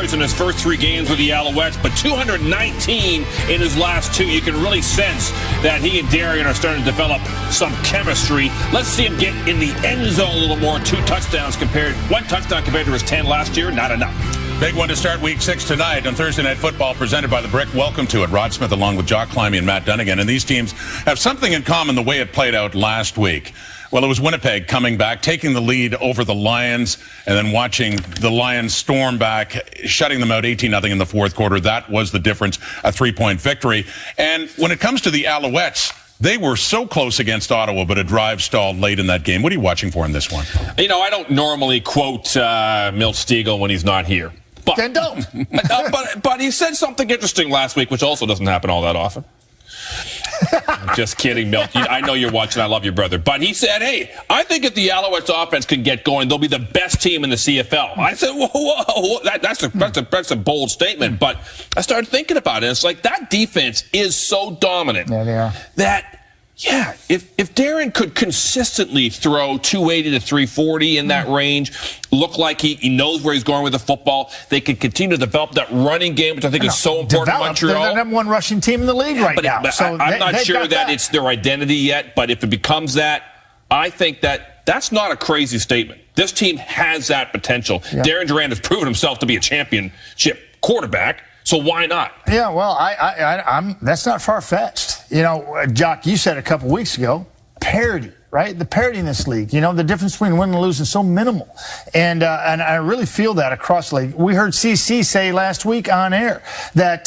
points in his first 3 games with the Alouettes, but 219 in his last 2. You can really sense that he and Darian are starting to develop some chemistry. Let's see him get in the end zone a little more. 1 touchdown compared to his 10 last year. Not enough. Big one to start Week 6 tonight on Thursday Night Football, presented by The Brick. Welcome to it. Rod Smith along with Jock Climby and Matt Dunnigan. And these teams have something in common the way it played out last week. Well, it was Winnipeg coming back, taking the lead over the Lions, and then watching the Lions storm back, shutting them out 18-0 in the fourth quarter. That was the difference, a 3-point victory. And when it comes to the Alouettes, they were so close against Ottawa, but a drive stalled late in that game. What are you watching for in this one? You know, I don't normally quote Milt Stegall when he's not here. But, then don't. but he said something interesting last week, which also doesn't happen all that often. I'm just kidding, Milt. I know you're watching. I love your brother. But he said, hey, I think if the Alouettes offense can get going, they'll be the best team in the CFL. I said, whoa. That's a bold statement. But I started thinking about it. It's like that defense is so dominant. Yeah, they are. That, yeah, if Darren could consistently throw 280 to 340 in that range, look like he knows where he's going with the football, they could continue to develop that running game, which I think is so important in Montreal. They're the number 1 rushing team in the league right now. But so I'm not sure that it's their identity yet, but if it becomes that, I think that's not a crazy statement. This team has that potential. Yeah. Darren Durant has proven himself to be a championship quarterback. So why not? Yeah, well, I'm that's not far-fetched. You know, Jock, you said a couple weeks ago, parity, right? The parity in this league. You know, the difference between winning and losing is so minimal. And I really feel that across the league. We heard CC say last week on air that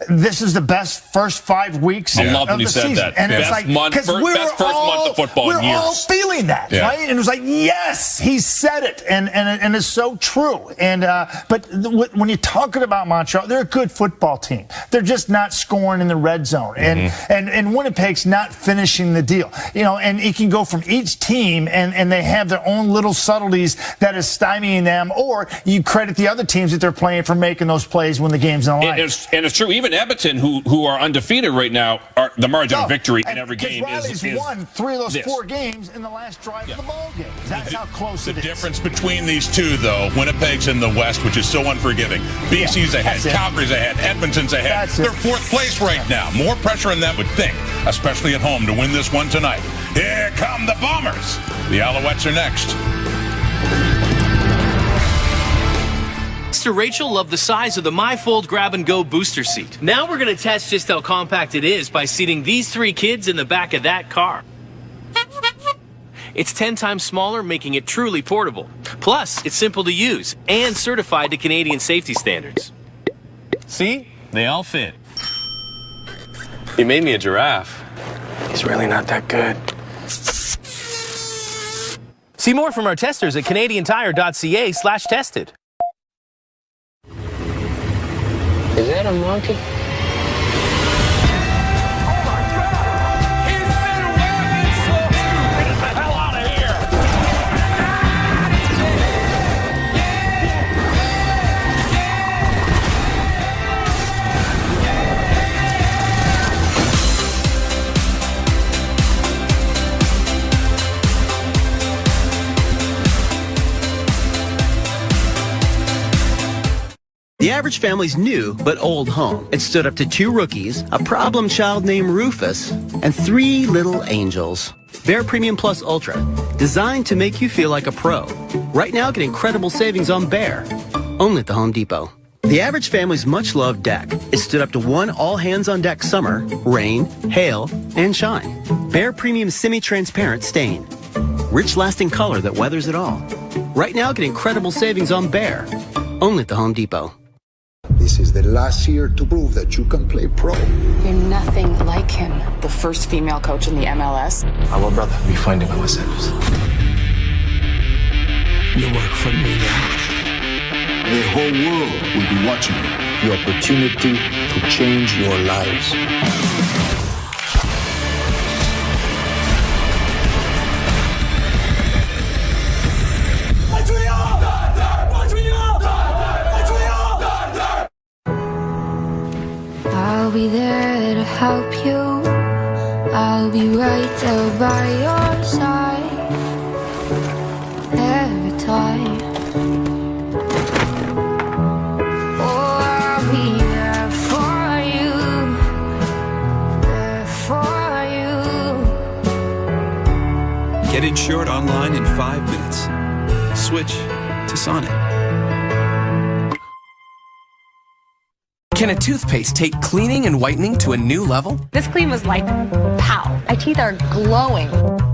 this is the best first 5 weeks of the season. I love when he said that. And it's like, because best first month of football in years. We're all feeling that, right? And it was like, yes, he said it. And it's so true. And but when you're talking about Montreal, they're a good football team. They're just not scoring in the red zone. And Winnipeg's not finishing the deal. You know, and it can go from each team, and they have their own little subtleties that is stymieing them, or you credit the other teams that they're playing for making those plays when the game's on the line. And it's true. Even Edmonton, who are undefeated right now, are the margin of victory in every game Riley's won 3 of those 4 games in the last drive of the ball game. That's how close it is. The difference between these two, though, Winnipeg's in the West, which is so unforgiving. BC's ahead, Calgary's ahead, Edmonton's ahead. They're 4th place right now. More pressure than that would think, especially at home, to win this one tonight. Here come the Bombers. The Alouettes are next. Mr. Rachel loved the size of the MyFold grab-and-go booster seat. Now we're going to test just how compact it is by seating these 3 kids in the back of that car. It's 10 times smaller, making it truly portable. Plus, it's simple to use and certified to Canadian safety standards. See? They all fit. You made me a giraffe. He's really not that good. See more from our testers at canadiantire.ca/tested. Is that a monkey? The average family's new but old home. It stood up to 2 rookies, a problem child named Rufus, and 3 little angels. Bear Premium Plus Ultra, designed to make you feel like a pro. Right now, get incredible savings on Bear, only at the Home Depot. The average family's much-loved deck is stood up to 1 all-hands-on-deck summer, rain, hail, and shine. Bear Premium Semi-Transparent Stain. Rich, lasting color that weathers it all. Right now, get incredible savings on Bear, only at the Home Depot. This is the last year to prove that you can play pro. You're nothing like him. The first female coach in the MLS. Our brother, we finding ourselves. You work for me now. The whole world will be watching you. The opportunity to change your lives. I'll be there to help you. I'll be right there by your side every time. Get insured online in 5 minutes. Switch to Sonnet. Can a toothpaste take cleaning and whitening to a new level? This clean was like, pow. My teeth are glowing.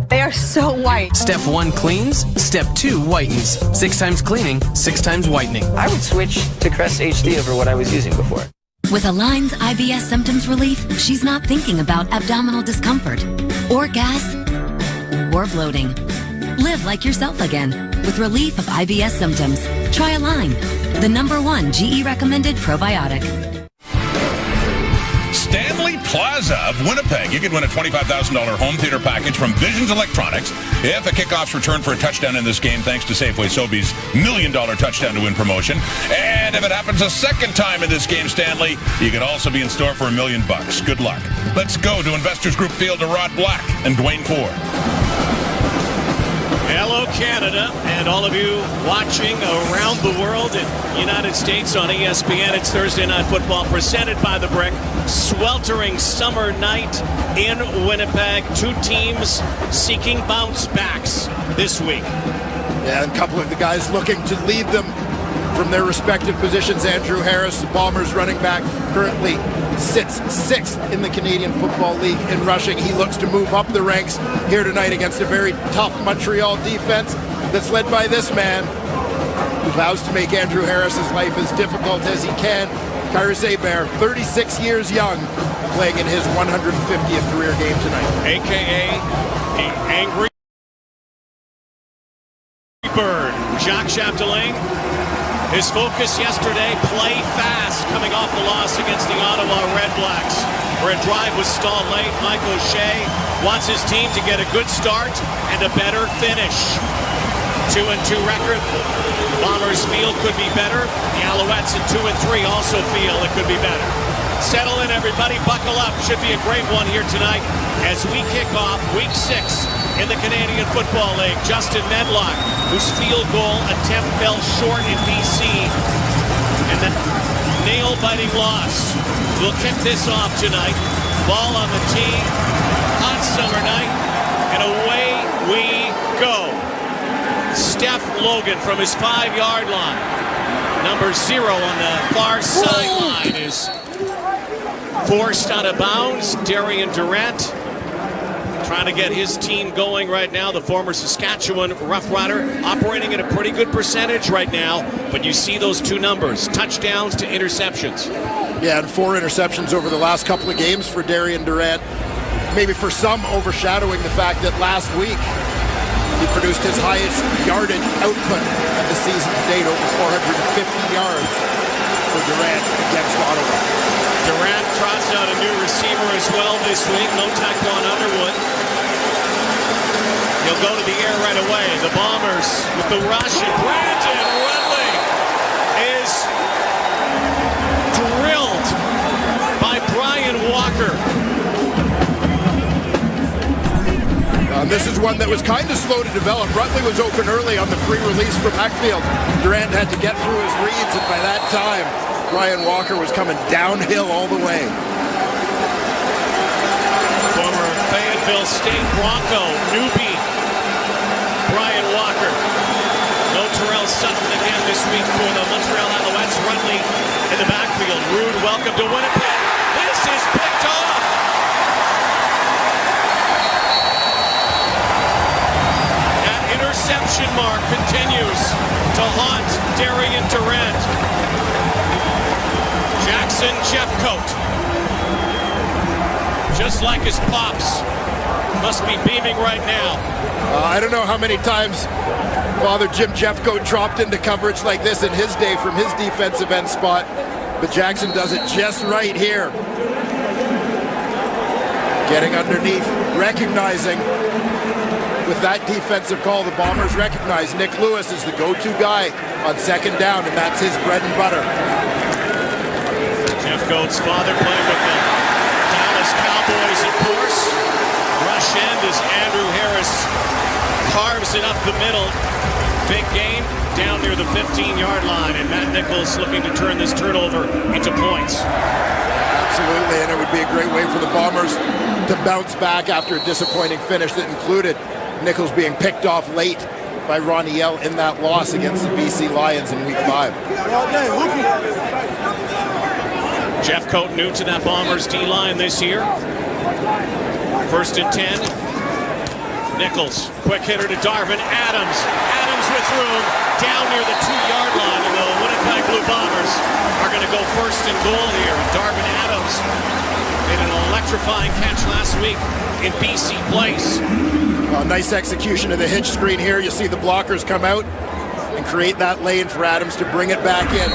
They are so white. Step 1 cleans, Step 2 whitens. 6 times cleaning, 6 times whitening. I would switch to Crest HD over what I was using before. With Align's IBS symptoms relief, she's not thinking about abdominal discomfort, or gas, or bloating. Live like yourself again with relief of IBS symptoms. Try Align, the #1 GE recommended probiotic. Stanley Plaza of Winnipeg. You could win a $25,000 home theater package from Visions Electronics if a kickoff's returned for a touchdown in this game, thanks to Safeway Sobeys' $1 million touchdown to win promotion. And if it happens a second time in this game, Stanley, you could also be in store for $1 million. Good luck. Let's go to Investors Group Field to Rod Black and Dwayne Ford. Hello, Canada, and all of you watching around the world and United States on ESPN. It's Thursday Night Football presented by The Brick. Sweltering summer night in Winnipeg. Two teams seeking bounce backs this week. Yeah, and a couple of the guys looking to lead them from their respective positions. Andrew Harris, the Bombers running back, currently sits 6th in the Canadian Football League in rushing. He looks to move up the ranks here tonight against a very tough Montreal defense that's led by this man who vows to make Andrew Harris's life as difficult as he can. Kyrus Hebert, 36 years young, playing in his 150th career game tonight. A.K.A. the Angry Bird. Jacques Chapdelaine. His focus yesterday, play fast, coming off the loss against the Ottawa Redblacks, where a drive was stalled late. Mike O'Shea wants his team to get a good start and a better finish. 2-2 record. Bombers feel could be better. The Alouettes at 2-3 also feel it could be better. Settle in, everybody. Buckle up. Should be a great one here tonight as we kick off Week 6 in the Canadian Football League. Justin Medlock, whose field goal attempt fell short in BC, and the nail-biting loss will kick this off tonight. Ball on the tee. Hot summer night, and away we go. Steph Logan from his 5-yard line. Number 0 on the far sideline is forced out of bounds. Darian Durant trying to get his team going right now. The former Saskatchewan Rough Rider operating at a pretty good percentage right now. But you see those two numbers, touchdowns to interceptions. Yeah, and 4 interceptions over the last couple of games for Darian Durant. Maybe for some overshadowing the fact that last week he produced his highest yardage output of the season to date, over 450 yards for Durant against Ottawa. Durant trots out a new receiver as well this week. No Taekwon Underwood. He'll go to the air right away. The Bombers with the rush, and Brandon Rudley is drilled by Brian Walker. This is one that was kind of slow to develop. Rudley was open early on the free release from backfield. Durant had to get through his reads, and by that time, Brian Walker was coming downhill all the way. Former Fayetteville State Bronco, newbie, Brian Walker. No Terrell Sutton again this week for the Montreal Alouettes. Rudley in the backfield. Rude, welcome to Winnipeg. This is picked off. That interception mark continues to haunt Darian Durant. Jackson Jeffcoat, just like his pops, must be beaming right now. I don't know how many times Father Jim Jeffcoat dropped into coverage like this in his day from his defensive end spot, but Jackson does it just right here. Getting underneath, recognizing with that defensive call, the Bombers recognize Nick Lewis is the go-to guy on second down, and that's his bread and butter. Jeffcoat's father playing with the Dallas Cowboys, of course. Rush end as Andrew Harris carves it up the middle. Big game down near the 15-yard line, and Matt Nichols looking to turn this turnover into points. Absolutely, and it would be a great way for the Bombers to bounce back after a disappointing finish that included Nichols being picked off late by Ronnie Yell in that loss against the BC Lions in Week 5. Jeffcoat new to that Bombers D-line this year. 1st and 10. Nichols, quick hitter to Darvin Adams. Adams with room, down near the 2-yard line, and the Winnipeg Blue Bombers are going to go 1st and goal here. Darvin Adams made an electrifying catch last week in BC Place. Nice execution of the hitch screen here. You see the blockers come out and create that lane for Adams to bring it back in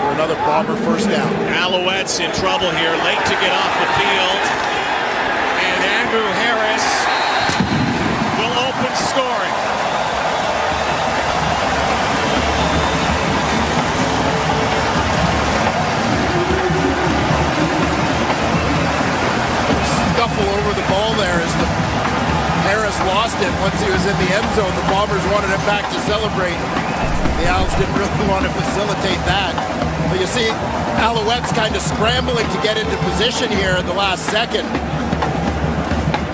for another Bomber first down. Alouettes in trouble here, late to get off the field. And Andrew Harris will open scoring. Scuffle over the ball there as Harris lost it once he was in the end zone. The Bombers wanted him back to celebrate. The Owls didn't really want to facilitate that. But you see Alouettes kind of scrambling to get into position here at the last second.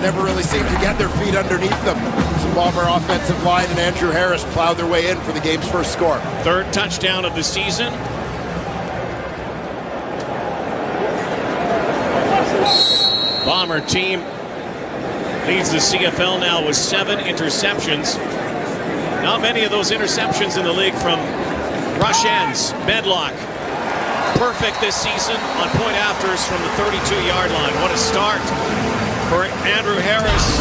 Never really seemed to get their feet underneath them. So Bomber offensive line and Andrew Harris plowed their way in for the game's first score. 3rd touchdown of the season. Bomber team leads the CFL now with 7 interceptions. Not many of those interceptions in the league from rush ends. Medlock, perfect this season on point afters from the 32-yard line. What a start for Andrew Harris.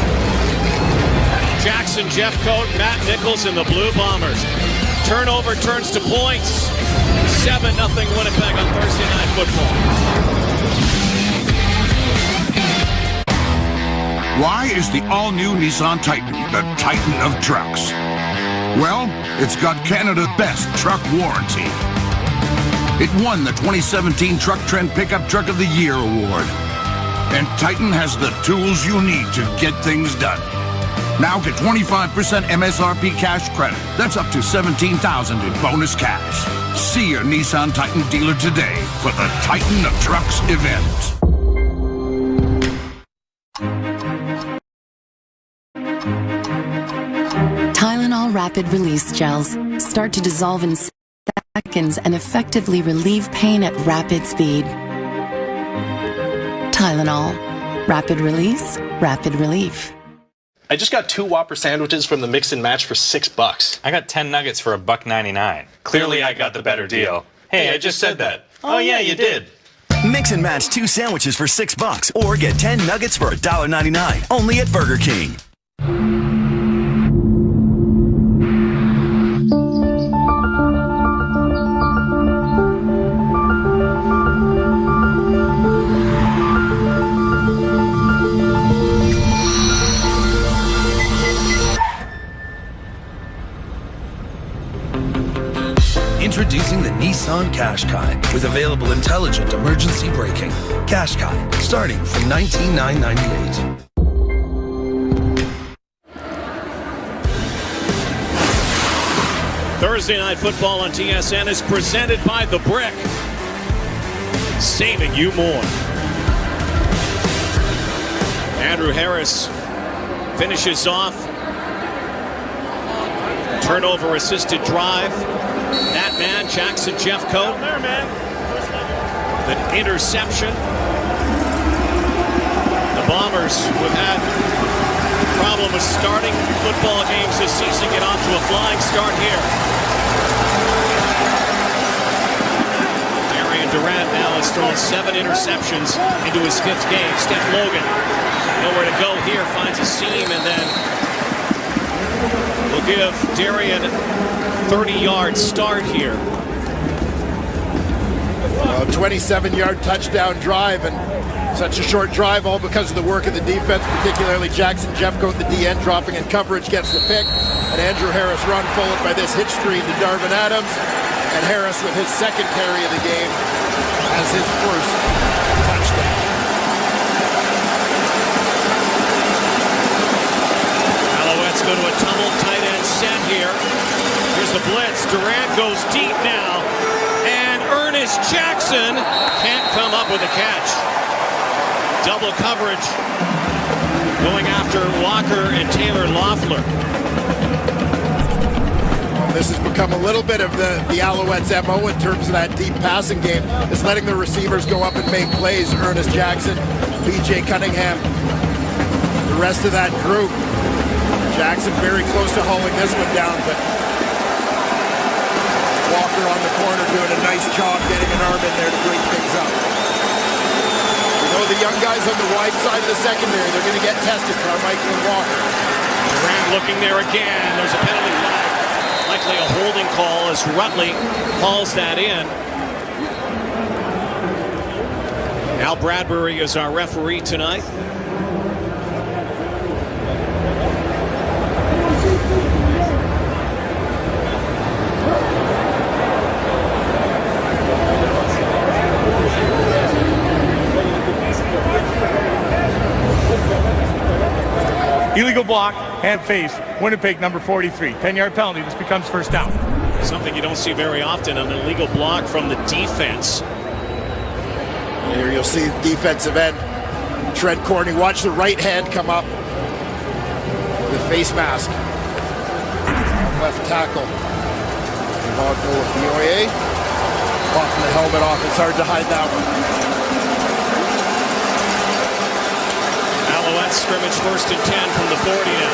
Jackson Jeffcoat, Matt Nichols, and the Blue Bombers. Turnover turns to points. 7-0 Winnipeg on Thursday Night Football. Why is the all-new Nissan Titan the Titan of trucks? Well, it's got Canada's best truck warranty. It won the 2017 Truck Trend Pickup Truck of the Year award. And Titan has the tools you need to get things done. Now get 25% MSRP cash credit. That's up to $17,000 in bonus cash. See your Nissan Titan dealer today for the Titan of Trucks event. Tylenol Rapid Release Gels start to dissolve in seconds and effectively relieve pain at rapid speed. Tylenol. Rapid release, rapid relief. I just got 2 Whopper sandwiches from the Mix and Match for $6. I got 10 nuggets for $1.99. Clearly I got the better deal. Hey, I just said that. Oh yeah, you did. Mix and match 2 sandwiches for $6 or get 10 nuggets for $1.99. Only at Burger King. Introducing the Nissan Qashqai with available intelligent emergency braking. Qashqai, starting from $19,998. Thursday Night Football on TSN is presented by The Brick. Saving you more. Andrew Harris finishes off. Turnover assisted drive. That man, Jackson Jeffcoat. The interception. The Bombers, who have had a problem with starting football games this season, get off to a flying start here. Darian Durant now has thrown 7 interceptions into his 5th game. Steph Logan, nowhere to go here, finds a seam, and then we'll give Darian 30-yard start here. 27-yard touchdown drive, and such a short drive, all because of the work of the defense, particularly Jackson Jeffcoat, the DN, dropping in coverage, gets the pick, and Andrew Harris run forward by this hitch screen to Darvin Adams, and Harris with his 2nd carry of the game as his first touchdown. Alouettes go to a tumble tight end set here. Here's the blitz. Durant goes deep now. And Ernest Jackson can't come up with a catch. Double coverage going after Walker and Taylor Loeffler. This has become a little bit of the Alouettes' MO in terms of that deep passing game, is letting the receivers go up and make plays. Ernest Jackson, B.J. Cunningham, the rest of that group. Jackson very close to hauling this one down, but Walker on the corner doing a nice job getting an arm in there to break things up. You know, the young guys on the wide side of the secondary, they're going to get tested. Carmichael and Walker. Durant looking there again. There's a penalty flag. Likely a holding call as Rutley hauls that in. Al Bradbury is our referee tonight. Illegal block, hand face, Winnipeg number 43. 10-yard penalty, this becomes first down. Something you don't see very often, an illegal block from the defense. Here you'll see defensive end Trent Corney. Watch the right hand come up. The face mask. Left tackle. Olafioye. Popping the helmet off. It's hard to hide that one. Alouettes scrimmage 1st and 10 from the 40 now.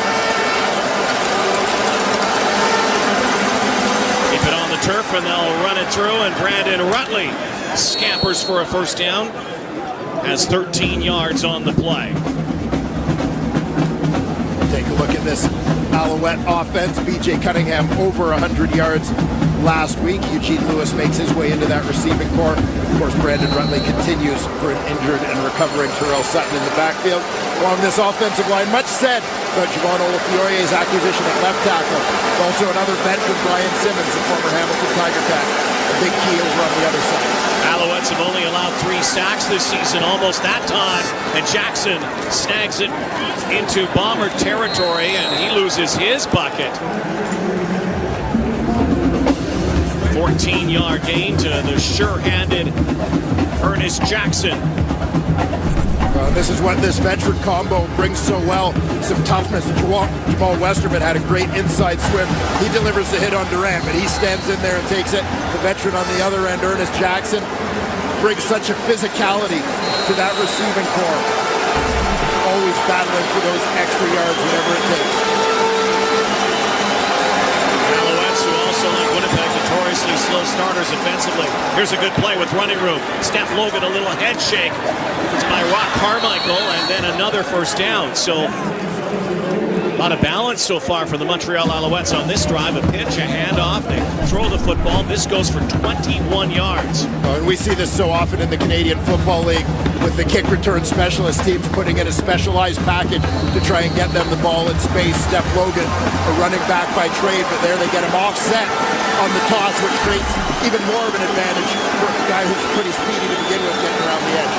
Keep it on the turf and they'll run it through, and Brandon Rutley scampers for a first down. Has 13 yards on the play. Take a look at this Alouette offense. B.J. Cunningham over 100 yards last week. Eugene Lewis makes his way into that receiving corps. Of course, Brandon Rutley continues for an injured and recovering Terrell Sutton in the backfield. Along this offensive line, much said about Javon Olafioye's acquisition at left tackle. Also another veteran, Brian Simmons, the former Hamilton Tiger Cat. A big key over on the other side. Alouettes have only allowed 3 sacks this season, almost that time, and Jackson snags it into Bomber territory, and he loses his bucket. 14-yard gain to the sure-handed Ernest Jackson. This is what this veteran combo brings so well. Some toughness. Jamal Westerman had a great inside swim. He delivers the hit on Durant, but he stands in there and takes it. The veteran on the other end, Ernest Jackson, brings such a physicality to that receiving corps. Always battling for those extra yards, whatever it takes. Alouettes, who also, like Winnipeg, notoriously slow starters offensively. Here's a good play with running room. Steph Logan, a little head shake. It's by Rock Carmichael, and then another first down. So a lot of balance so far for the Montreal Alouettes on this drive. A pitch, a handoff, they throw the football. This goes for 21 yards. And we see this so often in the Canadian Football League with the kick return specialist teams putting in a specialized package to try and get them the ball in space. Steph Logan, a running back by trade, but there they get him offset on the toss, which creates even more of an advantage for a guy who's pretty speedy to begin with, getting around the edge.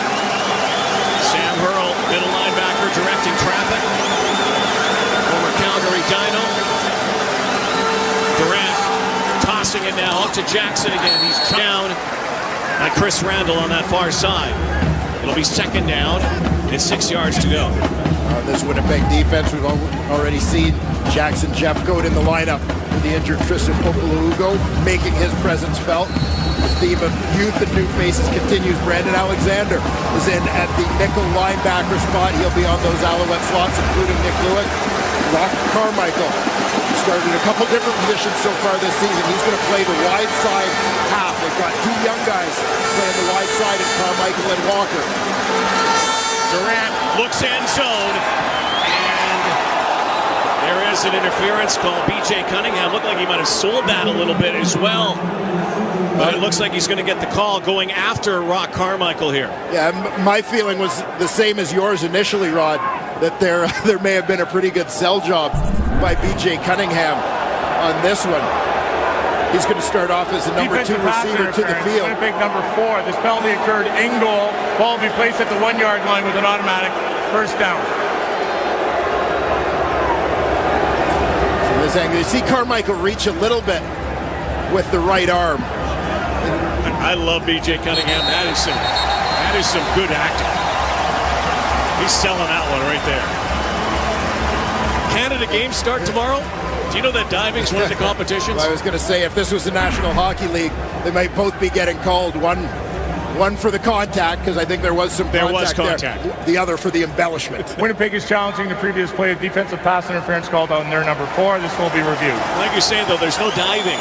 Sam Hurl, middle linebacker, directing traffic. Former Calgary Dino. Durant tossing it now up to Jackson again. He's down by Chris Randall on that far side. It'll be 2nd down and 6 yards to go. This Winnipeg defense, we've already seen Jackson Jeffcoat in the lineup with the injured Tristan Popolugo making his presence felt. The theme of youth and new faces continues. Brandon Alexander is in at the nickel linebacker spot. He'll be on those Alouette slots, including Nick Lewis. Rock Carmichael started a couple different positions so far this season. He's going to play the wide side half. They've got 2 young guys playing the wide side in Carmichael and Walker. Durant looks end zone, and there is an interference call. B.J. Cunningham looked like he might have sold that a little bit as well. But it looks like he's going to get the call going after Rock Carmichael here. Yeah, my feeling was the same as yours initially, Rod, that there may have been a pretty good sell job by B.J. Cunningham on this one. He's going to start off as a number 2 receiver to the field. Winnipeg number 4. This penalty occurred in goal. Ball will be placed at the 1-yard line with an automatic first down. From this angle, you see Carmichael reach a little bit with the right arm. I love B.J. Cunningham. That is some good acting. He's selling that one right there. Canada games start tomorrow? Do you know that diving's one of the competitions? Well, I was going to say, if this was the National Hockey League, they might both be getting called. One for the contact, because I think there was some contact there. The other for the embellishment. Winnipeg is challenging the previous play of defensive pass interference called on their number 4. This will be reviewed. Like you're saying, though, there's no diving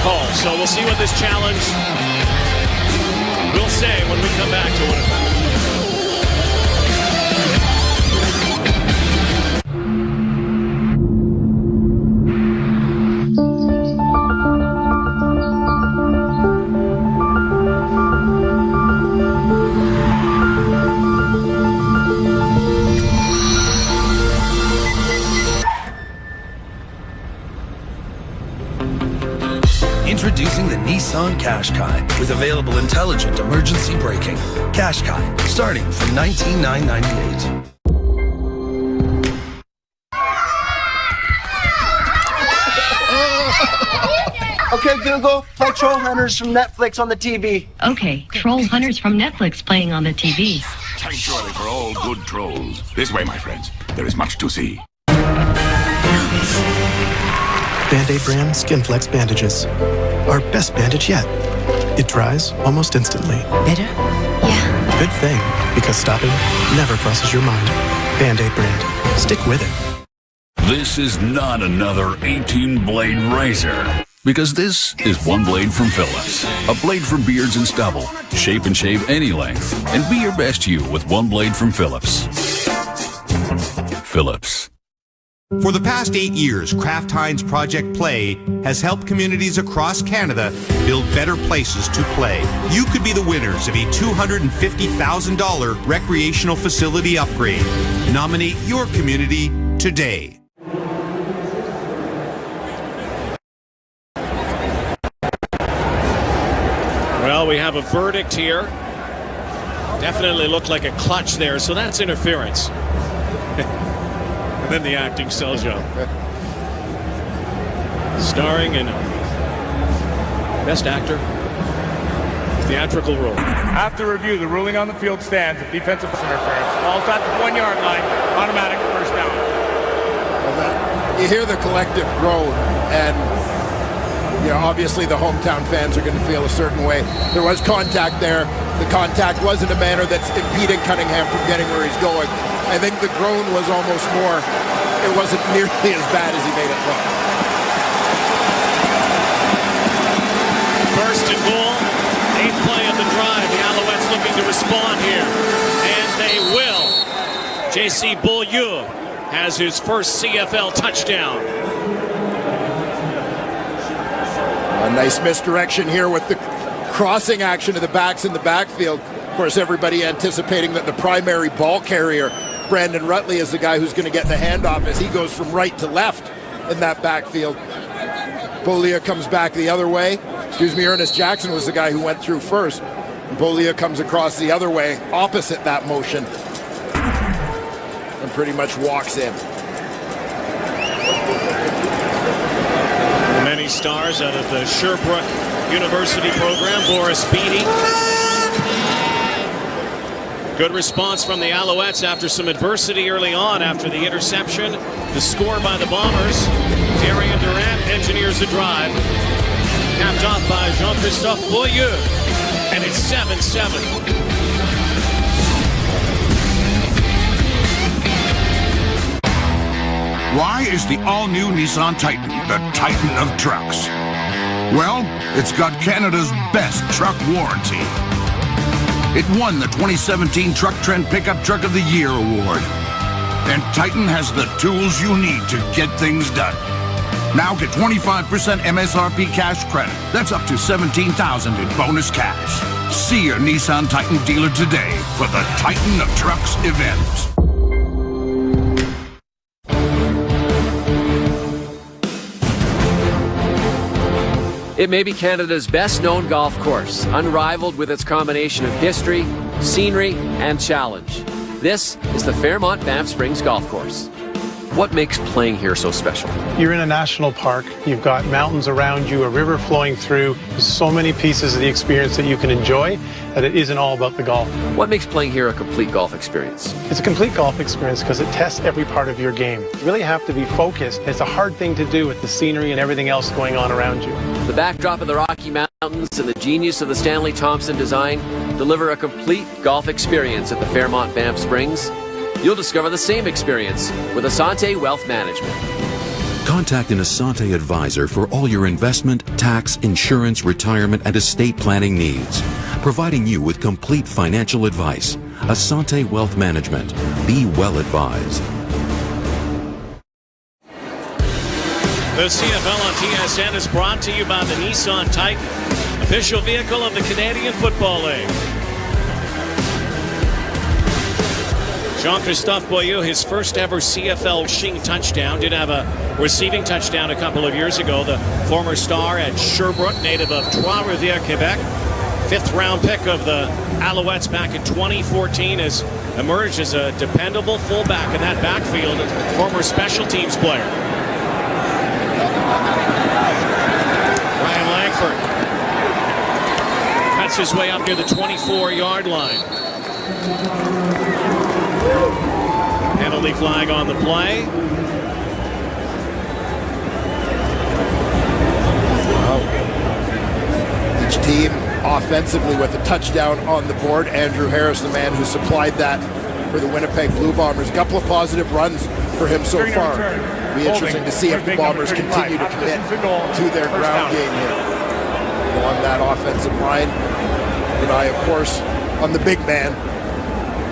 call. So we'll see what this challenge will say when we come back to Winnipeg. Introducing the Nissan Qashqai with available intelligent emergency braking. Qashqai, starting from $19,998. Okay, Google, play Troll Hunters from Netflix on the TV. Okay, Troll Hunters from Netflix playing on the TV. Time surely for all good trolls. This way, my friends. There is much to see. Band-Aid brand Skinflex bandages. Our best bandage yet. It dries almost instantly. Better? Yeah. Good thing, because stopping never crosses your mind. Band-Aid brand. Stick with it. This is not another 18-blade razor. Because this is one blade from Phillips. A blade for beards and stubble. Shape and shave any length. And be your best you with one blade from Phillips. Phillips. For the past 8 years, Kraft Heinz Project Play has helped communities across Canada build better places to play. You could be the winners of a $250,000 recreational facility upgrade. Nominate your community today. Well, we have a verdict here. Definitely looked like a clutch there, so that's interference. And then the acting sells you. Starring in Best Actor, theatrical role. After review, the ruling on the field stands. If defensive interference falls at the 1 yard line, automatic first down. You hear the collective groan, and obviously the hometown fans are going to feel a certain way. There was contact there. The contact was in a manner that's impeding Cunningham from getting where he's going. I think the groan was almost more, it wasn't nearly as bad as he made it look. First and goal, 8th play of the drive. The Alouettes looking to respond here, and they will. J.C. Beaulieu has his first CFL touchdown. A nice misdirection here with the crossing action of the backs in the backfield. Of course, everybody anticipating that the primary ball carrier, Brandon Rutley, is the guy who's going to get the handoff as he goes from right to left in that backfield. Beaulieu comes back the other way. Ernest Jackson was the guy who went through first. Beaulieu comes across the other way, opposite that motion, and pretty much walks in. Many stars out of the Sherbrooke University program. Boris Beattie. Good response from the Alouettes after some adversity early on after the interception. The score by the Bombers. Darian Durant engineers a drive. Capped off by Jean-Christophe Beaulieu. And it's 7-7. Why is the all-new Nissan Titan the Titan of trucks? Well, it's got Canada's best truck warranty. It won the 2017 Truck Trend Pickup Truck of the Year award. And Titan has the tools you need to get things done. Now get 25% MSRP cash credit. That's up to $17,000 in bonus cash. See your Nissan Titan dealer today for the Titan of Trucks event. It may be Canada's best-known golf course, unrivaled with its combination of history, scenery, and challenge. This is the Fairmont Banff Springs Golf Course. What makes playing here so special? You're in a national park. You've got mountains around you, a river flowing through. There's so many pieces of the experience that you can enjoy that it isn't all about the golf. What makes playing here a complete golf experience? It's a complete golf experience because it tests every part of your game. You really have to be focused. It's a hard thing to do with the scenery and everything else going on around you. The backdrop of the Rocky Mountains and the genius of the Stanley Thompson design deliver a complete golf experience at the Fairmont Banff Springs. You'll discover the same experience with Asante Wealth Management. Contact an Asante advisor for all your investment, tax, insurance, retirement, and estate planning needs, providing you with complete financial advice. Asante Wealth Management. Be well advised. The CFL on TSN is brought to you by the Nissan Titan, official vehicle of the Canadian Football League. Jean-Christophe Beaulieu, his first ever CFL rushing touchdown, did have a receiving touchdown a couple of years ago. The former star at Sherbrooke, native of Trois-Rivières, Quebec. 5th round pick of the Alouettes back in 2014, has emerged as a dependable fullback in that backfield, a former special teams player. Ryan Langford cuts his way up near the 24-yard line. Penalty flag on the play. Well, each team offensively with a touchdown on the board. Andrew Harris, the man who supplied that for the Winnipeg Blue Bombers. A couple of positive runs for him so far. Be interesting to see if the Bombers continue to commit to their ground game here. On that offensive line. And I, of course, on the big man.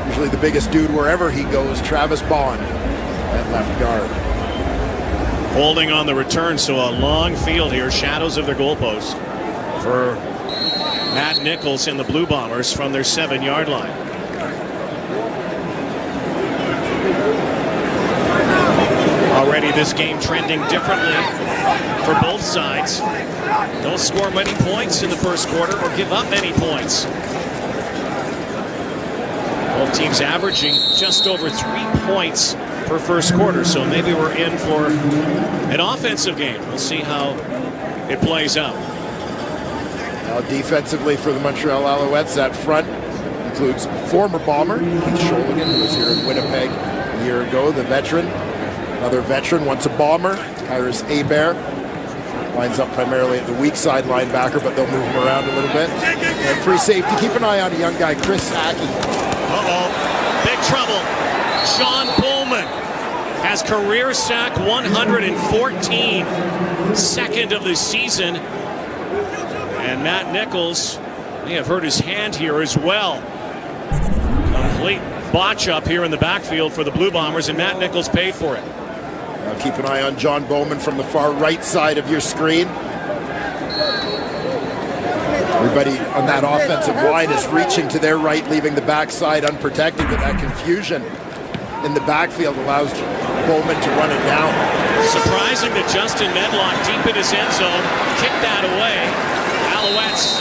Usually the biggest dude wherever he goes, Travis Bond at left guard. Holding on the return, so a long field here, shadows of their goalpost for Matt Nichols and the Blue Bombers from their 7-yard line. Already this game trending differently for both sides. Don't score many points in the first quarter or give up many points. Both teams averaging just over 3 points per first quarter, so maybe we're in for an offensive game. We'll see how it plays out. Now defensively for the Montreal Alouettes, that front includes former Bomber Keith Sholigan, who was here in Winnipeg a year ago, the veteran. Another veteran, once a Bomber, Tyrus Hebert. Lines up primarily at the weak side linebacker, but they'll move him around a little bit. And free safety, keep an eye on a young guy, Chris Hackey. Big trouble. Sean Bowman has career sack 114. Second of the season. And Matt Nichols may have hurt his hand here as well. Complete botch up here in the backfield for the Blue Bombers, and Matt Nichols paid for it. Now keep an eye on John Bowman from the far right side of your screen. Everybody on that offensive line is reaching to their right, leaving the backside unprotected, but that confusion in the backfield allows Bowman to run it down. Surprising that Justin Medlock deep in his end zone kicked that away. Alouettes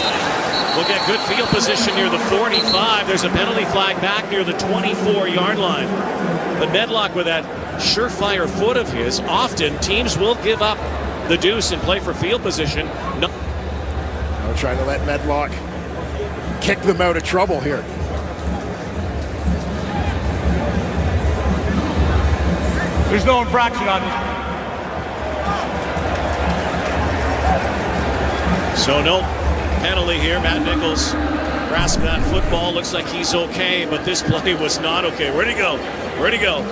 will get good field position near the 45. There's a penalty flag back near the 24-yard line. But Medlock, with that surefire foot of his, often teams will give up the deuce and play for field position. No. Trying to let Medlock kick them out of trouble here. There's no infraction on this. So no penalty here. Matt Nichols grasped that football. Looks like he's okay, but this play was not okay. Where'd he go? Where'd he go?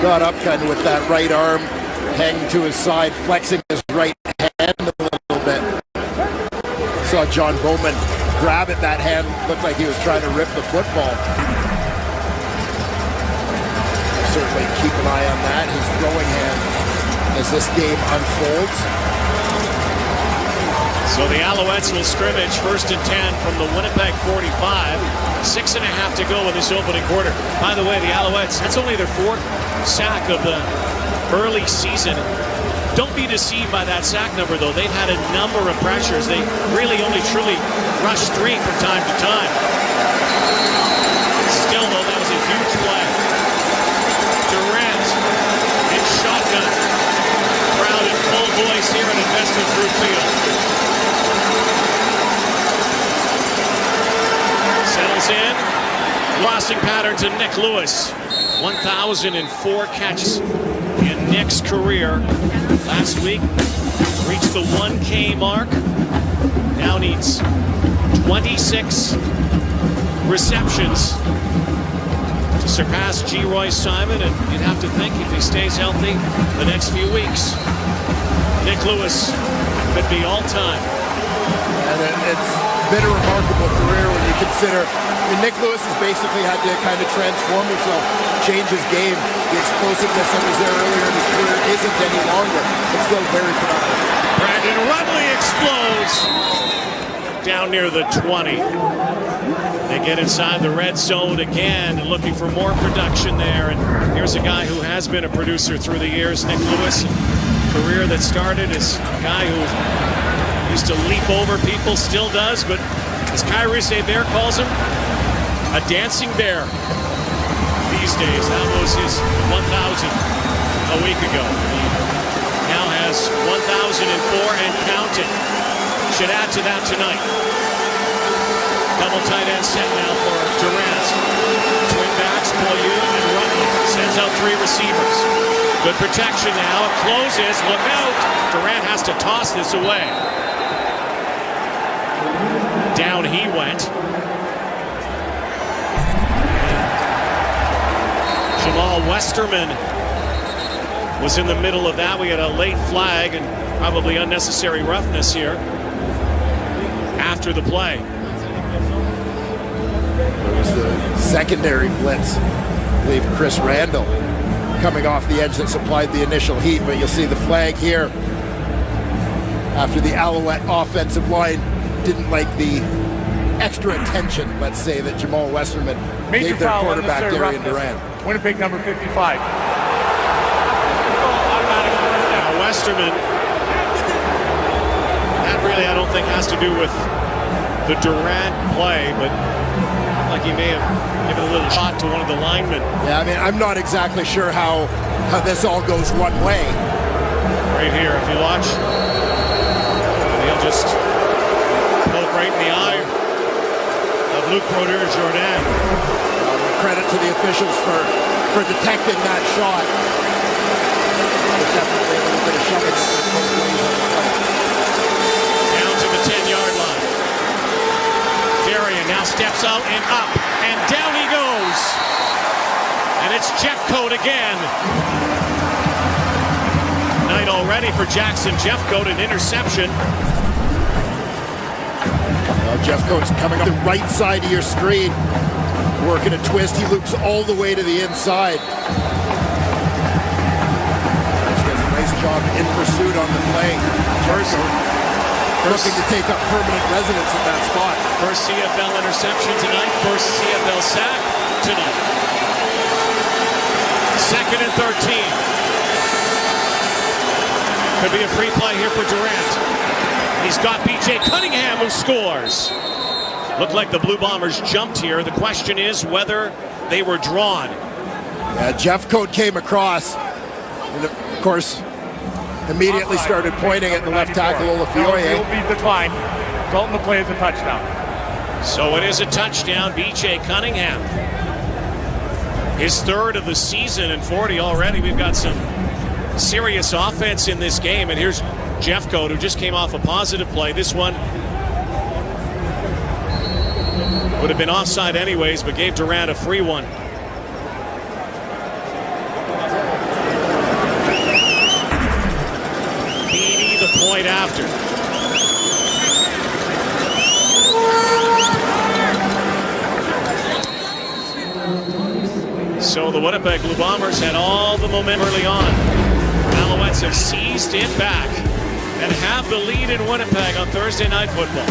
Got up kind of with that right arm, hanging to his side, flexing his right hand a little bit. Saw John Bowman grab at that hand. Looked like he was trying to rip the football. Certainly keep an eye on that, his throwing hand, as this game unfolds. So the Alouettes will scrimmage 1st and 10 from the Winnipeg 45. 6.5 to go in this opening quarter. By the way, the Alouettes, that's only their 4th sack of the early season. Don't be deceived by that sack number, though. They've had a number of pressures. They really only truly rush 3 from time to time. Still, though, that was a huge play. to Drew Field. Settles in. Crossing pattern to Nick Lewis. 1,004 catches in Nick's career. Last week, reached the 1K mark. Now needs 26 receptions to surpass G. Roy Simon, and you'd have to think if he stays healthy the next few weeks, Nick Lewis could be all-time. And it's been a remarkable career when you consider Nick Lewis has basically had to kind of transform himself, change his game. The explosiveness that was there earlier in his career isn't any longer. It's still very productive. Brandon Rudley explodes down near the 20. They get inside the red zone again and looking for more production there. And here's a guy who has been a producer through the years, Nick Lewis. Career that started as a guy who used to leap over people, still does, but as Kyrie Bear calls him, a dancing bear these days. That was his 1,000 a week ago. He now has 1,004 and counting. Should add to that tonight. Double tight end set now for Durant. Twin backs, Poyu and Rudley. Sends out three receivers. Good protection now. It closes. Look out. Durant has to toss this away. Down he went. Jamal Westerman was in the middle of that. We had a late flag and probably unnecessary roughness here after the play. It was the secondary blitz. I believe Chris Randall coming off the edge that supplied the initial heat, but you'll see the flag here after the Alouette offensive line didn't like the extra attention, let's say, that Jamal Westerman gave their quarterback Darian Durant. Winnipeg number 55. Now Westerman, that really I don't think has to do with the Durant play, but like he may have given a little shot to one of the linemen. Yeah, I mean, I'm not exactly sure how this all goes one way. Right here, if you watch, he'll just poke right in the eye of Luc Brodeur-Jourdain. Credit to the officials for detecting that shot. There's definitely a little bit of shoving both ways on the play. Down to the 10-yard line. Darian now steps out and up, and down he goes. And it's Jeffcoat again. Night already for Jackson Jeffcoat, an interception. Well, Jeffcoat's coming up the right side of your screen. Working a twist, he loops all the way to the inside. He does a nice job in pursuit on the play. Looking to take up permanent residence at that spot. First CFL interception tonight, first CFL sack tonight. Second and 13. Could be a free play here for Durant. He's got B.J. Cunningham who scores. Looked like the Blue Bombers jumped here. The question is whether they were drawn. Yeah, Jeffcoat came across, and of course, immediately started pointing at the left tackle, Olafioye. He'll be declined. Dalton the play is a touchdown. So it is a touchdown, B.J. Cunningham. His third of the season and 40 already. We've got some serious offense in this game, and here's Jeffcoat, who just came off a positive play. This one would have been offside anyways, but gave Durant a free one. Beanie the point after. So the Winnipeg Blue Bombers had all the momentum early on. Alouettes have seized it back and have the lead in Winnipeg on Thursday Night Football.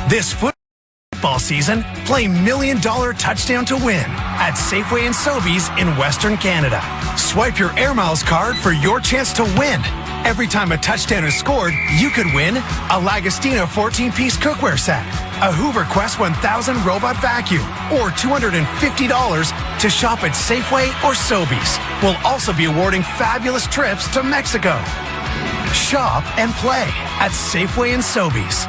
This football season, play $1 Million Touchdown to Win at Safeway and Sobeys in Western Canada. Swipe your Air Miles card for your chance to win. Every time a touchdown is scored, you could win a Lagostina 14-piece cookware set, a Hoover Quest 1000 robot vacuum, or $250 to shop at Safeway or Sobeys. We'll also be awarding fabulous trips to Mexico. Shop and play at Safeway and Sobeys.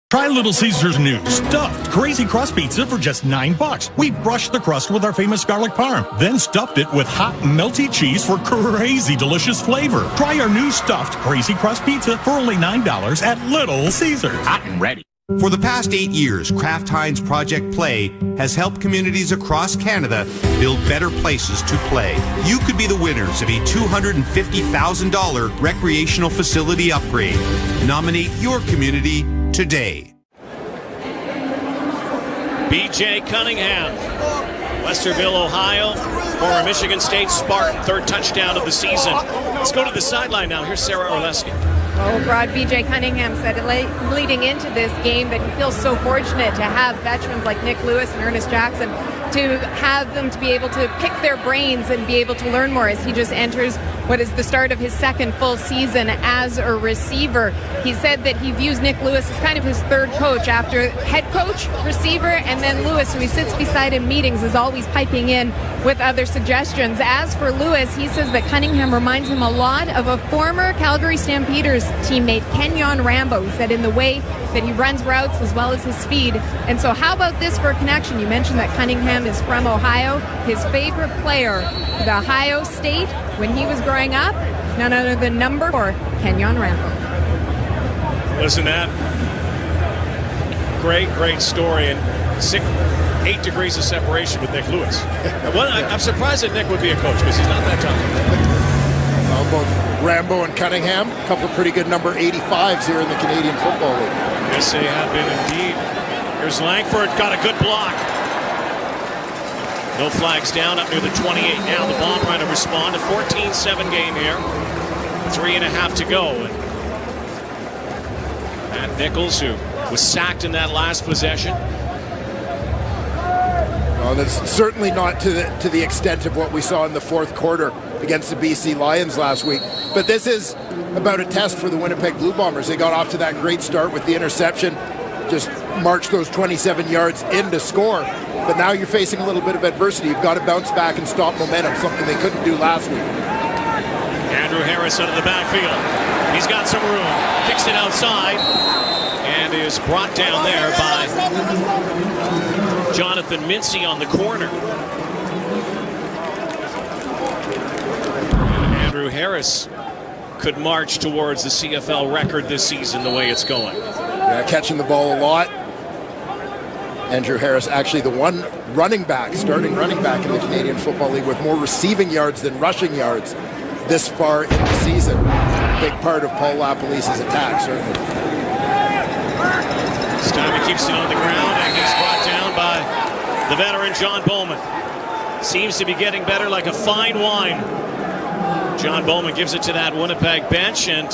Try Little Caesar's new stuffed Crazy Crust Pizza for just $9. We brushed the crust with our famous garlic parm, then stuffed it with hot, melty cheese for crazy delicious flavor. Try our new stuffed Crazy Crust Pizza for only $9 at Little Caesar's. Hot and ready. For the past 8 years, Kraft Heinz Project Play has helped communities across Canada build better places to play. You could be the winners of a $250,000 recreational facility upgrade. Nominate your community today. B.J. Cunningham, Westerville, Ohio, former Michigan State Spartan, third touchdown of the season. Let's go to the sideline now. Here's Sarah Orleski. Well, Rod, B.J. Cunningham said leading into this game that he feels so fortunate to have veterans like Nick Lewis and Ernest Jackson, to have them to be able to pick their brains and be able to learn more as he just enters what is the start of his second full season as a receiver. He said that he views Nick Lewis as kind of his third coach after head coach, receiver, and then Lewis, who he sits beside in meetings, is always piping in with other suggestions. As for Lewis, he says that Cunningham reminds him a lot of a former Calgary Stampeders teammate, Kenyon Rambo. He said in the way that he runs routes as well as his speed. And so how about this for a connection? You mentioned that Cunningham is from Ohio. His favorite player at Ohio State when he was growing up, none other than number 4, Kenyon Rambo. Listen, that great story, and 8 degrees of separation with Nick Lewis. I'm surprised that Nick would be a coach because he's not that tough. Well, both Rambo and Cunningham, a couple of pretty good number 85s here in the Canadian Football League. Yes, they have been indeed. Here's Langford, got a good block. No flags down, up near the 28 now. The bomb trying to respond. A 14-7 game here. 3.5 to go. And Matt Nichols, who was sacked in that last possession. Well, that's certainly not to the extent of what we saw in the fourth quarter against the BC Lions last week. But this is about a test for the Winnipeg Blue Bombers. They got off to that great start with the interception, just marched those 27 yards in to score. But now you're facing a little bit of adversity. You've got to bounce back and stop momentum, something they couldn't do last week. Andrew Harris out of the backfield. He's got some room. Kicks it outside and is brought down there by Jonathan Mincy on the corner. Andrew Harris could march towards the CFL record this season the way it's going. Yeah, catching the ball a lot. Andrew Harris, actually the one starting running back in the Canadian Football League with more receiving yards than rushing yards this far in the season. Big part of Paul LaPolice's attack, certainly. This time he keeps it on the ground and gets brought down by the veteran John Bowman. Seems to be getting better like a fine wine. John Bowman gives it to that Winnipeg bench, and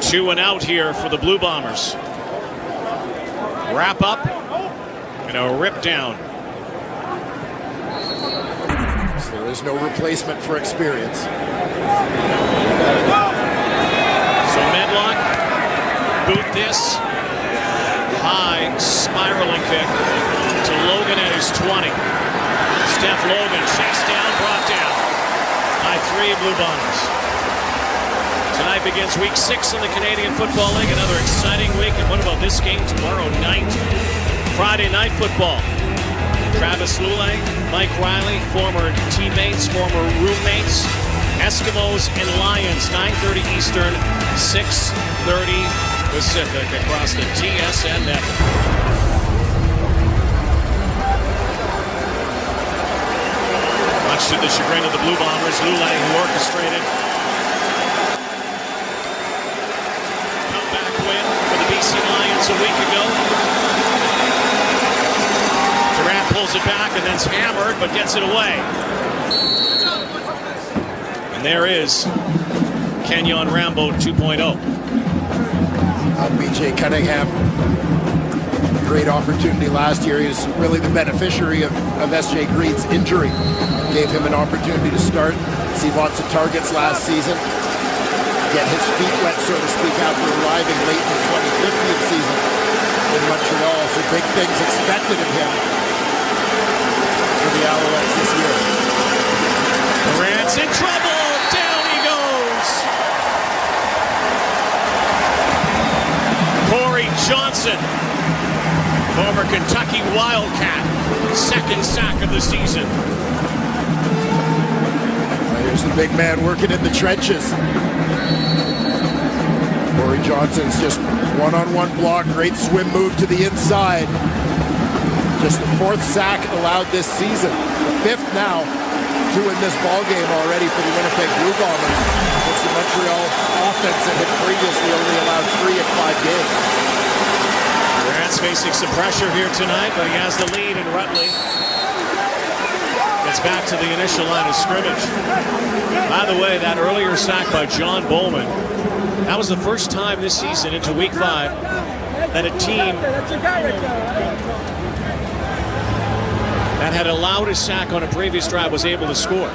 2 and out here for the Blue Bombers. Wrap up and a rip down. So there is no replacement for experience. So Medlock, boot this. High spiraling kick to Logan at his 20. Steph Logan chased down, brought down by 3 Blue Bombers. Tonight begins week 6 in the Canadian Football League. Another exciting week. And what about this game tomorrow night? Friday night football. Travis Lulay, Mike Riley, former teammates, former roommates, Eskimos and Lions, 9:30 Eastern, 6:30 Pacific across the TSN network. Much to the chagrin of the Blue Bombers, Lulay, who orchestrated comeback win for the BC Lions a week ago. Durant pulls it back and then's hammered, but gets it away. And there is Kenyon Rambo 2.0. B.J. Cunningham, great opportunity last year. He was really the beneficiary of S.J. Green's injury. Gave him an opportunity to start, see lots of targets last season. get his feet wet, so to speak, after arriving late in the 2015 season in Montreal. So big things expected of him for the Alouettes this year. Durant's in trouble. Down he goes. Corey Johnson, former Kentucky Wildcat, second sack of the season. Here's the big man working in the trenches. Corey Johnson's just one-on-one block, great swim move to the inside. Just the fourth sack allowed this season. The fifth now, two in this ball game already for the Winnipeg Blue Bombers. It's the Montreal offense that had previously only allowed 3 in 5 games. Durant's facing some pressure here tonight, but he has the lead in Rutley. Gets back to the initial line of scrimmage. By the way, that earlier sack by John Bowman, that was the first time this season into week 5 that a team that had allowed a sack on a previous drive was able to score.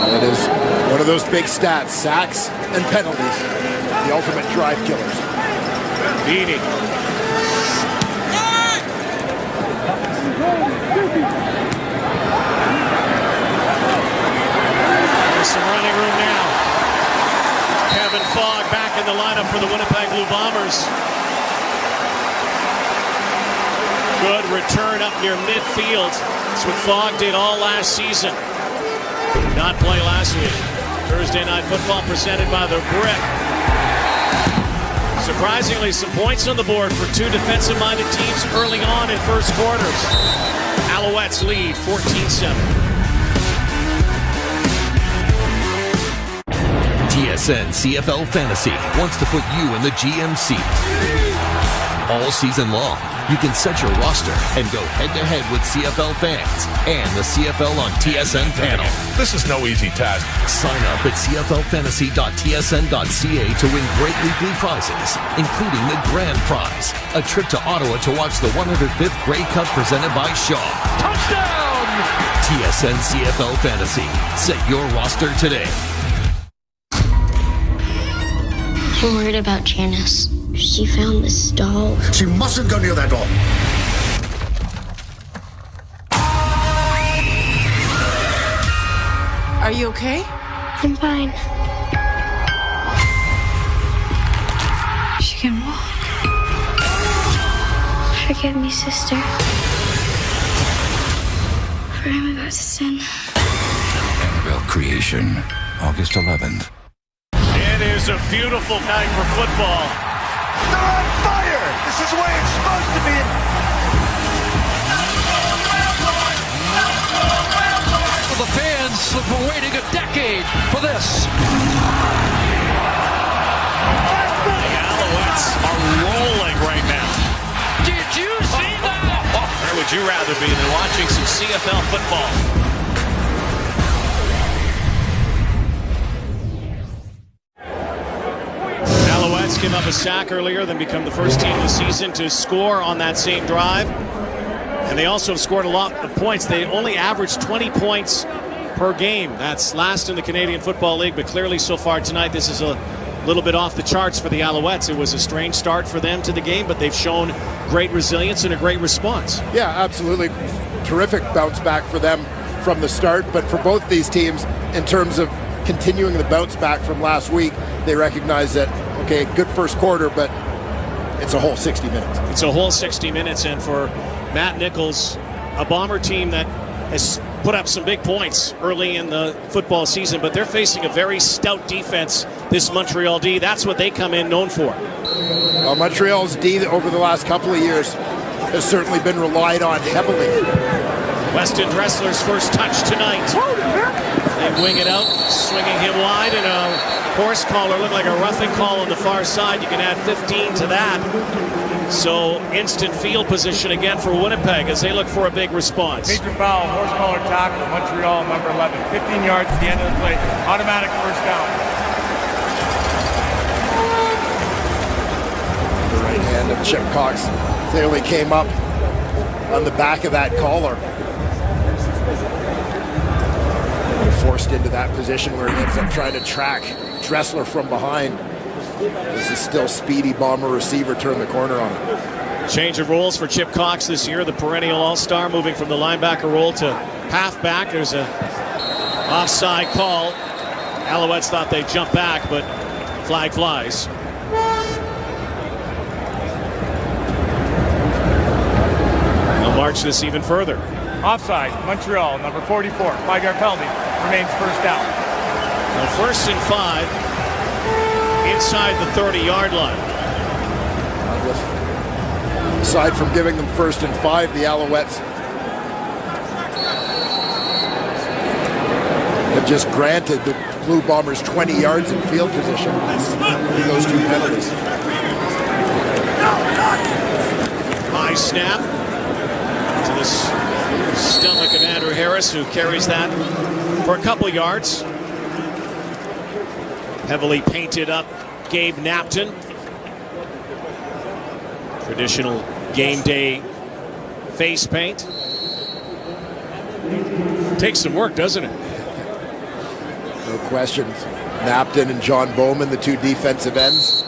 That is one of those big stats, sacks and penalties, the ultimate drive killers. Beanie. There's some running room now. Kevin Fogg back in the lineup for the Winnipeg Blue Bombers. Good return up near midfield. That's what Fogg did all last season. Did not play last week. Thursday Night Football presented by the Brick. Surprisingly, some points on the board for two defensive-minded teams early on in first quarters. Alouettes lead 14-7. TSN CFL Fantasy wants to put you in the GM seat. All season long, you can set your roster and go head-to-head with CFL fans and the CFL on TSN panel. This is no easy task. Sign up at cflfantasy.tsn.ca to win great weekly prizes, including the grand prize, a trip to Ottawa to watch the 105th Grey Cup presented by Shaw. Touchdown! TSN CFL Fantasy. Set your roster today. I'm worried about Janice. She found this doll. She mustn't go near that doll. Are you okay? I'm fine. She can walk. Forgive me, sister. For I'm about to sin. Annabelle Creation, August 11th. It is a beautiful night for football. They're on fire! This is the way it's supposed to be. The fans have been waiting a decade for this. The Alouettes are rolling right now. Did you see that? Where would you rather be than watching some CFL football? Alouettes give up a sack earlier, then become the first team of the season to score on that same drive. And they also have scored a lot of points. They only averaged 20 points per game. That's last in the Canadian Football League, but clearly so far tonight this is a little bit off the charts for the Alouettes. It was a strange start for them to the game, but they've shown great resilience and a great response. Yeah, absolutely. Terrific bounce back for them from the start, but for both these teams, in terms of continuing the bounce back from last week, they recognize that, okay, good first quarter, but it's a whole 60 minutes. It's a whole 60 minutes, and for Matt Nichols, a Bomber team that has put up some big points early in the football season, but they're facing a very stout defense, this Montreal D. That's what they come in known for. Well, Montreal's D over the last couple of years has certainly been relied on heavily. Weston Dressler's first touch tonight. They wing it out, swinging him wide, and a horse collar looked like a roughing call on the far side. You can add 15 to that. So instant field position again for Winnipeg as they look for a big response. Major foul, horse collar tackle, Montreal, number 11. 15 yards at the end of the play. Automatic first down. The right hand of Chip Cox clearly came up on the back of that collar. forced into that position where he ends up trying to track Dressler from behind. This is still speedy Bomber receiver turn the corner on him. Change of roles for Chip Cox this year, the perennial all-star, moving from the linebacker role to halfback. There's a offside call. Alouettes thought they'd jump back, but flag flies. They'll march this even further. Offside, Montreal, number 44, 5-yard penalty, remains first down. Now 1st and 5 inside the 30-yard line. Aside from giving them 1st and 5, the Alouettes have just granted the Blue Bombers 20 yards in field position with those 2 penalties. High snap to the stomach of Andrew Harris, who carries that for a couple yards. Heavily painted up Gabe Napton. Traditional game day face paint. Takes some work, doesn't it? No questions. Napton and John Bowman, the 2 defensive ends,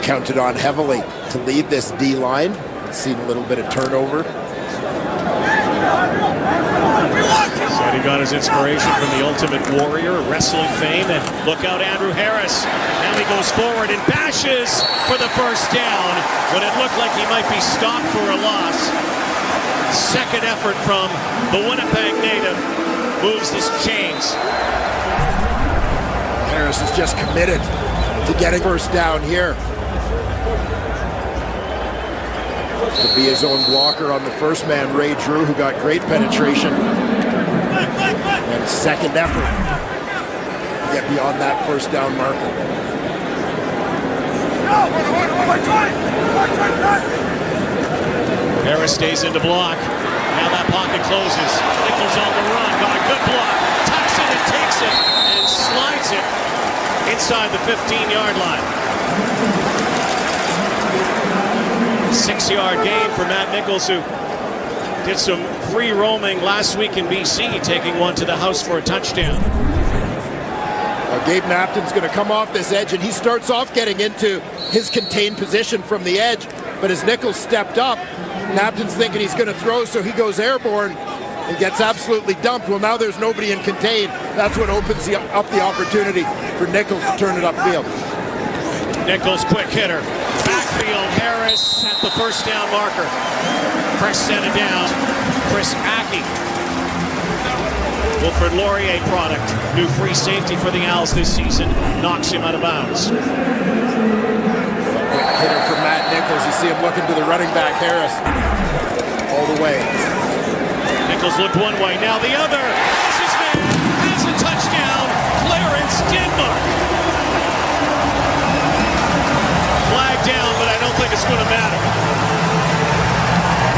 counted on heavily to lead this D line. Seen a little bit of turnover. Said he got his inspiration from the Ultimate Warrior, wrestling fame, and look out Andrew Harris. Now he goes forward and bashes for the first down when it looked like he might be stopped for a loss. Second effort from the Winnipeg native moves his chains. Harris is just committed to getting first down here. To be his own blocker on the first man, Ray Drew, who got great penetration. And second effort to get beyond that first down marker. Harris stays into block. Now that pocket closes. Nichols on the run. Got a good block. Tucks it and takes it and slides it inside the 15-yard line. 6-yard gain for Matt Nichols, who did some free roaming last week in BC, taking one to the house for a touchdown. Gabe Napton's going to come off this edge, and he starts off getting into his contained position from the edge. But as Nichols stepped up, Napton's thinking he's going to throw, so he goes airborne and gets absolutely dumped. Well, now there's nobody in contain. That's what opens up the opportunity for Nichols to turn it upfield. Nichols, quick hitter. Backfield, Harris at the first down marker. Press sent it down. Chris Aki. Wilfred Laurier product. New free safety for the Owls this season. Knocks him out of bounds. Quick hitter for Matt Nichols. You see him looking to the running back, Harris. All the way. Nichols looked one way, now the other. Has his man, has a touchdown. Clarence Denmark. Flag down, but I don't think it's going to matter.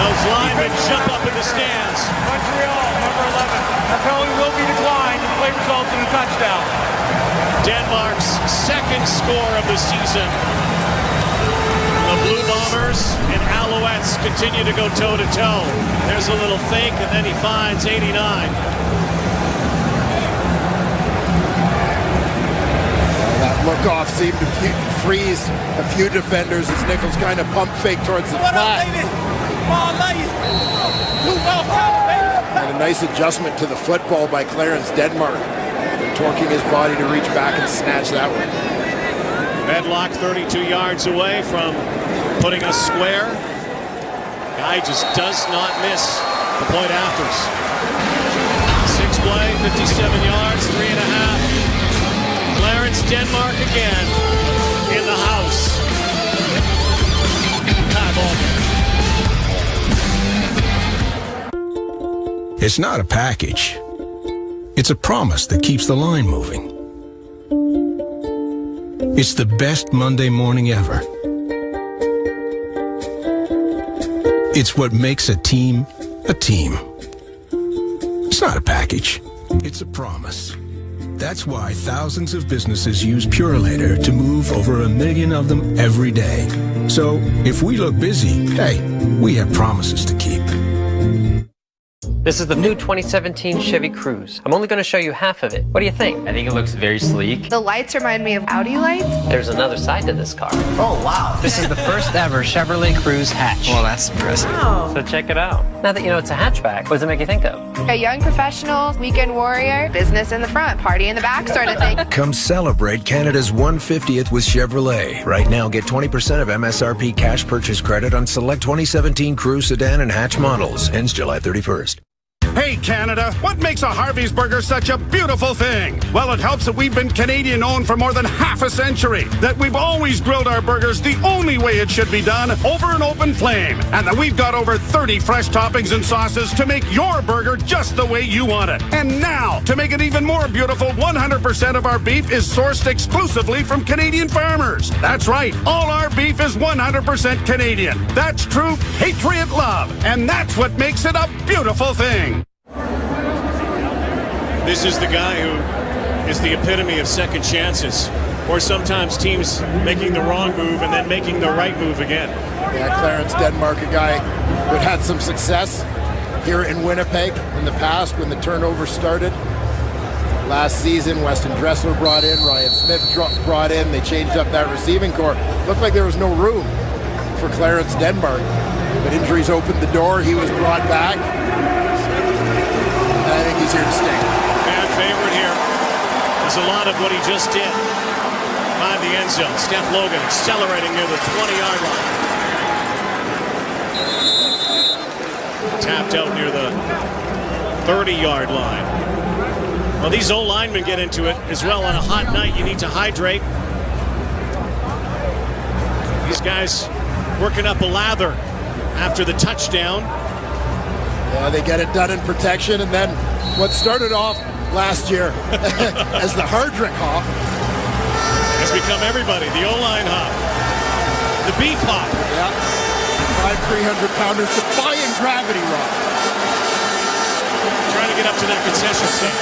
Those linemen jump up in the stands. Montreal, number 11. The penalty will be declined. The play results in a touchdown. Denmark's second score of the season. The Blue Bombers and Alouettes continue to go toe-to-toe. There's a little fake, and then he finds 89. That look-off seemed to freeze a few defenders as Nichols kind of pump fake towards the flat. And a nice adjustment to the football by Clarence Denmark, torquing his body to reach back and snatch that one. Medlock 32 yards away from putting us square. Guy just does not miss the point afters. 6 play, 57 yards, 3.5. Clarence Denmark again in the house. High ball. It's not a package. It's a promise that keeps the line moving. It's the best Monday morning ever. It's what makes a team a team. It's not a package. It's a promise. That's why thousands of businesses use Purolator to move over 1 million of them every day. So if we look busy, hey, we have promises to keep. This is the new 2017 Chevy Cruze. I'm only going to show you half of it. What do you think? I think it looks very sleek. The lights remind me of Audi lights. There's another side to this car. Oh, wow. This is the first ever Chevrolet Cruze hatch. Well, that's impressive. Wow. So check it out. Now that you know it's a hatchback, what does it make you think of? A young professional, weekend warrior, business in the front, party in the back sort of thing. Come celebrate Canada's 150th with Chevrolet. Right now, get 20% of MSRP cash purchase credit on select 2017 Cruze sedan and hatch models. Ends July 31st. Hey Canada, what makes a Harvey's burger such a beautiful thing? Well, it helps that we've been Canadian-owned for more than half a century, that we've always grilled our burgers the only way it should be done, over an open flame, and that we've got over 30 fresh toppings and sauces to make your burger just the way you want it. And now, to make it even more beautiful, 100% of our beef is sourced exclusively from Canadian farmers. That's right, all our beef is 100% Canadian. That's true patriot love, and that's what makes it a beautiful thing. This is the guy who is the epitome of second chances, or sometimes teams making the wrong move and then making the right move again. Yeah, Clarence Denmark, a guy who had some success here in Winnipeg in the past when the turnover started. Last season, Weston Dressler brought in, Ryan Smith brought in. They changed up that receiving corps. Looked like there was no room for Clarence Denmark, but injuries opened the door. He was brought back. I think he's here to stay. Fan favorite here. There's a lot of what he just did. Behind the end zone. Steph Logan accelerating near the 20-yard line. Tapped out near the 30-yard line. Well, these O-linemen get into it as well. On a hot night, you need to hydrate. These guys working up a lather after the touchdown. Yeah, they get it done in protection, and then what started off last year as the Hardrick hop has become everybody. The O-line hop, the beef hop. Yeah, 5 300-pounders defying gravity, Rob. Trying to get up to that concession stand.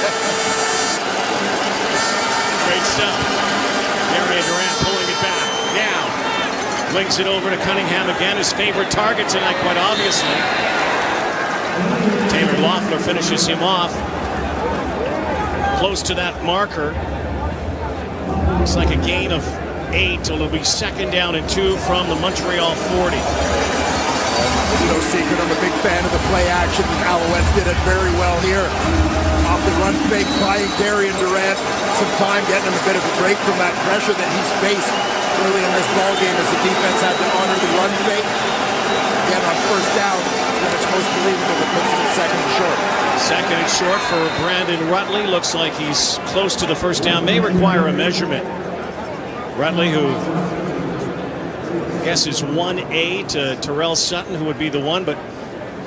Great stuff. Area Durant pulling it back. Now, links it over to Cunningham again, his favorite target tonight, quite obviously. Taylor Loeffler finishes him off close to that marker. Looks like a gain of 8. It'll be second down and 2 from the Montreal 40. There's no secret I'm a big fan of the play action. The Alouettes did it very well here. Off the run fake, buying Darian Durant some time, getting him a bit of a break from that pressure that he's faced early in this ball game as the defense had to honor the run fake. Again, on first down, it's most believable that puts it in second and short. Second and short for Brandon Rutley. Looks like he's close to the first down. May require a measurement. Rutley, who I guess is 1A to Terrell Sutton, who would be the one, but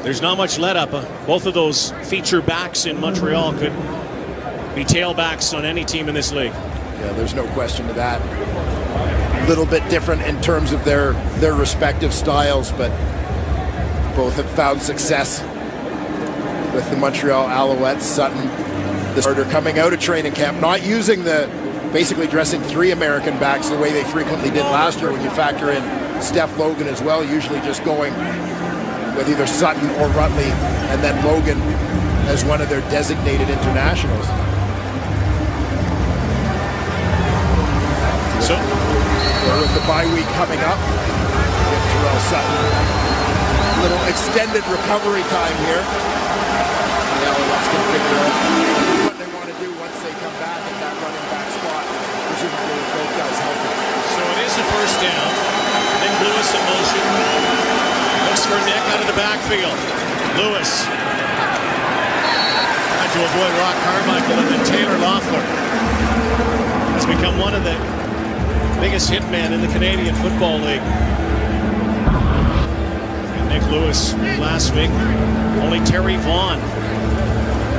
there's not much let up. Both of those feature backs in Montreal could be tailbacks on any team in this league. Yeah, there's no question to that. A little bit different in terms of their respective styles, but both have found success with the Montreal Alouettes. Sutton, the starter, coming out of training camp, not using basically dressing 3 American backs the way they frequently did last year when you factor in Steph Logan as well, usually just going with either Sutton or Rutley, and then Logan as one of their designated internationals. So, with the bye week coming up, with Terrell Sutton, a little extended recovery time here. The Alouettes can figure out what they want to do once they come back at that running back spot, presumably with both guys healthy. So it is a first down. Nick Lewis in motion. Looks for Nick out of the backfield. Lewis. Had to avoid Rock Carmichael, and then Taylor Loeffler has become one of the biggest hitmen in the Canadian Football League. And Nick Lewis last week, only Terry Vaughn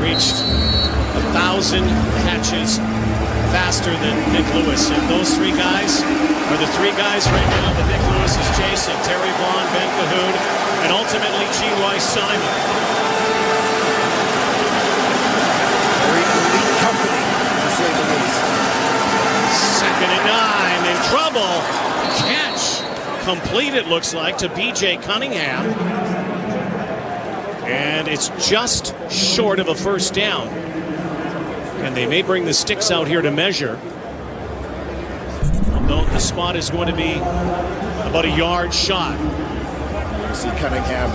reached 1,000 catches faster than Nick Lewis. And those 3 guys are the 3 guys right now that Nick Lewis is chasing. Terry Vaughn, Ben Cahoon, and ultimately G.Y. Simon. Very elite company, to say the least. Second and 9, in trouble. Catch complete, it looks like, to B.J. Cunningham. And it's just short of a first down. And they may bring the sticks out here to measure. Although the spot is going to be about a yard shot. See Cunningham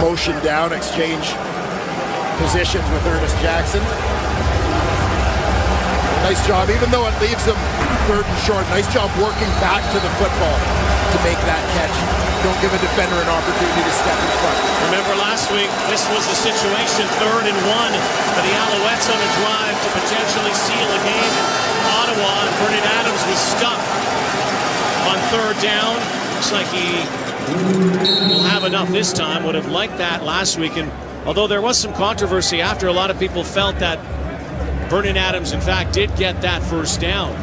motion down, exchange positions with Ernest Jackson. Nice job, even though it leaves him third and short. Nice job working back to the football to make that catch. Don't give a defender an opportunity to step in front. Remember last week, this was the situation, 3rd and 1 for the Alouettes on a drive to potentially seal a game in Ottawa, and Vernon Adams was stuck on 3rd down. Looks like he will have enough this time. Would have liked that last week, and although there was some controversy after, a lot of people felt that Vernon Adams, in fact, did get that first down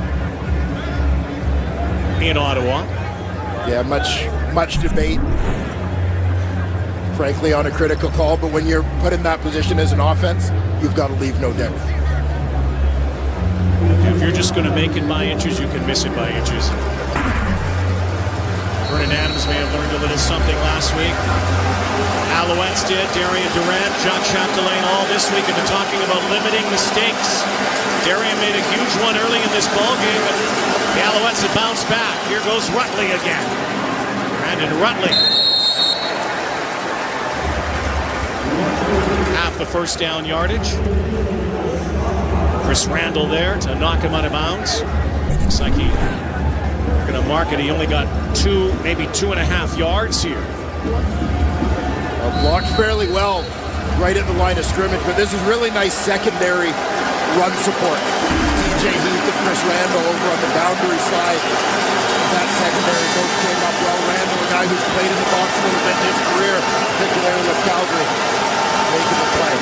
in Ottawa. Yeah, much debate, frankly, on a critical call, but when you're put in that position as an offense, you've got to leave no doubt. If you're just going to make it by inches, you can miss it by inches. Vernon Adams may have learned a little something last week. Alouettes did. Darian Durant, Jacques Chapdelaine all this week have been talking about limiting mistakes. Darian made a huge one early in this ballgame, but the Alouettes have bounced back. Here goes Rutley again. Brandon Rutley. Half the first down yardage. Chris Randall there to knock him out of bounds. Looks like he's going to mark it. He only got 2, maybe 2.5 yards here. Blocked fairly well right at the line of scrimmage, but this is really nice secondary run support. DJ Heath and Chris Randall over on the boundary side. That secondary both came up well. Randall, a guy who's played in the box a little bit in his career, particularly with Calgary, making the play.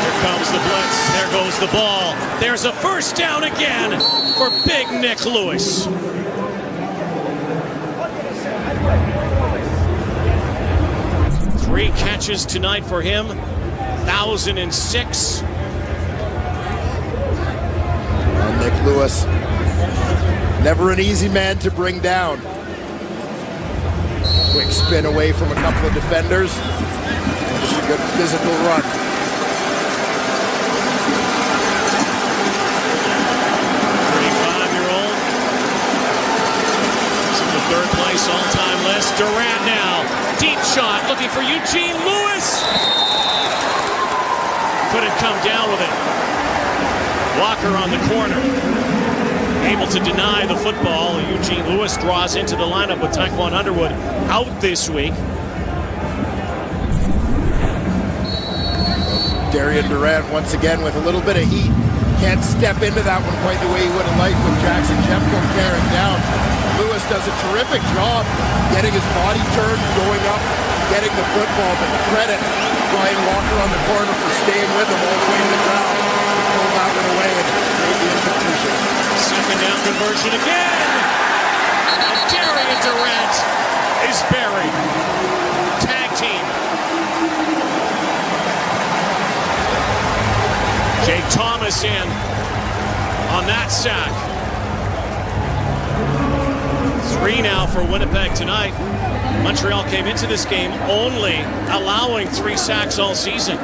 Here comes the blitz. There goes the ball. There's a first down again for Big Nick Lewis. Three catches tonight for him. 1,006. Well, Nick Lewis, never an easy man to bring down. Quick spin away from a couple of defenders. Just a good physical run. 35-year-old. He's in the 3rd place all-time list. Durant now. Deep shot, looking for Eugene Lewis. Couldn't come down with it. Walker on the corner. Able to deny the football. Eugene Lewis draws into the lineup with Taekwon Underwood out this week. Darian Durant once again with a little bit of heat. Can't step into that one quite the way he would have liked with Jackson Jeffco carrying down. Lewis does a terrific job getting his body turned, going up, getting the football, but credit Brian Walker on the corner for staying with him all the way to the ground. Pulled that one away and made the incompletion. Second down conversion again. And Darian Durant is buried. Tag team. Jake Thomas in on that sack. 3 now for Winnipeg tonight. Montreal came into this game only allowing 3 sacks all season.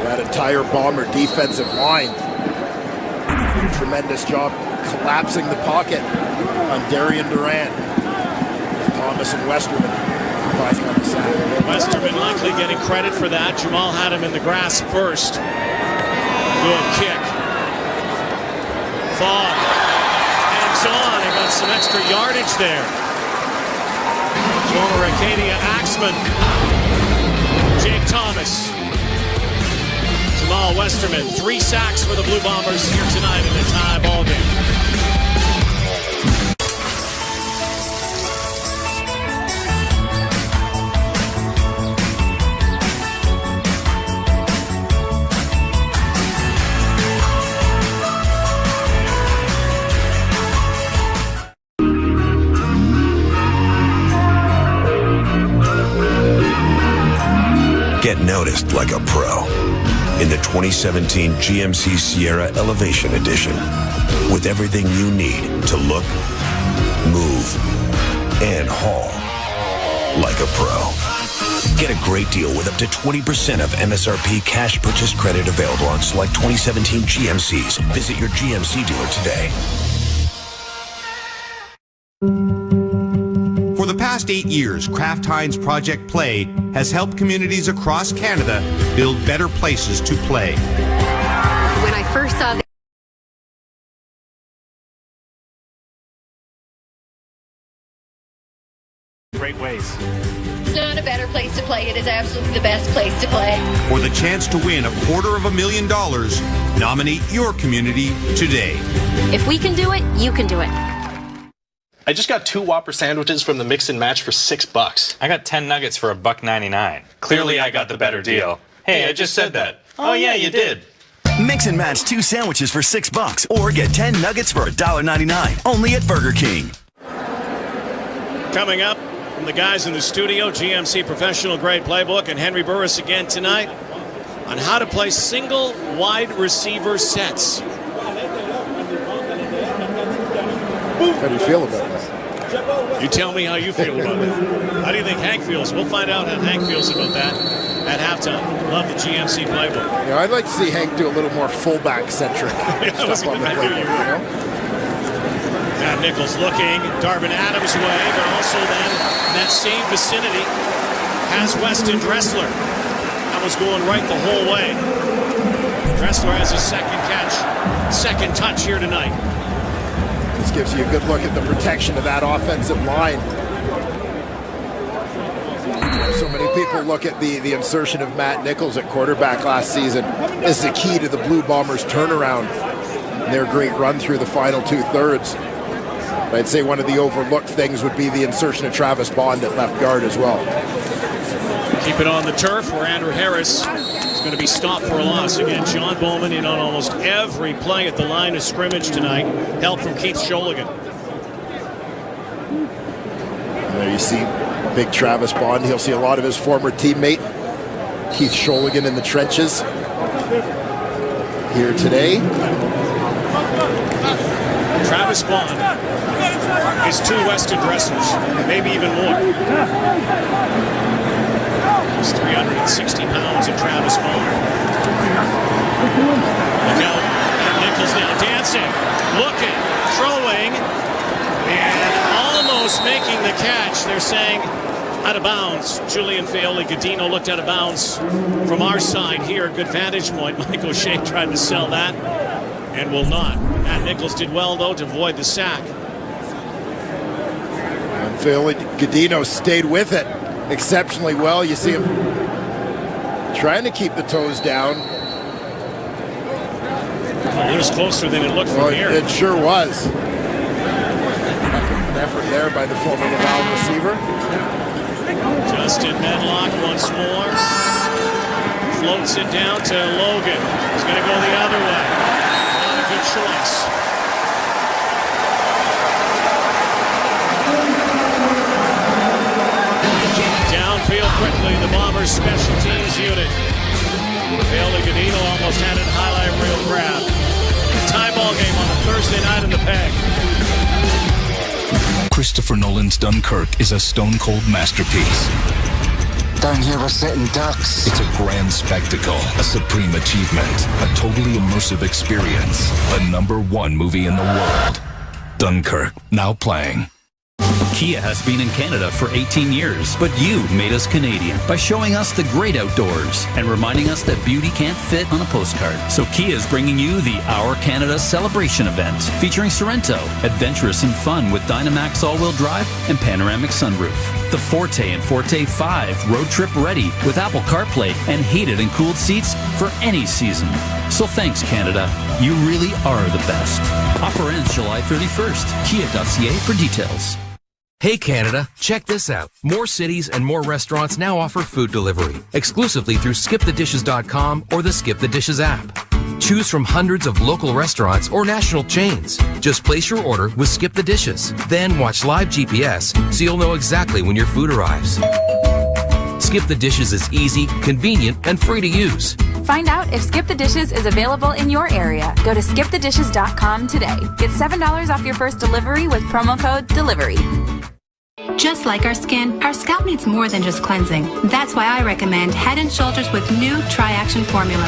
That entire Bomber defensive line. Tremendous job collapsing the pocket on Darian Durant. Thomas and Westerman combining on the sack. Westerman likely getting credit for that. Jamal had him in the grass first. Good kick. Fogg hangs on and got some extra yardage there. Former Acadia Axeman. Jake Thomas. Jamal Westerman. 3 sacks for the Blue Bombers here tonight in a tie ball game. Get noticed like a pro in the 2017 GMC Sierra Elevation Edition, with everything you need to look, move, and haul like a pro. Get a great deal with up to 20% of MSRP cash purchase credit available on select 2017 GMCs. Visit your GMC dealer today. For the past 8 years, Kraft Heinz Project Play has helped communities across Canada build better places to play. When I first saw great ways. It's not a better place to play. It is absolutely the best place to play. For the chance to win $250,000, nominate your community today. If we can do it, you can do it. I just got 2 Whopper sandwiches from the Mix and Match for $6. I got 10 nuggets for $1.99. Clearly I got the better deal. Hey, I just said that. Oh yeah, you did. Mix and match 2 sandwiches for $6 or get 10 nuggets for $1.99. Only at Burger King. Coming up from the guys in the studio, GMC Professional Grade Playbook and Henry Burris again tonight on how to play single wide receiver sets. How do you feel about this? You tell me how you feel about it. How do you think Hank feels? We'll find out how Hank feels about that at halftime. Love the GMC playbook. You know, I'd like to see Hank do a little more fullback-centric stuff on the playbook. Matt Nichols looking Darvin Adams' way, but also then in that same vicinity has Weston Dressler. That was going right the whole way. Dressler has his second touch here tonight. This gives you a good look at the protection of that offensive line. So many people look at the insertion of Matt Nichols at quarterback last season as the key to the Blue Bombers' turnaround and their great run through the final 2/3. I'd say one of the overlooked things would be the insertion of Travis Bond at left guard as well. Keep it on the turf where Andrew Harris is going to be stopped for a loss. Again, John Bowman in on almost every play at the line of scrimmage tonight. Help from Keith Sholigan. And there you see big Travis Bond. He'll see a lot of his former teammate Keith Sholigan in the trenches here today. Travis Bond is 2 Weston Dressers, maybe even more. He's 360 pounds of Travis Bond. Look out, and Nichols now dancing, looking, throwing, and almost making the catch. They're saying out of bounds. Julian Feoli-Godino looked out of bounds from our side here. Good vantage point. Mike O'Shea tried to sell that and will not. Matt Nichols did well, though, to avoid the sack. And Feoli-Godino stayed with it exceptionally well. You see him trying to keep the toes down. It was closer than it looked from here. It sure was. An effort there by the former Laval receiver. Justin Medlock once more. Floats it down to Logan. He's going to go the other way. Not a good choice. Downfield quickly, the Bombers' special teams unit. Feoli-Godino almost had it highlight reel grab. Tie ball game on a Thursday night in the Peg. Christopher Nolan's Dunkirk is a stone-cold masterpiece. Down here we're sitting ducks. It's a grand spectacle, a supreme achievement, a totally immersive experience. The #1 movie in the world. Dunkirk, now playing. Kia has been in Canada for 18 years, but you made us Canadian by showing us the great outdoors and reminding us that beauty can't fit on a postcard. So Kia is bringing you the Our Canada Celebration event, featuring Sorrento, adventurous and fun with Dynamax all-wheel drive and panoramic sunroof. The Forte and Forte 5, road trip ready with Apple CarPlay and heated and cooled seats for any season. So thanks, Canada. You really are the best. Offer ends July 31st. Kia.ca for details. Hey Canada, check this out. More cities and more restaurants now offer food delivery, exclusively through skipthedishes.com or the Skip the Dishes app. Choose from hundreds of local restaurants or national chains. Just place your order with Skip the Dishes. Then watch live GPS so you'll know exactly when your food arrives. Skip the Dishes is easy, convenient, and free to use. Find out if Skip the Dishes is available in your area. Go to skipthedishes.com today. Get $7 off your first delivery with promo code DELIVERY. Just like our skin, our scalp needs more than just cleansing. That's why I recommend Head & Shoulders with new Tri-Action Formula.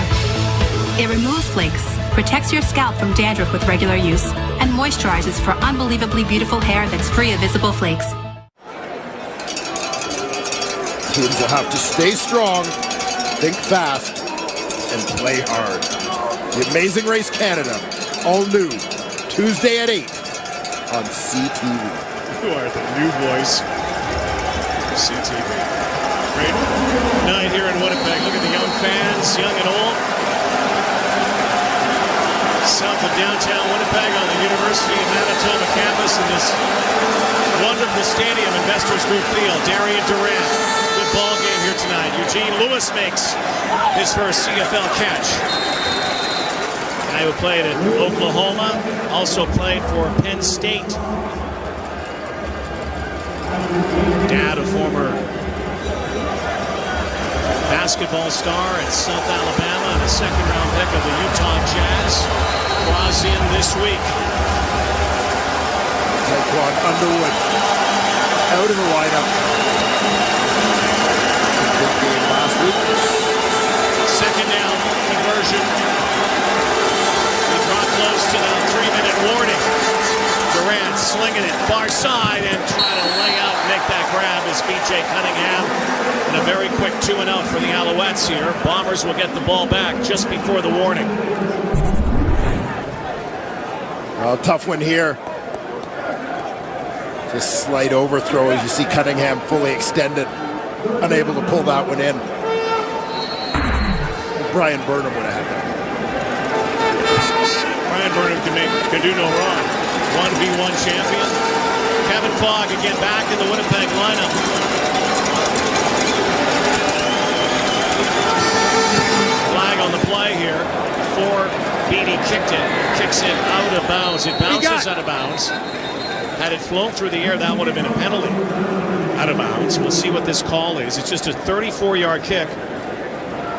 It removes flakes, protects your scalp from dandruff with regular use, and moisturizes for unbelievably beautiful hair that's free of visible flakes. Teams will have to stay strong, think fast, and play hard. The Amazing Race Canada, all new, Tuesday at 8 on CTV. Who are the new boys for CTV? Great night here in Winnipeg. Look at the young fans, young and old. South of downtown Winnipeg on the University of Manitoba campus in this wonderful stadium, Investors Group Field. Darian Durant, good ball game here tonight. Eugene Lewis makes his first CFL catch. Guy who played at Oklahoma, also played for Penn State. Dad, a former basketball star at South Alabama and a second-round pick of the Utah Jazz. Draws in this week. Taekwon Underwood out of the lineup. Good game last week. Second down conversion. We draw close to the 3-minute warning. Durant slinging it far side and trying to lay out and make that grab is B.J. Cunningham. And a very quick 2-and-out for the Alouettes here. Bombers will get the ball back just before the warning. Well, tough one here. Just slight overthrow as you see Cunningham fully extended. Unable to pull that one in. Brian Burnham would have had that. Brian Burnham can do no wrong. 1v1 champion. Kevin Fogg again back in the Winnipeg lineup. Flag on the play here for Beattie. Kicks it out of bounds. It bounces out of bounds. Had it flown through the air, that would have been a penalty. Out of bounds. We'll see what this call is. It's just a 34-yard kick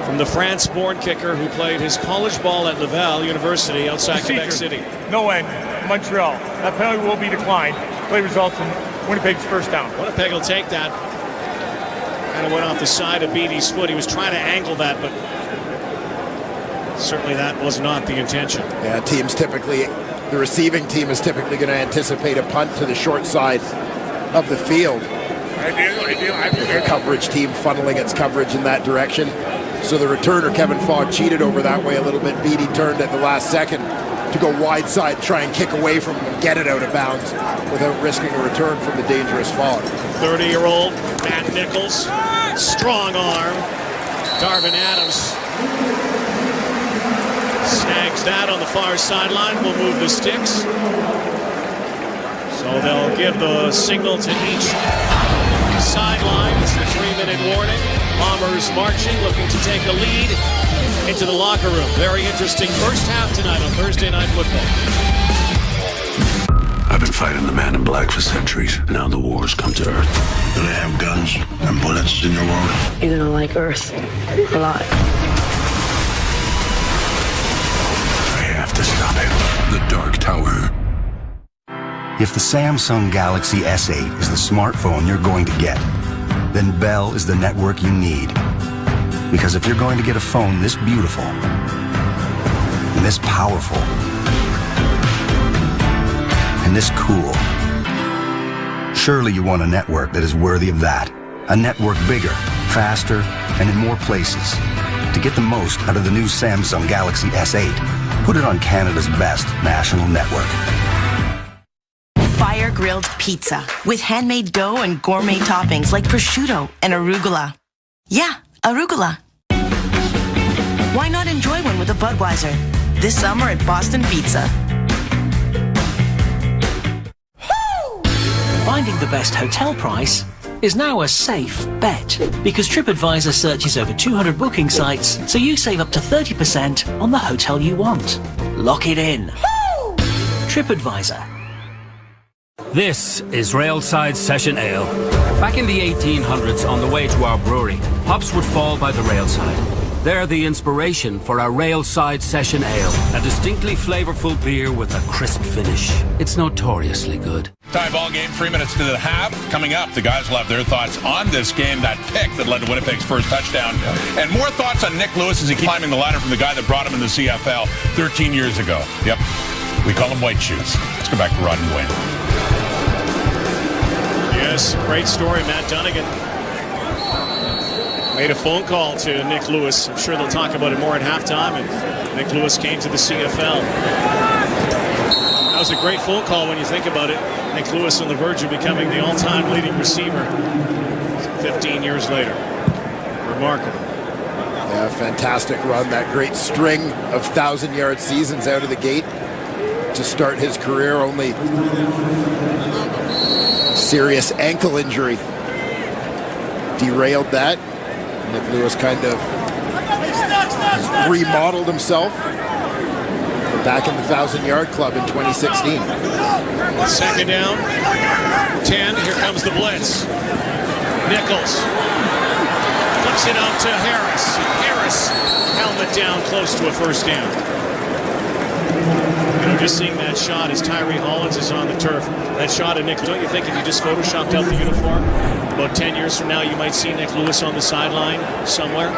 from the France-born kicker who played his college ball at Laval University outside Quebec City. No end. Montreal. That penalty will be declined. Play results in Winnipeg's first down. Winnipeg will take that. Kind of went off the side of Beattie's foot. He was trying to angle that, but certainly that was not the intention. Yeah, teams typically, the receiving team is typically going to anticipate a punt to the short side of the field. The coverage team funneling its coverage in that direction. So the returner, Kevin Fogg, cheated over that way a little bit. Beattie turned at the last second to go wide side, try and kick away from him and get it out of bounds without risking a return from the dangerous Fogg. 30-year-old Matt Nichols, strong arm. Darvin Adams snags that on the far sideline. Will move the sticks. So they'll give the signal to each sideline. It's the 3-minute warning. Bombers marching, looking to take a lead into the locker room. Very interesting first half tonight on Thursday Night Football. I've been fighting the man in black for centuries. Now the war's come to Earth. Do they have guns and bullets in your world? You're gonna like Earth a lot. I have to stop it. The Dark Tower. If the Samsung Galaxy S8 is the smartphone you're going to get, then Bell is the network you need. Because if you're going to get a phone this beautiful and this powerful and this cool, surely you want a network that is worthy of that. A network bigger, faster, and in more places. To get the most out of the new Samsung Galaxy S8, put it on Canada's best national network. Fire-grilled pizza with handmade dough and gourmet toppings like prosciutto and arugula. Yeah, arugula. Why not enjoy one with a Budweiser? This summer at Boston Pizza. Finding the best hotel price is now a safe bet because TripAdvisor searches over 200 booking sites so you save up to 30% on the hotel you want. Lock it in. TripAdvisor. This is Railside Session Ale. Back in the 1800s, on the way to our brewery, hops would fall by the railside. They're the inspiration for our Railside Session Ale, a distinctly flavorful beer with a crisp finish. It's notoriously good. Tie ball game, 3 minutes to the half. Coming up, the guys will have their thoughts on this game, that pick that led to Winnipeg's first touchdown, and more thoughts on Nick Lewis as he keeps climbing the ladder from the guy that brought him in the CFL 13 years ago. Yep, we call him White Shoes. Let's go back to Rod and Wayne. Yes, great story, Matt Dunnigan. Made a phone call to Nick Lewis. I'm sure they'll talk about it more at halftime. And Nick Lewis came to the CFL. That was a great phone call when you think about it. Nick Lewis on the verge of becoming the all-time leading receiver 15 years later. Remarkable. Yeah, fantastic run. That great string of 1,000-yard seasons out of the gate to start his career. Only serious ankle injury derailed that. Nick Lewis kind of remodeled himself. Back in the 1,000-yard club in 2016. Second down, 10. Here comes the blitz. Nichols flips it out to Harris. Harris, helmet down, close to a first down. You know, just seeing that shot as Tyree Hollins is on the turf. That shot of Nick, don't you think if you just photoshopped out the uniform, about 10 years from now you might see Nick Lewis on the sideline somewhere?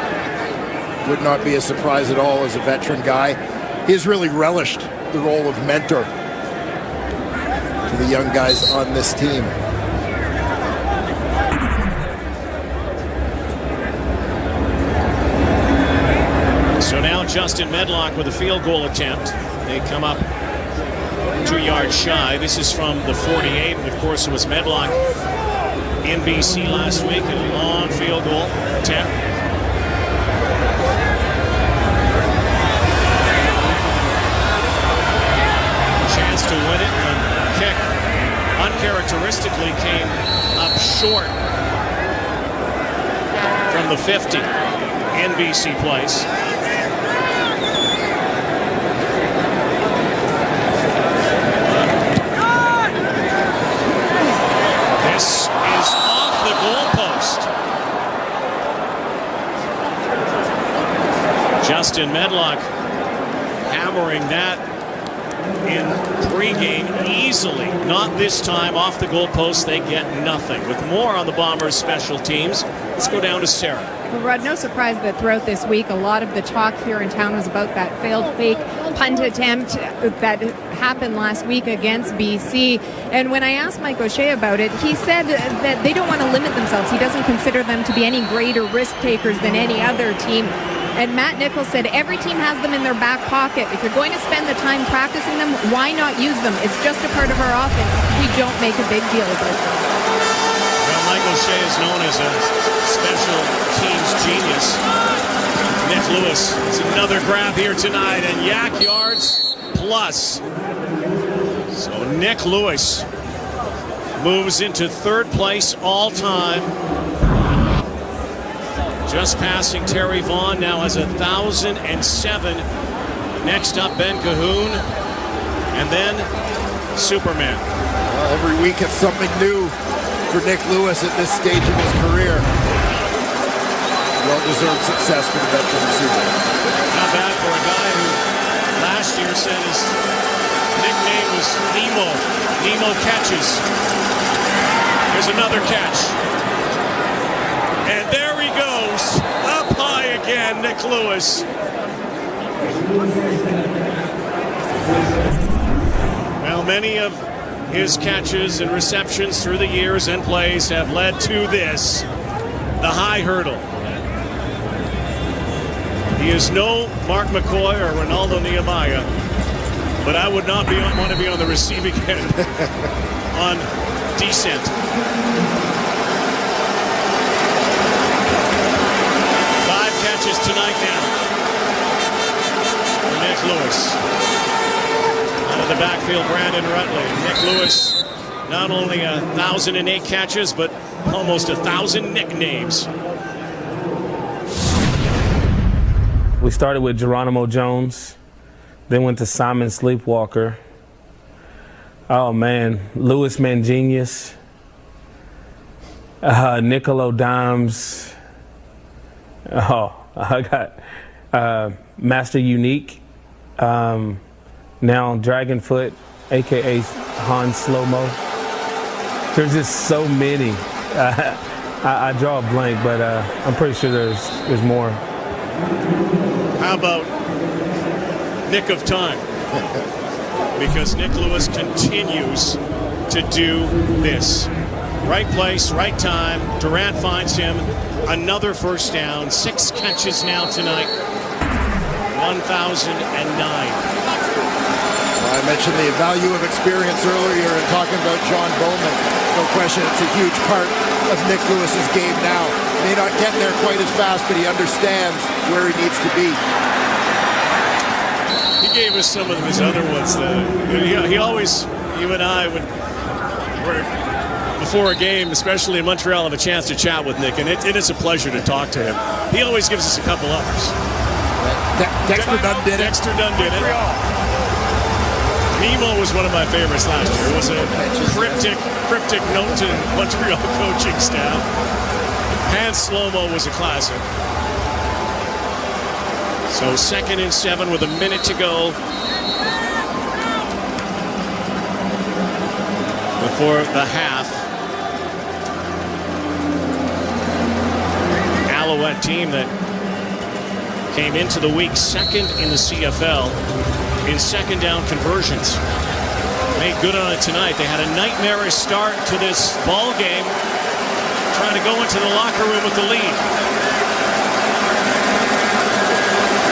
Would not be a surprise at all as a veteran guy. He's really relished the role of mentor to the young guys on this team. So now Justin Medlock with a field goal attempt. They come up 2 yards shy. This is from the 48, and of course it was Medlock in BC last week. A long field goal attempt. Chance to win it. The kick uncharacteristically came up short from the 50 in BC place. This is off the goalpost. Justin Medlock hammering that in pregame easily. Not this time. Off the goalpost, they get nothing. With more on the Bombers' special teams, let's go down to Sarah. Well, Rod, no surprise that throughout this week, a lot of the talk here in town was about that failed fake punt attempt that happened last week against BC. And when I asked Mike O'Shea about it, he said that they don't want to limit themselves. He doesn't consider them to be any greater risk takers than any other team. And Matt Nichols said every team has them in their back pocket. If you're going to spend the time practicing them, why not use them? It's just a part of our offense. We don't make a big deal about them. Well, Mike O'Shea is known as a special teams genius. Nick Lewis, it's another grab here tonight, and yak yards plus. So Nick Lewis moves into third place all time. Just passing Terry Vaughn, now has 1,007. Next up, Ben Cahoon, and then Superman. Well, every week it's something new for Nick Lewis at this stage of his career. Well-deserved success for the veteran receiver. Not bad for a guy who last year said his nickname was Nemo. Nemo catches. Here's another catch. And there he goes, up high again, Nick Lewis. Well, many of his catches and receptions through the years and plays have led to this, the high hurdle. He is no Mark McCoy or Ronaldo Nehemiah, but I would not want to be on the receiving end on descent. 5 catches tonight now for Nick Lewis. Out of the backfield, Brandon Rutley. Nick Lewis, not only 1,008 catches, but almost 1,000 nicknames. We started with Geronimo Jones, then went to Simon Sleepwalker. Oh man, Louis Mangenius, Nicolo Dimes, Oh, I got Master Unique, now Dragonfoot, a.k.a. Han Slow-Mo. There's just so many. I draw a blank, but I'm pretty sure there's more. How about Nick of Time? Because Nick Lewis continues to do this. Right place, right time. Durant finds him. Another first down. 6 catches now tonight. 1,009. I mentioned the value of experience earlier in talking about John Bowman. No question it's a huge part of Nick Lewis's game now. May not get there quite as fast, but he understands where he needs to be. He gave us some of his other ones. He always, you and I, before a game, especially in Montreal, have a chance to chat with Nick, and it is a pleasure to talk to him. He always gives us a couple others. Dexter Dunn did it. Dexter Dunn did it. Nemo was one of my favorites last year. It was a cryptic note to Montreal coaching staff. Hans Slow-Mo was a classic. So 2nd and 7 with a minute to go before the half. Alouette team that came into the week 2nd in the CFL in second down conversions. Made good on it tonight. They had a nightmarish start to this ball game, trying to go into the locker room with the lead.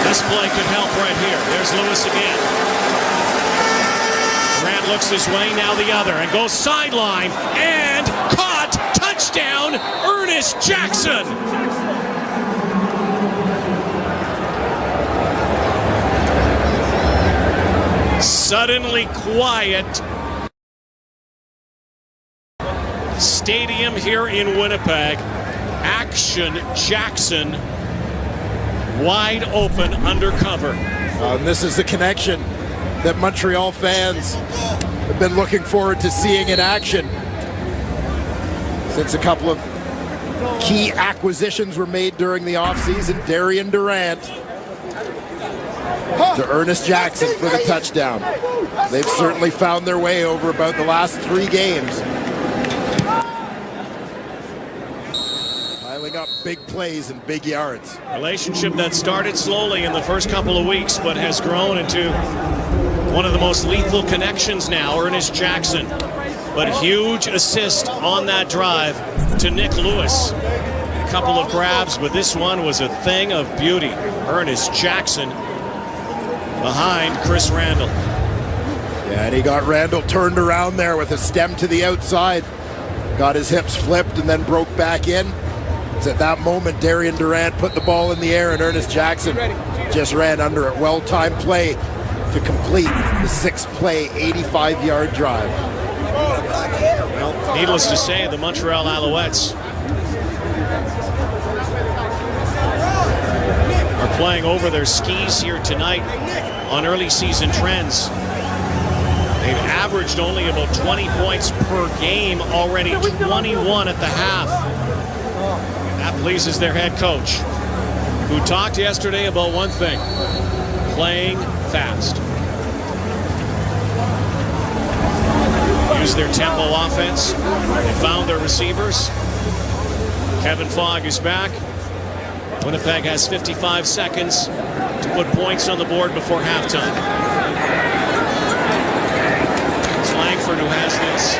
This play could help right here. There's Lewis again. Durant looks his way, now the other, and goes sideline, and caught, touchdown, Ernest Jackson. Suddenly quiet stadium here in Winnipeg. Action Jackson wide open under cover. And this is the connection that Montreal fans have been looking forward to seeing in action since a couple of key acquisitions were made during the offseason. Darian Durant to Ernest Jackson for the touchdown. They've certainly found their way over about the last 3 games. Piling up big plays and big yards. Relationship that started slowly in the first couple of weeks, but has grown into one of the most lethal connections now, Ernest Jackson. But huge assist on that drive to Nick Lewis. A couple of grabs, but this one was a thing of beauty. Ernest Jackson behind Chris Randall. Yeah, and he got Randall turned around there with a stem to the outside. Got his hips flipped and then broke back in. It's at that moment Darian Durant put the ball in the air and Ernest Jackson just ran under it. Well-timed play to complete the 6-play, 85-yard drive. Well, needless to say, the Montreal Alouettes are playing over their skis here tonight on early season trends. They've averaged only about 20 points per game already, 21 at the half. That pleases their head coach, who talked yesterday about one thing: playing fast. Use their tempo offense. They found their receivers. Kevin Fogg is back. Winnipeg has 55 seconds to put points on the board before halftime. It's Langford who has this.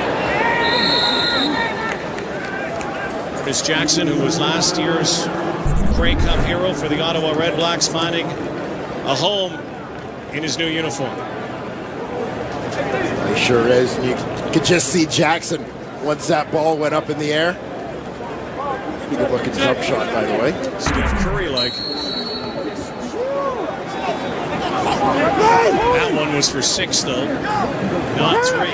Ernest Jackson, who was last year's Grey Cup hero for the Ottawa Red Blacks, finding a home in his new uniform. He sure is. You could just see Jackson once that ball went up in the air. Pretty good looking jump shot, by the way. Steph Curry-like. That one was for 6, though, not 3.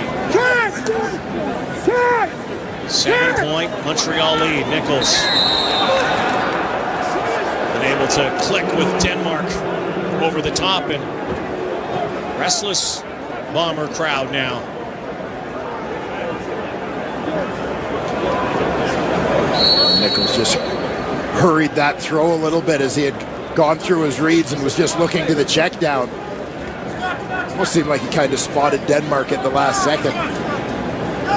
7-point Montreal lead. Nichols been able to click with Denmark over the top, and restless Bomber crowd now. Nichols just hurried that throw a little bit as he had gone through his reads and was just looking to the check down. Almost seemed like he kind of spotted Denmark at the last second.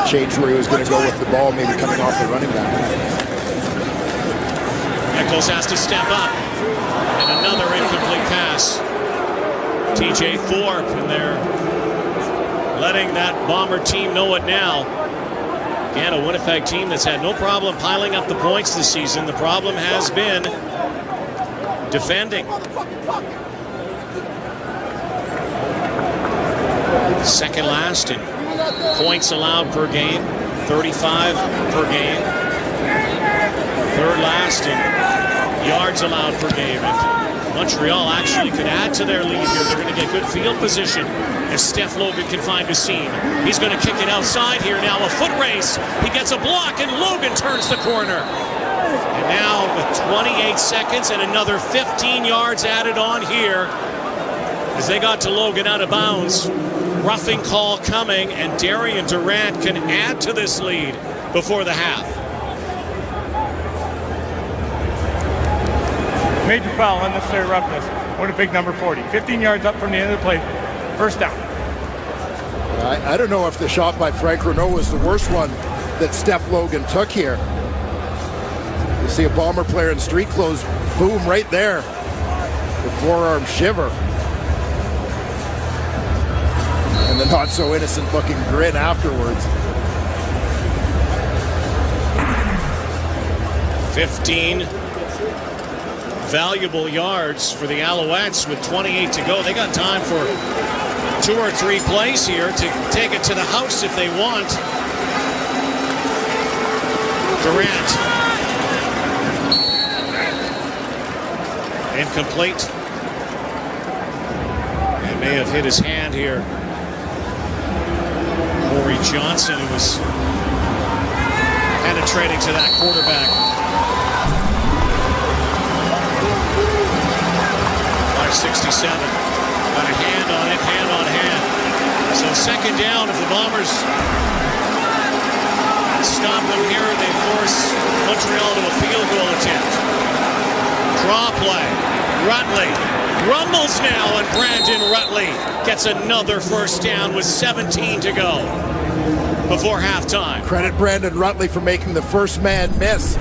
Changed where he was going to go with the ball, maybe coming off the running back. Nichols has to step up. And another incomplete pass. TJ Thorpe, and they're letting that Bomber team know it now. Again, a Winnipeg team that's had no problem piling up the points this season. The problem has been defending. Second last in points allowed per game, 35 per game. Third last in yards allowed per game. And Montreal actually could add to their lead here. They're going to get good field position if Steph Logan can find a seam. He's going to kick it outside here now. A foot race. He gets a block and Logan turns the corner. And now with 28 seconds and another 15 yards added on here as they got to Logan out of bounds. Roughing call coming, and Darian Durant can add to this lead before the half. Major foul, unnecessary roughness. Winnipeg number 40. 15 yards up from the end of the play. First down. I don't know if the shot by Frank Renaud was the worst one that Steph Logan took here. You see a Bomber player in street clothes, boom, right there. The forearm shiver. And the not so innocent looking grin afterwards. 15 valuable yards for the Alouettes with 28 to go. They got time for 2 or 3 plays here to take it to the house if they want. Durant. Incomplete. And may have hit his hand here. Corey Johnson, who was penetrating to that quarterback. 5:67. Got a hand on it, hand on hand. So second down, if the Bombers stop them here, they force Montreal to a field goal attempt. Draw play. Rutley rumbles now, and Brandon Rutley gets another first down with 17 to go before halftime. Credit Brandon Rutley for making the first man miss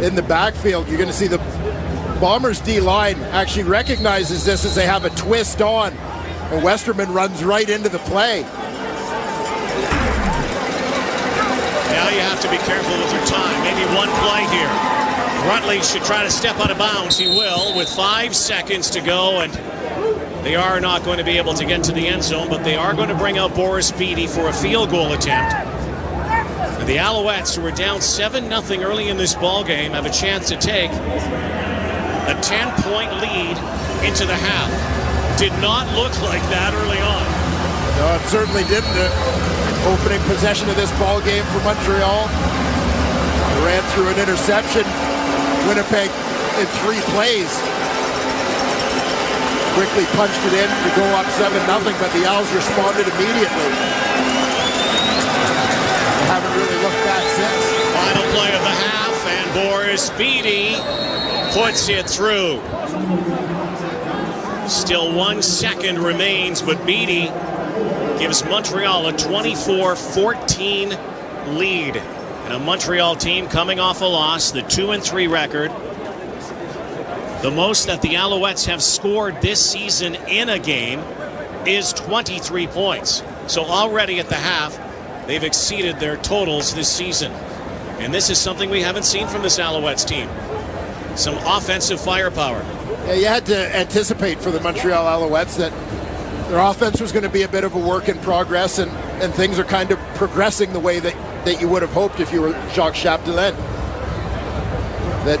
in the backfield. You're going to see the Bombers D-line actually recognizes this as they have a twist on, and Westerman runs right into the play. Now you have to be careful with your time. Maybe one play here. Rutley should try to step out of bounds. He will with 5 seconds to go, and they are not going to be able to get to the end zone, but they are going to bring out Boris Beatty for a field goal attempt. And the Alouettes, who were down 7-0 early in this ball game, have a chance to take a 10-point lead into the half. Did not look like that early on. No, it certainly didn't. Opening possession of this ball game for Montreal. They ran through an interception. Winnipeg in 3 plays quickly punched it in to go up 7-0, but the Owls responded immediately. They haven't really looked back since. Final play of the half, and Boris Beatty puts it through. Still 1 second remains, but Beatty gives Montreal a 24-14 lead. And a Montreal team coming off a loss, the 2-3 record. The most that the Alouettes have scored this season in a game is 23 points. So already at the half, they've exceeded their totals this season. And this is something we haven't seen from this Alouettes team. Some offensive firepower. Yeah, you had to anticipate for the Montreal Alouettes that their offense was going to be a bit of a work in progress, and things are kind of progressing the way that you would have hoped if you were Jacques Chapdelaine. That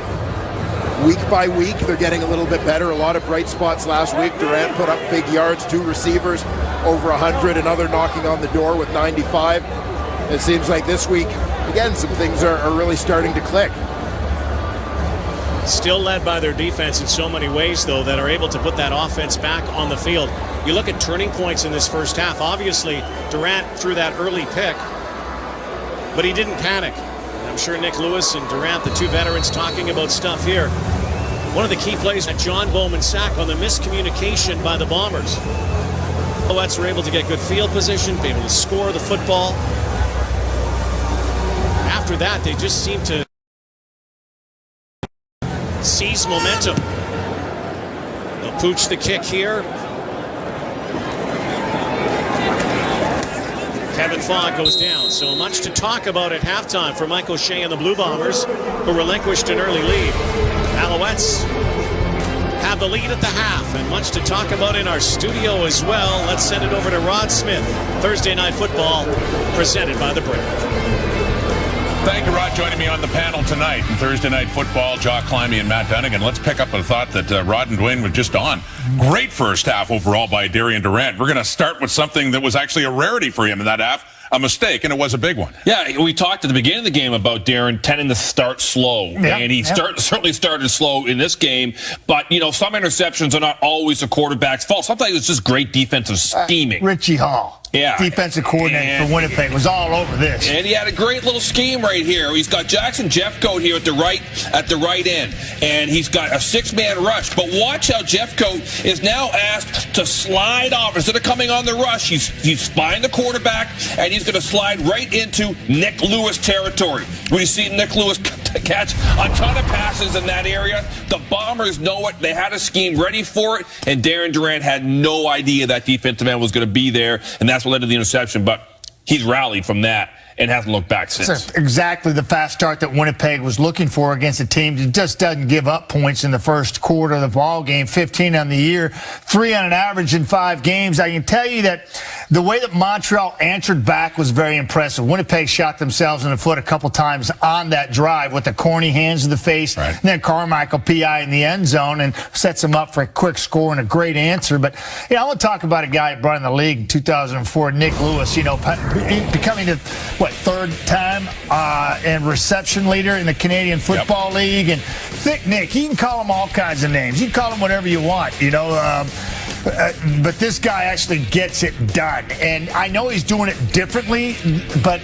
week by week, they're getting a little bit better. A lot of bright spots last week. Durant put up big yards, 2 receivers, over 100, another knocking on the door with 95. It seems like this week, again, some things are really starting to click. Still led by their defense in so many ways, though, that are able to put that offense back on the field. You look at turning points in this first half. Obviously, Durant threw that early pick, but he didn't panic. I'm sure Nick Lewis and Durant, the two veterans, talking about stuff here. One of the key plays at John Bowman's sack on the miscommunication by the Bombers. Alouettes were able to get good field position, be able to score the football. After that, they just seem to seize momentum. They'll pooch the kick here. Kevin Fogg goes down. So much to talk about at halftime for Mike O'Shea and the Blue Bombers, who relinquished an early lead. Alouettes have the lead at the half, and much to talk about in our studio as well. Let's send it over to Rod Smith. Thursday Night Football, presented by The Brick. Thank you, Rod, joining me on the panel tonight in Thursday Night Football. Jock Climby and Matt Dunnigan. Let's pick up a thought that Rod and Dwayne were just on. Great first half overall by Darian Durant. We're going to start with something that was actually a rarity for him in that half. A mistake, and it was a big one. Yeah, we talked at the beginning of the game about Darren tending to start slow, and he certainly started slow in this game. But, you know, some interceptions are not always the quarterback's fault. Sometimes it's just great defensive scheming. Richie Hall, yeah, defensive coordinator for Winnipeg, was all over this. And he had a great little scheme right here. He's got Jackson Jeffcoat here at the right end, and he's got a six-man rush. But watch how Jeffcoat is now asked to slide off. Instead of coming on the rush, he's spying the quarterback, and he's going to slide right into Nick Lewis territory. We see Nick Lewis catch a ton of passes in that area. The Bombers know it. They had a scheme ready for it, and Darren Durant had no idea that defensive end was going to be there, and that's what led to the interception. But he's rallied from that and hasn't looked back since. That's exactly the fast start that Winnipeg was looking for against a team that just doesn't give up points in the first quarter of the ball game. 15 on the year, 3 on an average in 5 games. I can tell you that the way that Montreal answered back was very impressive. Winnipeg shot themselves in the foot a couple times on that drive with the corny hands to the face. Right. And then Carmichael PI in the end zone and sets them up for a quick score and a great answer. But, you know, I want to talk about a guy who brought in the league in 2004, Nick Lewis, you know, becoming the third time and reception leader in the Canadian Football League. And Thick Nick, you can call him all kinds of names. You can call him whatever you want, you know. But this guy actually gets it done. And I know he's doing it differently, but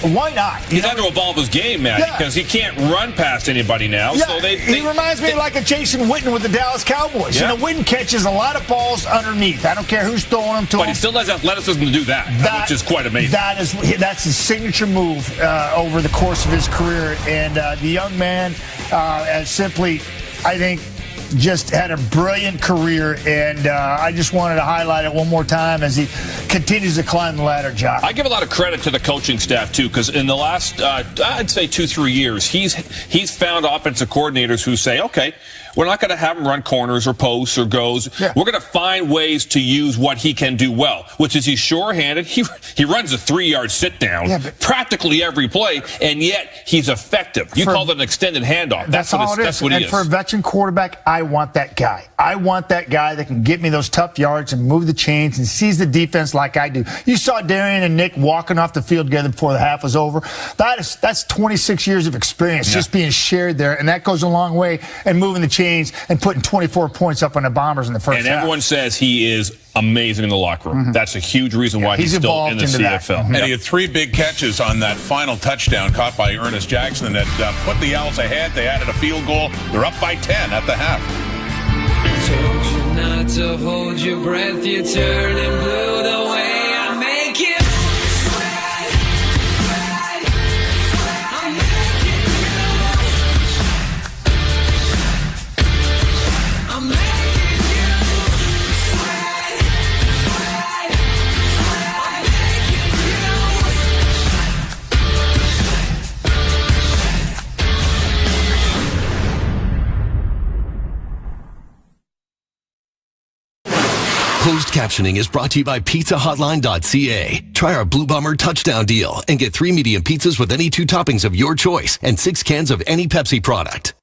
why not? He's had to evolve his game, man, because he can't run past anybody now. Yeah, so he reminds me like a Jason Witten with the Dallas Cowboys. Yeah. You know, Witten catches a lot of balls underneath. I don't care who's throwing them to him. But he still has athleticism to do that, which is quite amazing. That's his signature move over the course of his career. And the young man simply, I think, just had a brilliant career, and I just wanted to highlight it one more time as he continues to climb the ladder, Jock. I give a lot of credit to the coaching staff, too, because in the last, I'd say 2-3 years, he's found offensive coordinators who say, okay, we're not going to have him run corners or posts or goes. Yeah. We're going to find ways to use what he can do well, which is he's sure-handed. He runs a 3-yard sit-down practically every play, and yet he's effective. You call it an extended handoff. That's what he is. And for a veteran quarterback, I want that guy. I want that guy that can get me those tough yards and move the chains and sees the defense like I do. You saw Darian and Nick walking off the field together before the half was over. That's 26 years of experience just being shared there, and that goes a long way in moving the chains and putting 24 points up on the Bombers in the first half. And everyone says he is amazing in the locker room. That's a huge reason why he's still in the CFL. And he had 3 big catches on that final touchdown caught by Ernest Jackson that put the Owls ahead. They added a field goal. They're up by 10 at the half. Told you not to hold your breath. You're turning blue the way I make it. Closed captioning is brought to you by PizzaHotline.ca. Try our Blue Bomber touchdown deal and get 3 medium pizzas with any 2 toppings of your choice and 6 cans of any Pepsi product.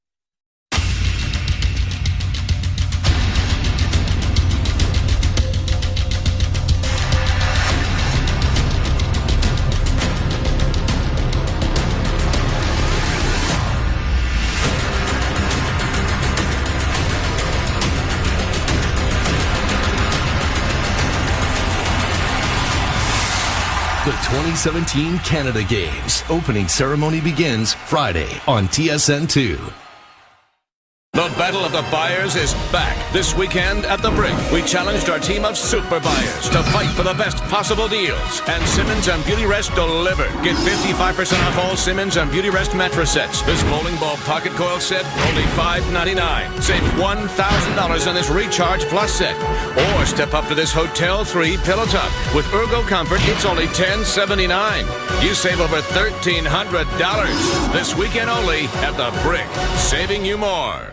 The 2017 Canada Games opening ceremony begins Friday on TSN2. The Battle of the Buyers is back this weekend at the Brick. We challenged our team of super buyers to fight for the best possible deals. And Simmons and Beauty Rest delivered. Get 55% off all Simmons and Beauty Rest mattress sets. This bowling ball pocket coil set, only $5.99. Save $1,000 on this Recharge Plus set. Or step up to this Hotel 3 pillow top. With Ergo Comfort, it's only $10.79. You save over $1,300. This weekend only at the Brick. Saving you more.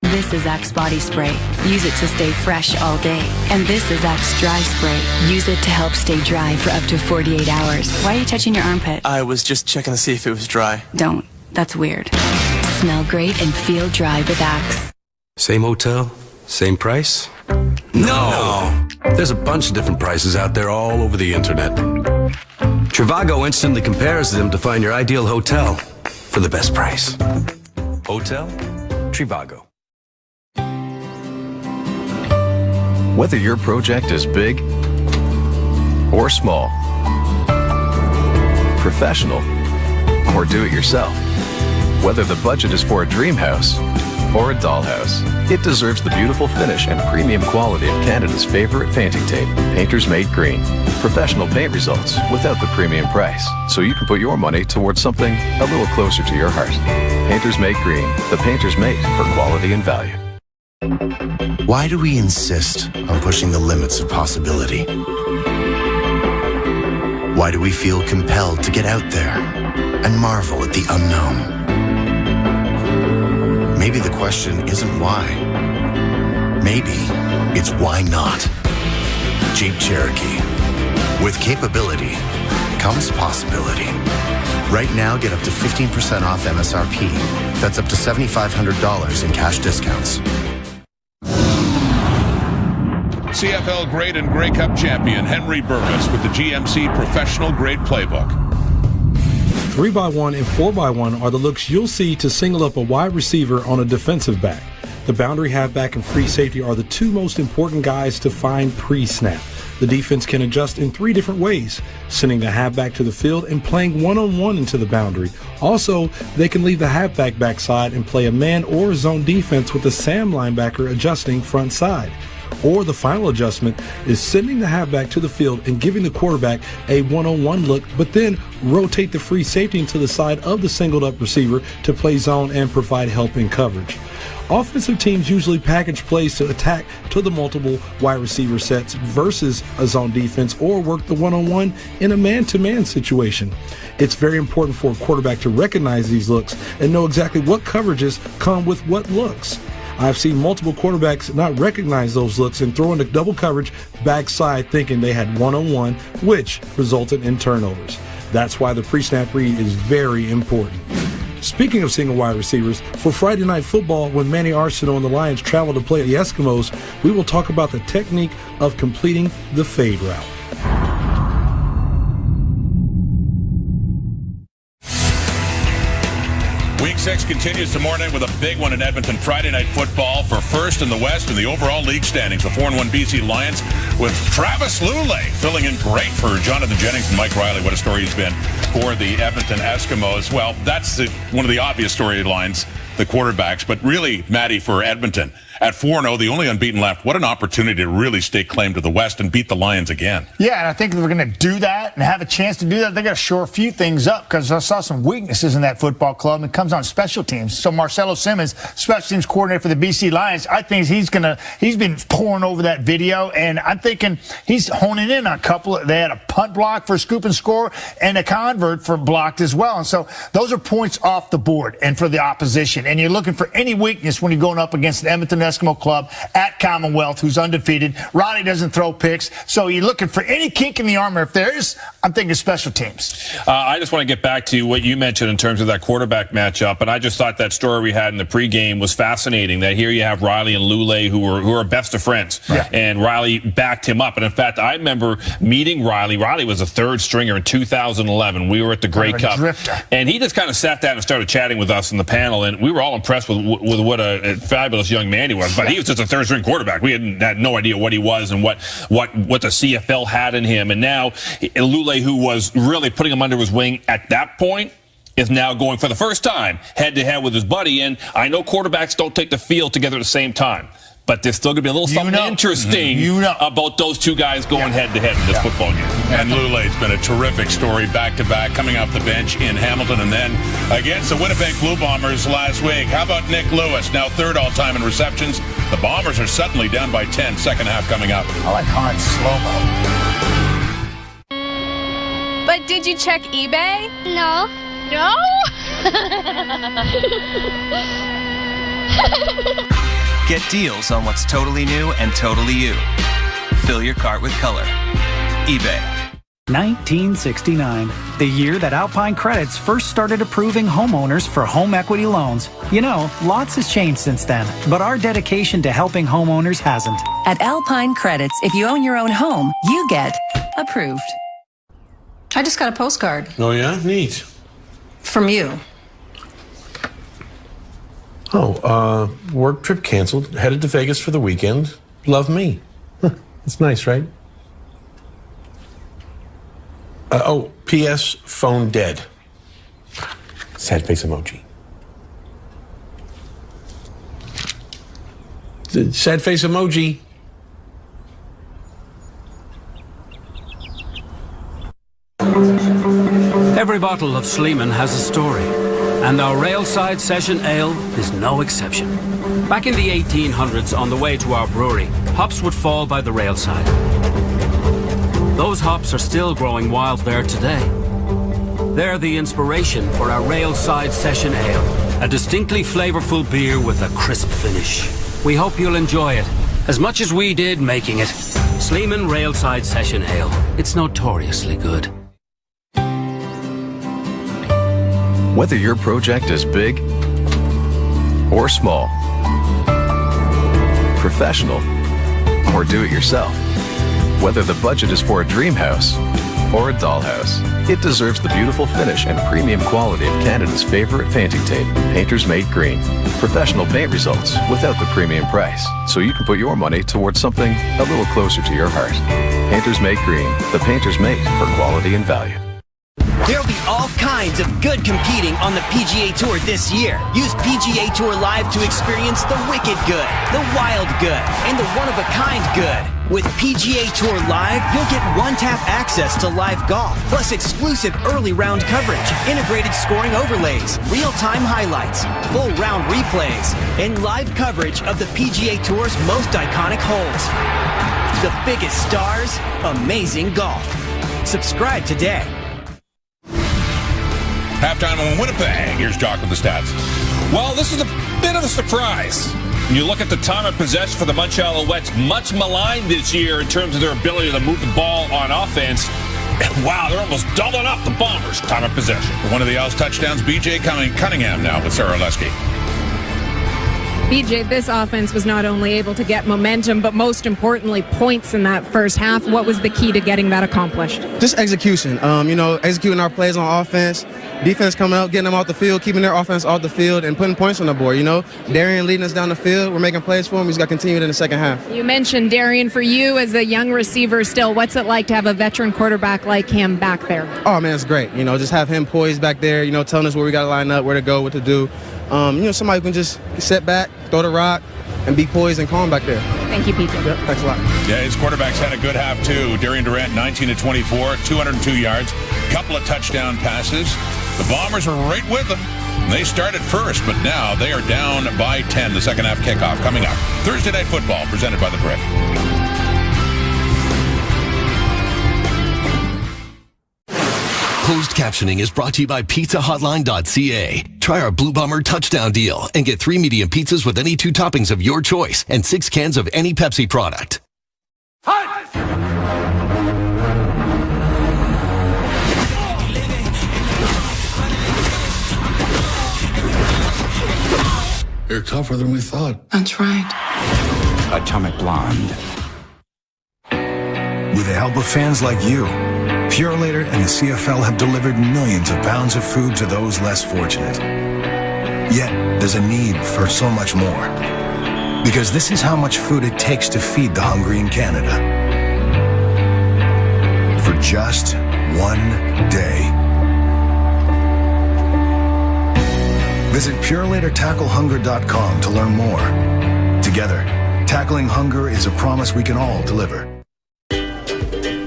This is Axe Body Spray. Use it to stay fresh all day. And this is Axe Dry Spray. Use it to help stay dry for up to 48 hours. Why are you touching your armpit? I was just checking to see if it was dry. Don't. That's weird. Smell great and feel dry with Axe. Same hotel? Same price? No! There's a bunch of different prices out there all over the internet. Trivago instantly compares them to find your ideal hotel for the best price. Hotel Trivago. Whether your project is big or small, professional or do-it-yourself, whether the budget is for a dream house or a dollhouse, it deserves the beautiful finish and premium quality of Canada's favorite painting tape, Painters Made Green. Professional paint results without the premium price, so you can put your money towards something a little closer to your heart. Painters Made Green, the painters made for quality and value. Why do we insist on pushing the limits of possibility? Why do we feel compelled to get out there and marvel at the unknown? Maybe the question isn't why. Maybe it's why not. Jeep Cherokee. With capability comes possibility. Right now, get up to 15% off MSRP. That's up to $7,500 in cash discounts. CFL Grade and Grey Cup champion Henry Burris with the GMC Professional Grade Playbook. 3x1 and 4x1 are the looks you'll see to single up a wide receiver on a defensive back. The boundary halfback and free safety are the two most important guys to find pre-snap. The defense can adjust in three different ways, sending the halfback to the field and playing one-on-one into the boundary. Also, they can leave the halfback backside and play a man or zone defense with the Sam linebacker adjusting front side. Or the final adjustment is sending the halfback to the field and giving the quarterback a one-on-one look, but then rotate the free safety into the side of the singled up receiver to play zone and provide help in coverage. Offensive teams usually package plays to attack to the multiple wide receiver sets versus a zone defense, or work the one-on-one in a man-to-man situation. It's very important for a quarterback to recognize these looks and know exactly what coverages come with what looks. I've seen multiple quarterbacks not recognize those looks and throw into double coverage backside thinking they had one-on-one, which resulted in turnovers. That's why the pre-snap read is very important. Speaking of single wide receivers, for Friday Night Football, when Manny Arsenault and the Lions travel to play the Eskimos, we will talk about the technique of completing the fade route. Week 6 continues tomorrow night with a big one in Edmonton. Friday Night Football for first in the West in the overall league standings. The 4-1 BC Lions with Travis Lulay filling in great for Jonathan Jennings and Mike Riley. What a story he's been for the Edmonton Eskimos. Well, that's one of the obvious storylines, the quarterbacks. But really, Matty, for Edmonton, at 4-0, the only unbeaten left, what an opportunity to really stake claim to the West and beat the Lions again. Yeah, and I think we're going to do that and have a chance to do that. They got to shore a few things up, because I saw some weaknesses in that football club. It comes on special teams. So Marcelo Simmons, special teams coordinator for the BC Lions, I think he's been pouring over that video, and I'm thinking he's honing in on a couple. They had a punt block for a scoop and score and a convert for blocked as well. And so those are points off the board and for the opposition. And you're looking for any weakness when you're going up against the Edmonton Eskimo club at Commonwealth, who's undefeated. Riley doesn't throw picks, so you're looking for any kink in the armor. If there is, I'm thinking special teams. I just want to get back to what you mentioned in terms of that quarterback matchup, and I just thought that story we had in the pregame was fascinating, that here you have Riley and Lulay who are best of friends, right, and Riley backed him up. And in fact, I remember meeting Riley. Riley was a third stringer in 2011. We were at the Grey Cup, and he just kind of sat down and started chatting with us in the panel, and we were all impressed with what a fabulous young man he was, but he was just a third-string quarterback. We had no idea what he was and what the CFL had in him. And now Alouettes, who was really putting him under his wing at that point, is now going for the first time head-to-head with his buddy. And I know quarterbacks don't take the field together at the same time, but there's still going to be a little something interesting about those two guys going head-to-head in this football game. And Alouettes been a terrific story back-to-back, coming off the bench in Hamilton and then against the Winnipeg Blue Bombers last week. How about Nick Lewis, now third all-time in receptions? The Bombers are suddenly down by 10, second half coming up. I like Hans slow-mo. But did you check eBay? No. No? Get deals on what's totally new and totally you. Fill your cart with color. eBay. 1969, the year that Alpine Credits first started approving homeowners for home equity loans. You know, lots has changed since then, but our dedication to helping homeowners hasn't. At Alpine Credits, if you own your own home, you get approved. I just got a postcard. Oh, yeah? Neat. From you. Oh, work trip canceled. Headed to Vegas for the weekend. Love me. It's nice, right? P.S. Phone dead. Sad face emoji. Sad face emoji. Every bottle of Sleeman has a story, and our Railside Session Ale is no exception. Back in the 1800s, on the way to our brewery, hops would fall by the railside. Those hops are still growing wild there today. They're the inspiration for our Railside Session Ale, a distinctly flavorful beer with a crisp finish. We hope you'll enjoy it as much as we did making it. Sleeman Railside Session Ale. It's notoriously good. Whether your project is big or small, professional or do-it-yourself, whether the budget is for a dream house or a dollhouse, it deserves the beautiful finish and premium quality of Canada's favorite painting tape, Painters Mate Green. Professional paint results without the premium price, so you can put your money towards something a little closer to your heart. Painters Mate Green, the painter's mate for quality and value. There'll be all kinds of good competing on the PGA Tour this year. Use PGA Tour Live to experience the wicked good, the wild good, and the one-of-a-kind good. With PGA Tour Live, you'll get one-tap access to live golf, plus exclusive early round coverage, integrated scoring overlays, real-time highlights, full round replays, and live coverage of the PGA Tour's most iconic holes. The biggest stars, amazing golf. Subscribe today. Halftime in Winnipeg. Here's Jock with the stats. Well, this is a bit of a surprise. When you look at the time of possession for the Montreal Alouettes, much maligned this year in terms of their ability to move the ball on offense. And wow, they're almost doubling up the Bombers' time of possession. One of the Owls' touchdowns, B.J. Cunningham now with Sarah Lesky. BJ, this offense was not only able to get momentum, but most importantly, points in that first half. What was the key to getting that accomplished? Just execution. Executing our plays on offense, defense coming out, getting them off the field, keeping their offense off the field, and putting points on the board. Darian leading us down the field. We're making plays for him. He's got to continue it in the second half. You mentioned Darian. For you as a young receiver still, what's it like to have a veteran quarterback like him back there? Oh, man, it's great. Just have him poised back there, telling us where we got to line up, where to go, what to do. Somebody who can just sit back, throw the rock, and be poised and calm back there. Thank you, PJ. Yep, thanks a lot. Yeah, his quarterbacks had a good half, too. Darian Durant, 19-24, 202 yards, couple of touchdown passes. The Bombers were right with them. They started first, but now they are down by 10. The second half kickoff coming up. Thursday Night Football, presented by The Brick. Closed captioning is brought to you by pizzahotline.ca. Try our Blue Bomber touchdown deal and get 3 medium pizzas with any 2 toppings of your choice and 6 cans of any Pepsi product. You're tougher than we thought. That's right. Atomic Blonde. With the help of fans like you, Purelator and the CFL have delivered millions of pounds of food to those less fortunate. Yet, there's a need for so much more. Because this is how much food it takes to feed the hungry in Canada. For just one day. Visit PurelatorTackleHunger.com to learn more. Together, tackling hunger is a promise we can all deliver.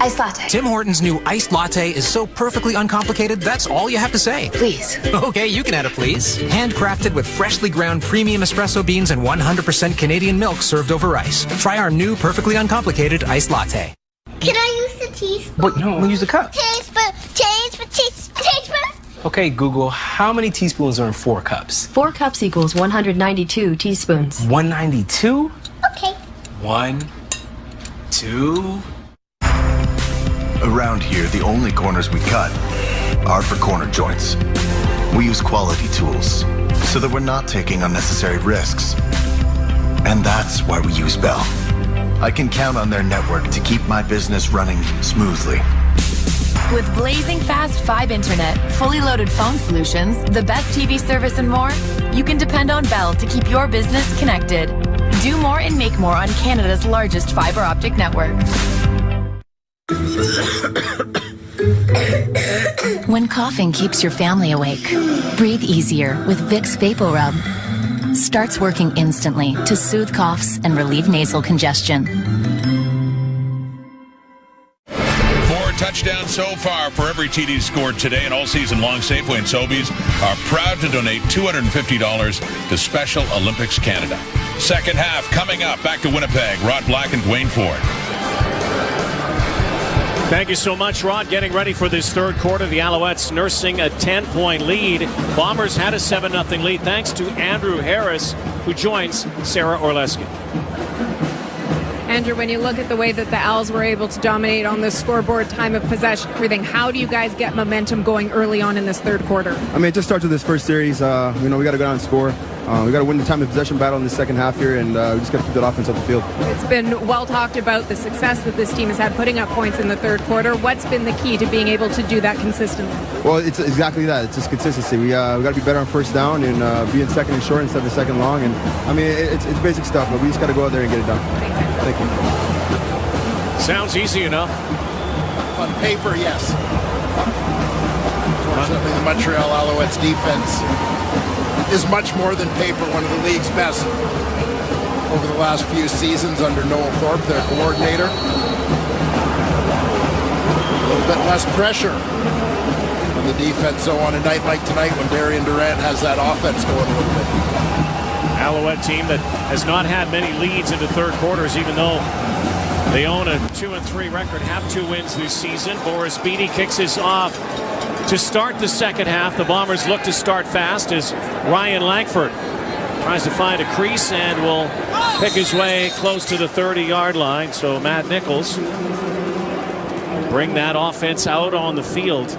Iced latte. Tim Hortons' new iced latte is so perfectly uncomplicated, that's all you have to say. Please. Okay, you can add a please. Handcrafted with freshly ground premium espresso beans and 100% Canadian milk served over ice. Try our new perfectly uncomplicated iced latte. Can I use the teaspoon? But no, we'll use the cup. Teaspoon. Okay, Google, how many teaspoons are in 4 cups? 4 cups equals 192 teaspoons. 192? Okay. 1, 2... Around here, the only corners we cut are for corner joints. We use quality tools so that we're not taking unnecessary risks. And that's why we use Bell. I can count on their network to keep my business running smoothly. With blazing fast 5 internet, fully loaded phone solutions, the best TV service and more, you can depend on Bell to keep your business connected. Do more and make more on Canada's largest fiber optic network. When coughing keeps your family awake, breathe easier with Vicks VapoRub. Starts working instantly to soothe coughs and relieve nasal congestion. 4 touchdowns so far for every TD scored today, and all season long, Safeway and Sobeys are proud to donate $250 to Special Olympics Canada. Second half coming up. Back to Winnipeg. Rod Black and Dwayne Ford. Thank you so much, Rod. Getting ready for this third quarter. The Alouettes nursing a 10-point lead. Bombers had a 7-0 lead thanks to Andrew Harris, who joins Sarah Orleski. Andrew, when you look at the way that the Owls were able to dominate on the scoreboard, time of possession, everything, how do you guys get momentum going early on in this third quarter? I mean, it just starts with this first series. We got to go out and score. We got to win the time of possession battle in the second half here, and we just got to keep that offense up the field. It's been well talked about the success that this team has had putting up points in the third quarter. What's been the key to being able to do that consistently? Well, it's exactly that. It's just consistency. We got to be better on first down and be in second and short instead of second long. And I mean, it's basic stuff, but we just got to go out there and get it done. Thank you. Sounds easy enough. On paper, yes. Unfortunately, the Montreal Alouettes defense is much more than paper, one of the league's best over the last few seasons under Noel Thorpe, their coordinator. A little bit less pressure on the defense, so on a night like tonight when Darian Durant has that offense going a little bit. Alouette team that has not had many leads into third quarters, even though they own a 2-3 record, have 2 wins this season. Boris Beattie kicks us off to start the second half. The Bombers look to start fast as Ryan Langford tries to find a crease and will pick his way close to the 30-yard line. So Matt Nichols bring that offense out on the field.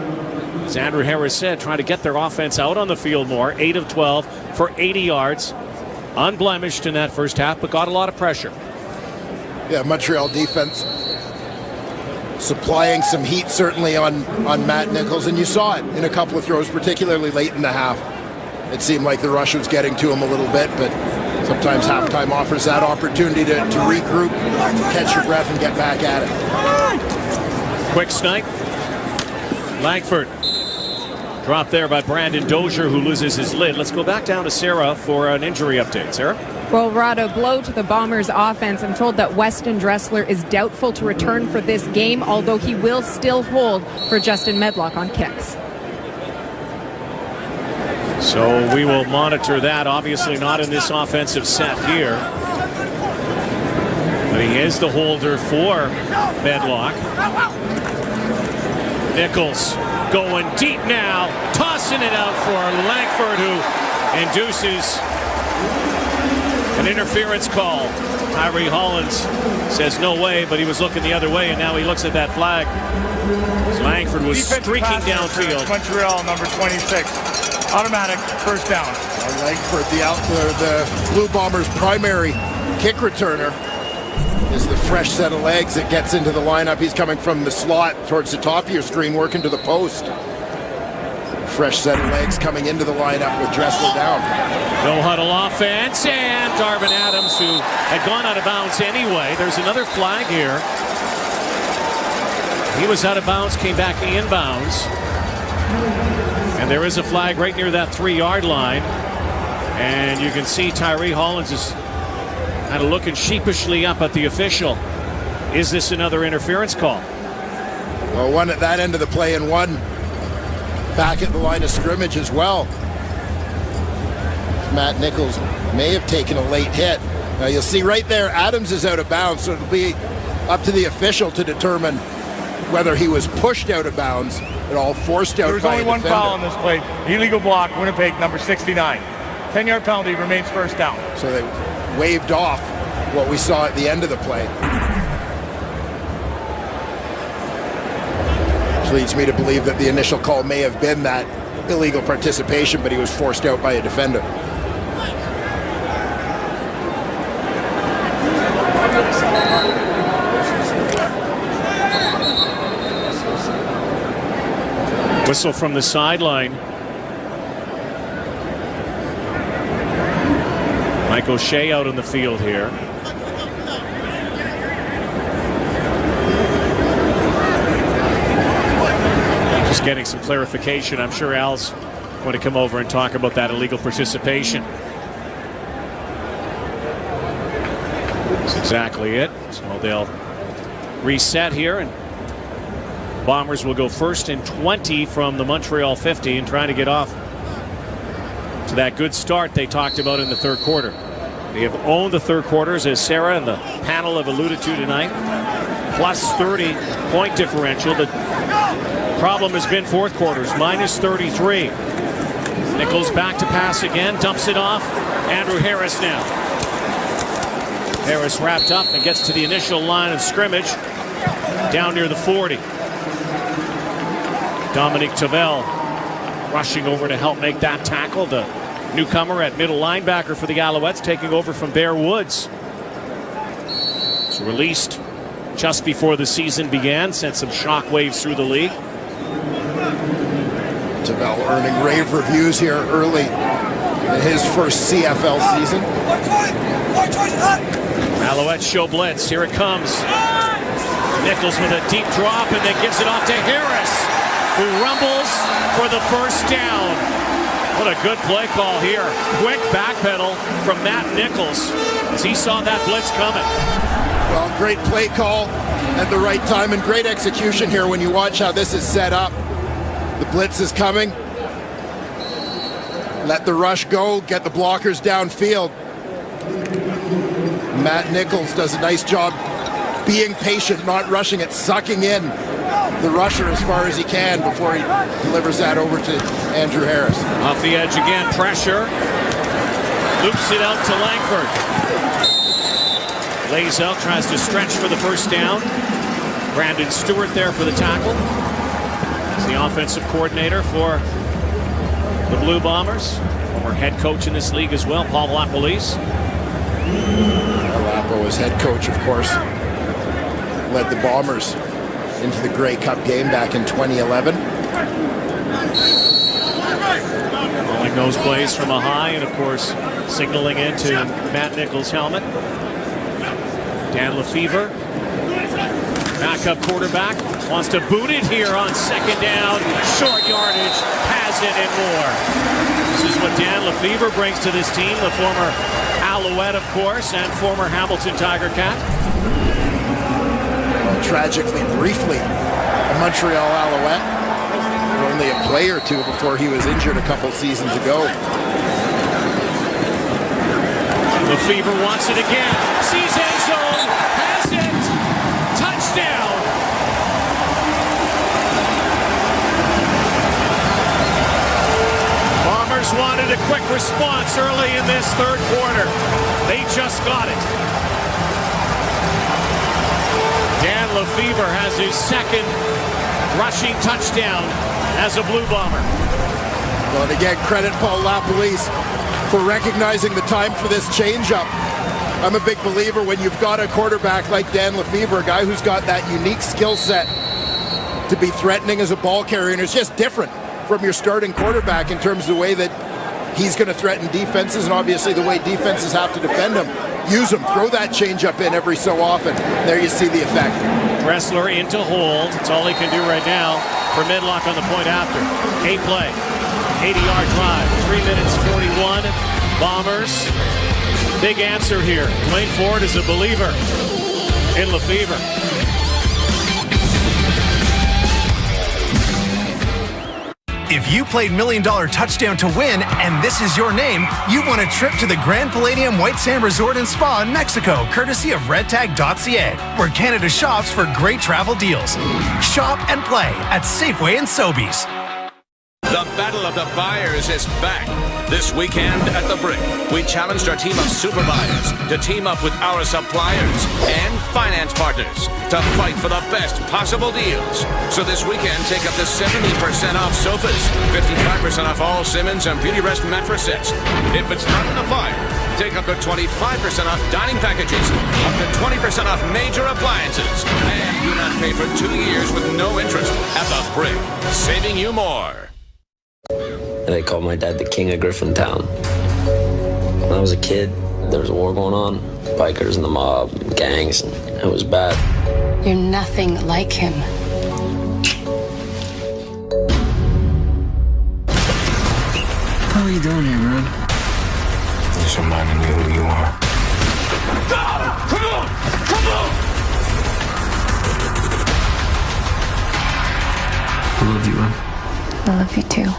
As Andrew Harris said, trying to get their offense out on the field more. 8 of 12 for 80 yards. Unblemished in that first half, but got a lot of pressure. Yeah, Montreal defense supplying some heat certainly on Matt Nichols, and you saw it in a couple of throws, particularly late in the half. It seemed like the rush was getting to him a little bit, but sometimes halftime offers that opportunity to regroup, catch your breath, and get back at it. Quick snipe. Langford dropped there by Brandon Dozier, who loses his lid. Let's go back down to Sarah for an injury update. Sarah? Well, Rod, a blow to the Bombers' offense. I'm told that Weston Dressler is doubtful to return for this game, although he will still hold for Justin Medlock on kicks. So we will monitor that. Obviously not in this offensive set here. But he is the holder for Medlock. Nichols going deep now, tossing it out for Langford, who induces an interference call. Tyree Hollins says no way, but he was looking the other way, and now he looks at that flag. Langford was streaking downfield. Montreal, number 26. Automatic first down. Langford, the Blue Bombers' primary kick returner, is the fresh set of legs that gets into the lineup. He's coming from the slot towards the top of your screen, working to the post. fresh set of legs coming into the lineup with Dressler down. No huddle offense, and Darvin Adams, who had gone out of bounds anyway. There's another flag here. He was out of bounds, came back in bounds. And there is a flag right near that 3-yard line. And you can see Tyree Hollins is kind of looking sheepishly up at the official. Is this another interference call? Well, one at that end of the play and one back at the line of scrimmage as well. Matt Nichols may have taken a late hit. Now you'll see right there, Adams is out of bounds, so it'll be up to the official to determine whether he was pushed out of bounds at all, forced out by a defender. There's only one foul on this play. Illegal block, Winnipeg, number 69. 10-yard penalty, remains first down. So they waved off what we saw at the end of the play. Which leads me to believe that the initial call may have been that illegal participation, but he was forced out by a defender. Whistle from the sideline. Mike O'Shea out on the field here. Just getting some clarification. I'm sure Al's going to come over and talk about that illegal participation. That's exactly it. So they'll reset here, and Bombers will go 1st and 20 from the Montreal 50 and trying to get off to that good start they talked about in the third quarter. They have owned the third quarters, as Sarah and the panel have alluded to tonight. Plus 30 point differential. The problem has been fourth quarters, minus 33. Nichols back to pass again, dumps it off. Andrew Harris now. Harris wrapped up and gets to the initial line of scrimmage down near the 40. Dominic Tavel rushing over to help make that tackle. The newcomer at middle linebacker for the Alouettes, taking over from Bear Woods. Was released just before the season began, sent some shockwaves through the league. Tavel earning rave reviews here early in his first CFL season. Alouettes show blitz. Here it comes. Nichols with a deep drop and then gives it off to Harris, who rumbles for the first down. What a good play call here. Quick backpedal from Matt Nichols as he saw that blitz coming. Well, great play call at the right time and great execution here when you watch how this is set up. The blitz is coming. Let the rush go, get the blockers downfield. Matt Nichols does a nice job being patient, not rushing it, sucking in the rusher as far as he can before he delivers that over to Andrew Harris. Off the edge again, pressure. Loops it out to Langford. Lays out, tries to stretch for the first down. Brandon Stewart there for the tackle. He's the offensive coordinator for the Blue Bombers. Former head coach in this league as well, Paul LaPolice. Lapo was head coach, of course. Led the Bombers into the Grey Cup game back in 2011. Rolling those plays from a high and, of course, signaling into Matt Nichols' helmet. Dan Lefevre, backup quarterback, wants to boot it here on second down. Short yardage, has it and more. This is what Dan Lefevre brings to this team, the former Alouette, of course, and former Hamilton Tiger Cat. Well, tragically, briefly, a Montreal Alouette. Only a play or two before he was injured a couple seasons ago. Lefevre wants it again. Sees end zone. Has it. Touchdown. Bombers wanted a quick response early in this third quarter. They just got it. Dan Lefevre has his second rushing touchdown as a Blue Bomber. Well, and again, credit Paul LaPolice for recognizing the time for this changeup. I'm a big believer when you've got a quarterback like Dan Lefevre, a guy who's got that unique skill set to be threatening as a ball carrier, and it's just different from your starting quarterback in terms of the way that he's going to threaten defenses and obviously the way defenses have to defend him. Use him. Throw that changeup in every so often. There you see the effect. Wrestler into hold. That's all he can do right now for Medlock on the point after. 8-play. 80-yard drive. 3 minutes 41. Bombers. Big answer here. Dwayne Ford is a believer in Lefevre. If you played $1 Million Touchdown to win and this is your name, you've won a trip to the Grand Palladium White Sand Resort and Spa in Mexico, courtesy of redtag.ca, where Canada shops for great travel deals. Shop and play at Safeway and Sobeys. The Battle of the Buyers is back. This weekend at the Brick, we challenged our team of super buyers to team up with our suppliers and finance partners to fight for the best possible deals. So this weekend, take up to 70% off sofas, 55% off all Simmons and Beauty Rest mattress sets. If it's not in the fire, take up to 25% off dining packages, up to 20% off major appliances, and do not pay for 2 years with no interest at the Brick, saving you more. They called my dad the king of Griffintown. When I was a kid, there was a war going on. Bikers and the mob, and gangs, and it was bad. You're nothing like him. How are you doing here, man? Just reminding you who you are. Come on! Come on! I love you, man. I love you too.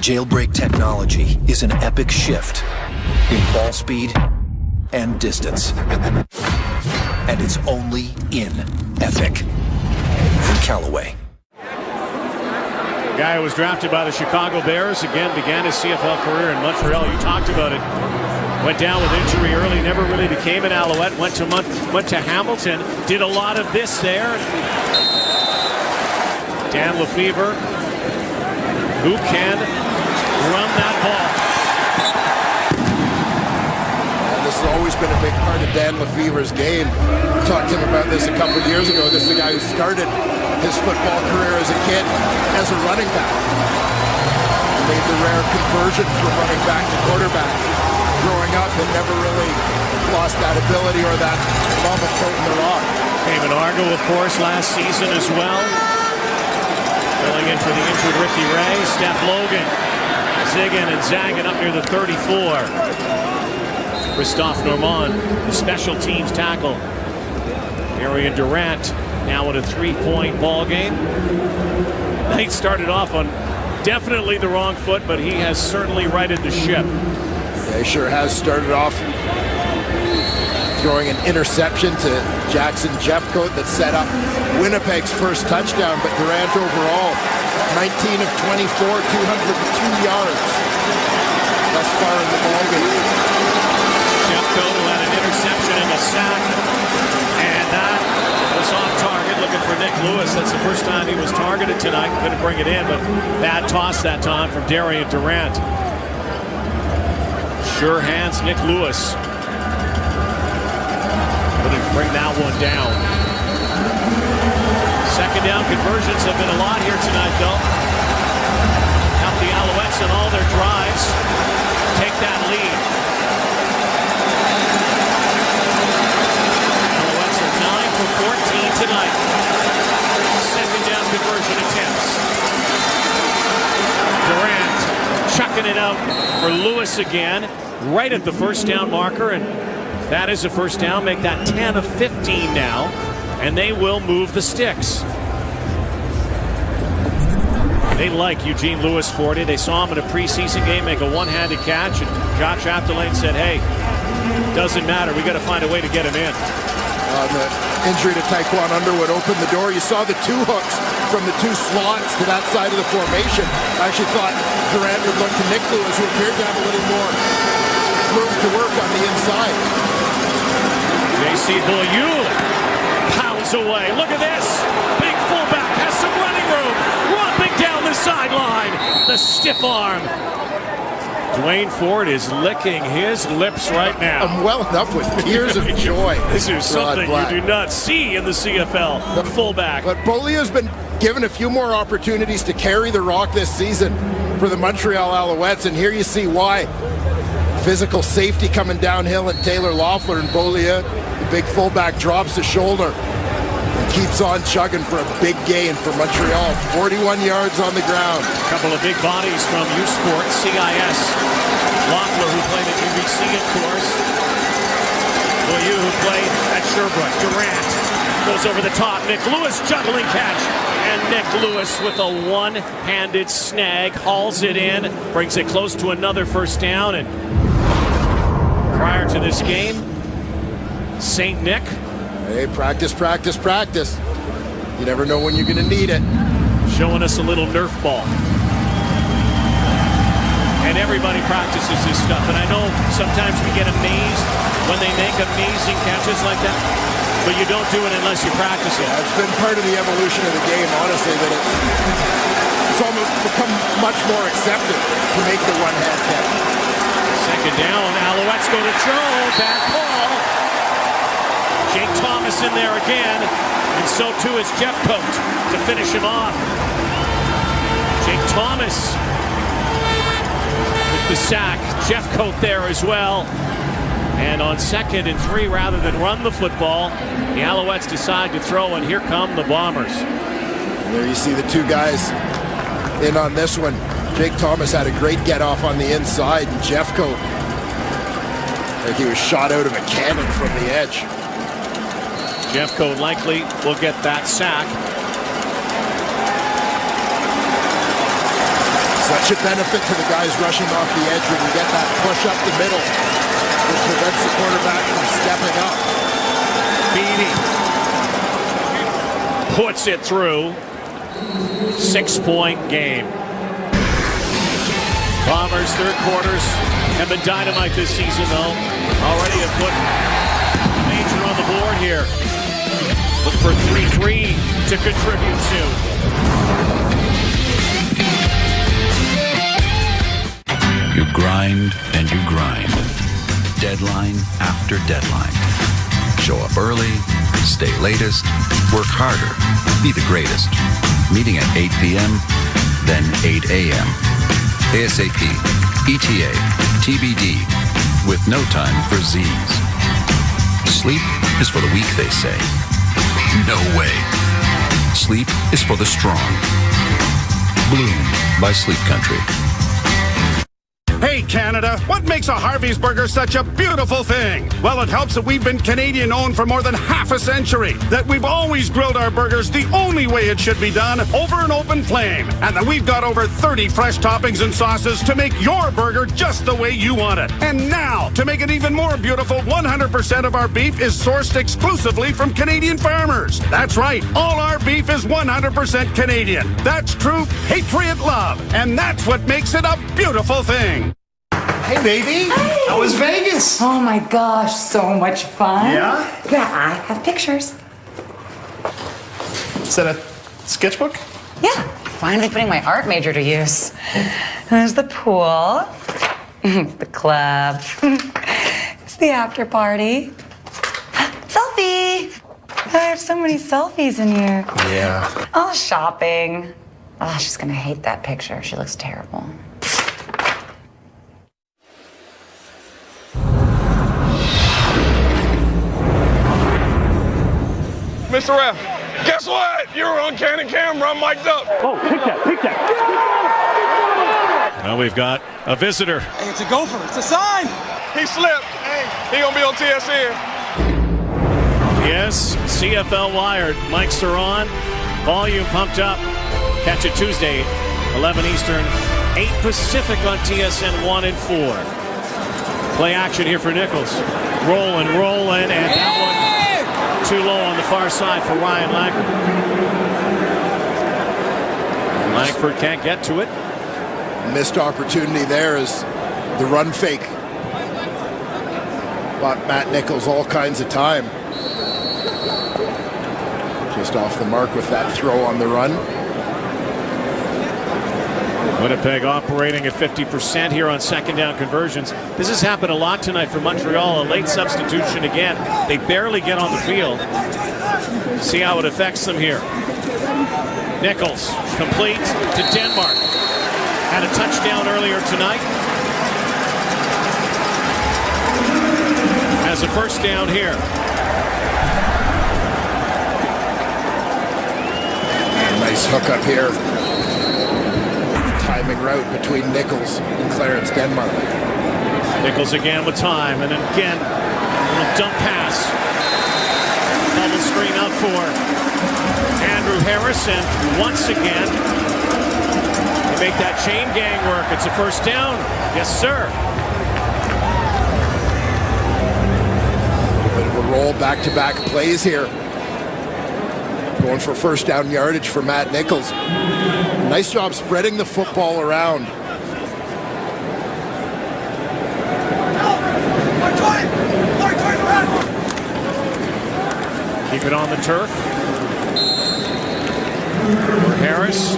Jailbreak technology is an epic shift in ball speed and distance. And it's only in Epic. From Callaway. The guy who was drafted by the Chicago Bears, again, began his CFL career in Montreal. You talked about it. Went down with injury early, never really became an Alouette. Went to Hamilton, did a lot of this there. Dan Lefevre, who can run that ball. And this has always been a big part of Dan Lefevre's game. We talked to him about this a couple of years ago. This is the guy who started his football career as a kid as a running back. Made the rare conversion from running back to quarterback. Growing up and never really lost that ability or that love of toting the rock. Came in Argo, of course, last season as well. Filling in for the injured Ricky Ray. Steph Logan zigging and zagging up near the 34. Christophe Normand, the special teams tackle. Darian Durant now in a 3-point ball game. Night started off on definitely the wrong foot, but he has certainly righted the ship. Yeah, he sure has started off throwing an interception to Jackson Jeffcoat that set up Winnipeg's first touchdown, but Durant overall, 19 of 24, 202 yards thus far in the ballgame. Jeffcoat who had an interception and a sack, and that was off target, looking for Nick Lewis. That's the first time he was targeted tonight. Couldn't bring it in, but bad toss that time from Darian Durant. Sure hands Nick Lewis. Couldn't bring that one down. Second down conversions have been a lot here tonight, though. Help the Alouettes on all their drives take that lead. Alouettes are 9 for 14 tonight. Second down conversion attempts. Durant chucking it out for Lewis again, right at the first down marker, and that is a first down. Make that 10 of 15 now, and they will move the sticks. They like Eugene Lewis for it. They saw him in a preseason game make a one-handed catch, and Josh Aptolaine said, hey, doesn't matter. We got to find a way to get him in. The injury to Taekwon Underwood opened the door. You saw the two hooks from the two slots to that side of the formation. I actually thought Durant would look to Nick Lewis, who appeared to have a little more room to work on the inside. J.C. Beaulieu pounds away. Look at this. Big fullback has some running room. Romping down the sideline. The stiff arm Dwayne Ford is licking his lips right now. I'm welling up with tears of joy. This is something you do not see in the CFL. The fullback. But Beaulieu's been given a few more opportunities to carry the rock this season for the Montreal Alouettes, and here you see why. Physical safety coming downhill, and Taylor Loeffler, and Beaulieu, the big fullback, drops the shoulder and keeps on chugging for a big gain for Montreal. 41 yards on the ground. A couple of big bodies from U Sport, CIS. Loeffler, who played at UBC, of course. Beaulieu, who played at Sherbrooke. Durant goes over the top. Nick Lewis juggling catch. And Nick Lewis with a one-handed snag hauls it in, brings it close to another first down. And prior to this game, St. Nick. Hey, practice, practice, practice. You never know when you're going to need it. Showing us a little Nerf ball. And everybody practices this stuff. And I know sometimes we get amazed when they make amazing catches like that. But you don't do it unless you practice it. It's been part of the evolution of the game, honestly, that it's almost become much more accepted to make the one-hand catch. Second down, Alouettes go to throw, bad call. Jake Thomas in there again, and so too is Jeff Coat to finish him off. Jake Thomas with the sack, Jeff Coat there as well. And on 2nd and 3, rather than run the football, the Alouettes decide to throw, and here come the Bombers. And there you see the two guys in on this one. Jake Thomas had a great get-off on the inside, and Jeffco, like he was shot out of a cannon from the edge. Jeffco likely will get that sack. Such a benefit to the guys rushing off the edge when you get that push up the middle, which prevents the quarterback from stepping up. Beatty puts it through. 6-point game. Bombers' third quarters have been dynamite this season, though. Already have put major on the board here. Look for 3-3 to contribute to. You grind and you grind. Deadline after deadline. Show up early, stay latest, work harder, be the greatest. Meeting at 8 p.m., then 8 a.m. ASAP, ETA, TBD, with no time for Z's. Sleep is for the weak, they say. No way. Sleep is for the strong. Bloom by Sleep Country. Hey, Canada, what makes a Harvey's Burger such a beautiful thing? Well, it helps that we've been Canadian-owned for more than half a century, that we've always grilled our burgers the only way it should be done, over an open flame, and that we've got over 30 fresh toppings and sauces to make your burger just the way you want it. And now, to make it even more beautiful, 100% of our beef is sourced exclusively from Canadian farmers. That's right, all our beef is 100% Canadian. That's true patriot love, and that's what makes it a beautiful thing. Hey, baby. Hey. How was Vegas? Oh, my gosh. So much fun. Yeah? Yeah, I have pictures. Is that a sketchbook? Yeah. Finally putting my art major to use. There's the pool. The club. It's the after party. Selfie. I have so many selfies in here. Yeah. Oh, shopping. Oh, she's going to hate that picture. She looks terrible. Mr. Ref, guess what? You're on Cannon camera. I'm mic'd up. Oh, pick that. Well, we've got a visitor. Hey, it's a gopher. It's a sign. He slipped. Hey, he gonna be on TSN. Yes, CFL Wired. Mics are on. Volume pumped up. Catch it Tuesday, 11 Eastern, 8 Pacific on TSN 1 and 4. Play action here for Nichols. Rolling, and that one too low on the far side for Ryan Langford. Langford can't get to it. Missed opportunity there is the run fake. Bought Matt Nichols all kinds of time. Just off the mark with that throw on the run. Winnipeg operating at 50% here on second down conversions. This has happened a lot tonight for Montreal. A late substitution again. They barely get on the field. See how it affects them here. Nichols, complete to Denmark. Had a touchdown earlier tonight. Has a first down here. Nice hook up here. Timing route between Nichols and Clarence Denmark. Nichols again with time, and then again, a little dump pass. Bubble screen out for Andrew Harrison. Once again, they make that chain gang work. It's a first down. Yes, sir. A bit of a roll, back-to-back plays here. Going for first down yardage for Matt Nichols. Nice job spreading the football around. Keep it on the turf. Harris.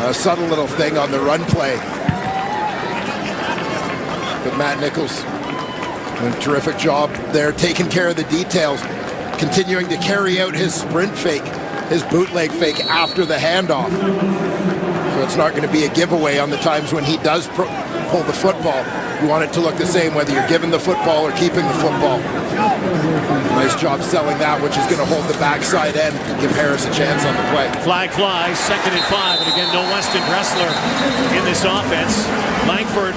A subtle little thing on the run play. But Matt Nichols doing a terrific job there, taking care of the details. Continuing to carry out his sprint fake, his bootleg fake after the handoff. So it's not going to be a giveaway on the times when he does pull the football. You want it to look the same whether you're giving the football or keeping the football. Nice job selling that, which is going to hold the backside end and give Harris a chance on the play. Flag flies, 2nd and 5, and again, no Weston Dressler in this offense. Langford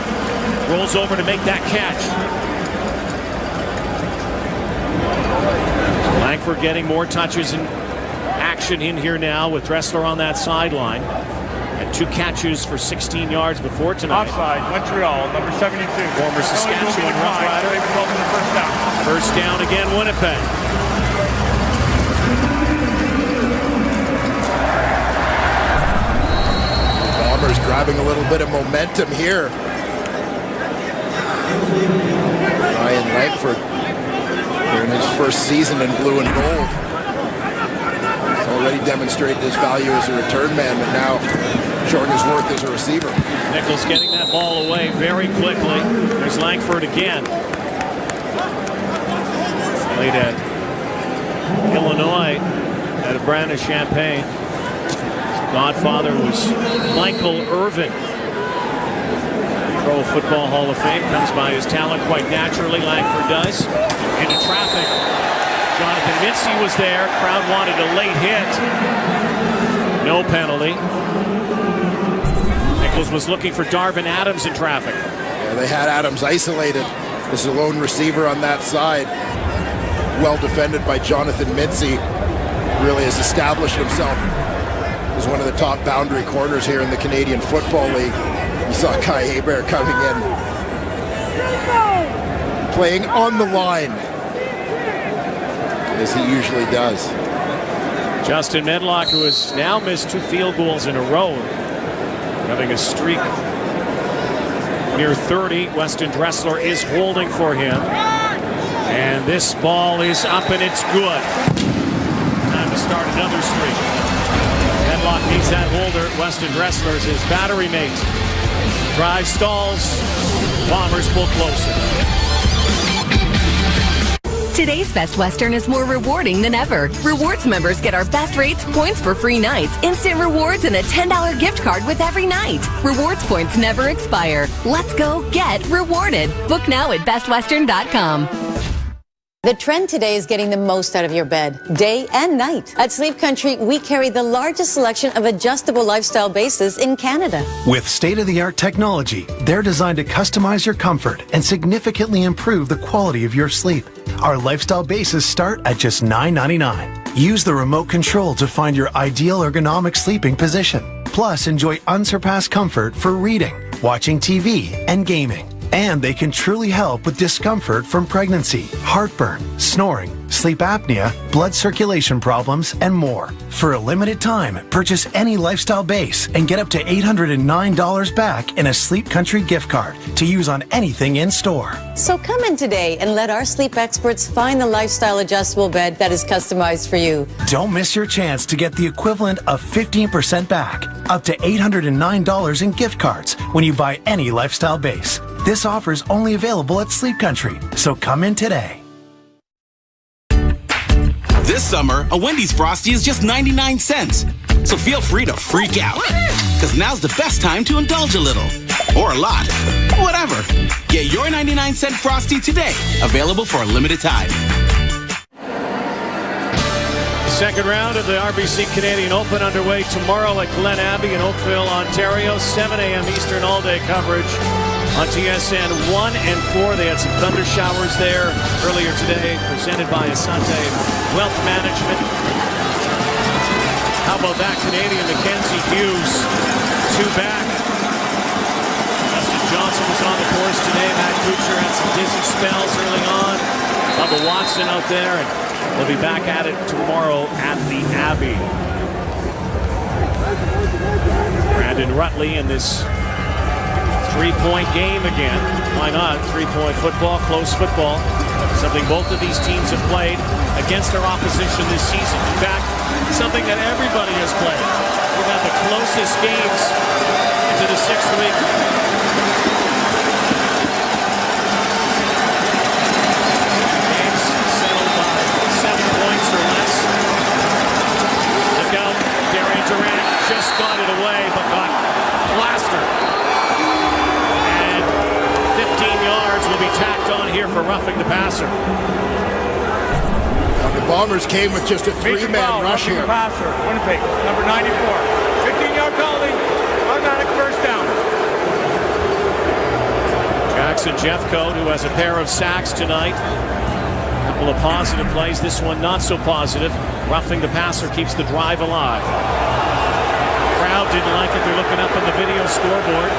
rolls over to make that catch. Langford getting more touches and action in here now with Dressler on that sideline. And 2 catches for 16 yards before tonight. Offside, Montreal, number 72. Former Saskatchewan Rough Rider. First down again, Winnipeg. Bombers grabbing a little bit of momentum here. Ryan Langford in his first season in blue and gold. He's already demonstrated his value as a return man, but now showing his worth as a receiver. Nichols getting that ball away very quickly. There's Langford again. Played at Illinois at a brand of Champaign. His godfather was Michael Irvin. Pro Football Hall of Fame, comes by his talent quite naturally. Langford does. Into traffic. Jonathan Mincy was there. Crowd wanted a late hit. No penalty. Nichols was looking for Darvin Adams in traffic. Yeah, they had Adams isolated. This is a lone receiver on that side. Well defended by Jonathan Mincy. Really has established himself as one of the top boundary corners here in the Canadian Football League. You saw Kai Hebert coming in, playing on the line, as he usually does. Justin Medlock, who has now missed 2 field goals in a row, having a streak near 30. Weston Dressler is holding for him. And this ball is up and it's good. Time to start another streak. Medlock needs that holder. Weston Dressler is his battery mate. Drive stalls. Bombers pull closer. Today's Best Western is more rewarding than ever. Rewards members get our best rates, points for free nights, instant rewards, and a $10 gift card with every night. Rewards points never expire. Let's go get rewarded. Book now at bestwestern.com. The trend today is getting the most out of your bed, day and night. At Sleep Country, we carry the largest selection of adjustable lifestyle bases in Canada. With state-of-the-art technology, they're designed to customize your comfort and significantly improve the quality of your sleep. Our lifestyle bases start at just $9.99. Use the remote control to find your ideal ergonomic sleeping position. Plus, enjoy unsurpassed comfort for reading, watching TV, and gaming. And they can truly help with discomfort from pregnancy, heartburn, snoring, sleep apnea, blood circulation problems, and more. For a limited time, purchase any lifestyle base and get up to $809 back in a Sleep Country gift card to use on anything in store. So come in today and let our sleep experts find the lifestyle adjustable bed that is customized for you. Don't miss your chance to get the equivalent of 15% back, up to $809 in gift cards when you buy any lifestyle base. This offer is only available at Sleep Country, so come in today. This summer, a Wendy's Frosty is just 99 cents. So feel free to freak out, because now's the best time to indulge a little. Or a lot. Whatever. Get your 99-cent Frosty today. Available for a limited time. Second round of the RBC Canadian Open underway tomorrow at Glen Abbey in Oakville, Ontario. 7 a.m. Eastern all-day coverage on TSN 1 and 4. They had some thunder showers there earlier today, presented by Asante Wealth Management. How about that Canadian Mackenzie Hughes? 2 back. Justin Johnson was on the course today. Matt Kuchar had some dizzy spells early on. Bubba Watson out there, and they'll be back at it tomorrow at the Abbey. Brandon Rutley in this 3-point game again. Why not? 3-point football, close football. Something both of these teams have played against their opposition this season. In fact, something that everybody has played. We've had the closest games into the 6th week. Games settled by 7 points or less. Look out, Darian Durant just got it away, but got plastered. And 15 yards will be tacked on here for roughing the passer. The Bombers came with just a 3-man rush here. Passer, Winnipeg, number 94. 15-yard penalty, automatic first down. Jackson Jeffcoat, who has a pair of sacks tonight. A couple of positive plays, this one not so positive. Roughing the passer keeps the drive alive. Crowd didn't like it. They're looking up on the video scoreboard.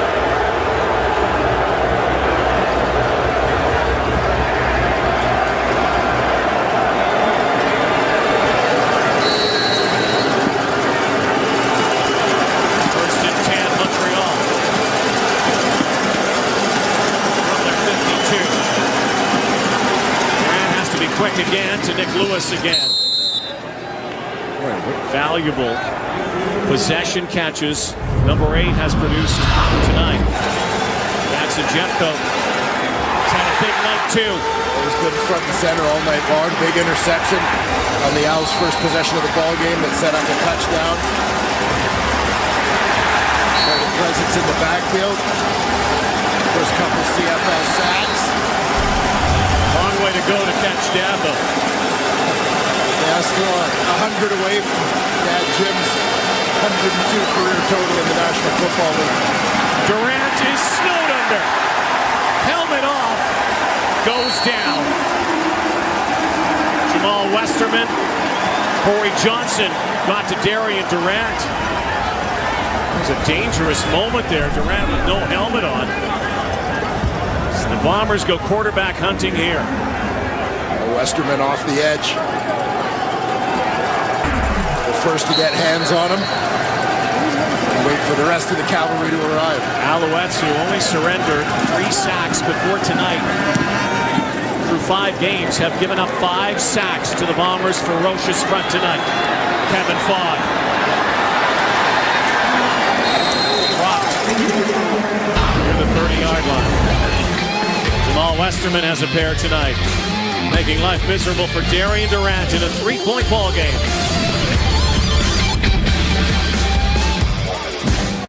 Quick again to Nick Lewis again. Valuable possession catches. Number 8 has produced tonight. Jackson Jeffcoat had a big night too. It was good front and center all night long. Big interception on the Owls' first possession of the ball game that set up a touchdown. Quite a presence in the backfield. First couple CFL sacks. Long way to go to catch Dabo. Yeah, still 100 away from Dad Jim's 102 career total in the National Football League. Durant is snowed under. Helmet off. Goes down. Jamal Westerman. Corey Johnson got to Darian Durant. It was a dangerous moment there. Durant with no helmet on. The Bombers go quarterback hunting here. Westerman off the edge. The first to get hands on him. And wait for the rest of the cavalry to arrive. Alouettes, who only surrendered 3 sacks before tonight, through 5 games, have given up 5 sacks to the Bombers' ferocious front tonight. Kevin Fogg. Dropped near the 30-yard line. Jamal Westerman has a pair tonight, making life miserable for Darian Durant in a 3-point ball game.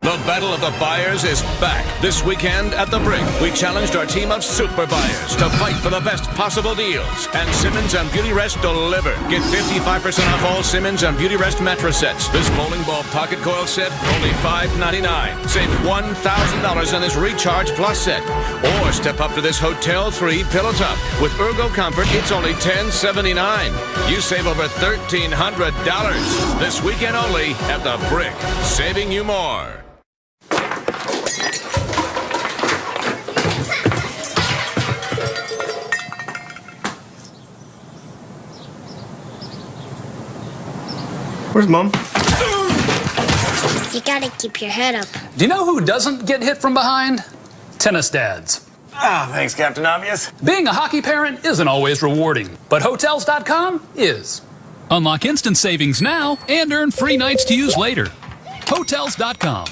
The Battle of the Buyers is back this weekend at the Brick. We challenged our team of super buyers to fight for the best possible deals. And Simmons and Beauty Rest deliver. Get 55% off all Simmons and Beauty Rest mattress sets. This bowling ball pocket coil set, only $5.99. Save $1,000 on this Recharge Plus set. Or step up to this Hotel 3 pillow top. With Ergo Comfort, it's only $10.79. You save over $1,300. This weekend only at the Brick. Saving you more. Where's Mom? You gotta keep your head up. Do you know who doesn't get hit from behind? Tennis dads. Thanks, Captain Obvious. Being a hockey parent isn't always rewarding, but Hotels.com is. Unlock instant savings now and earn free nights to use later. Hotels.com.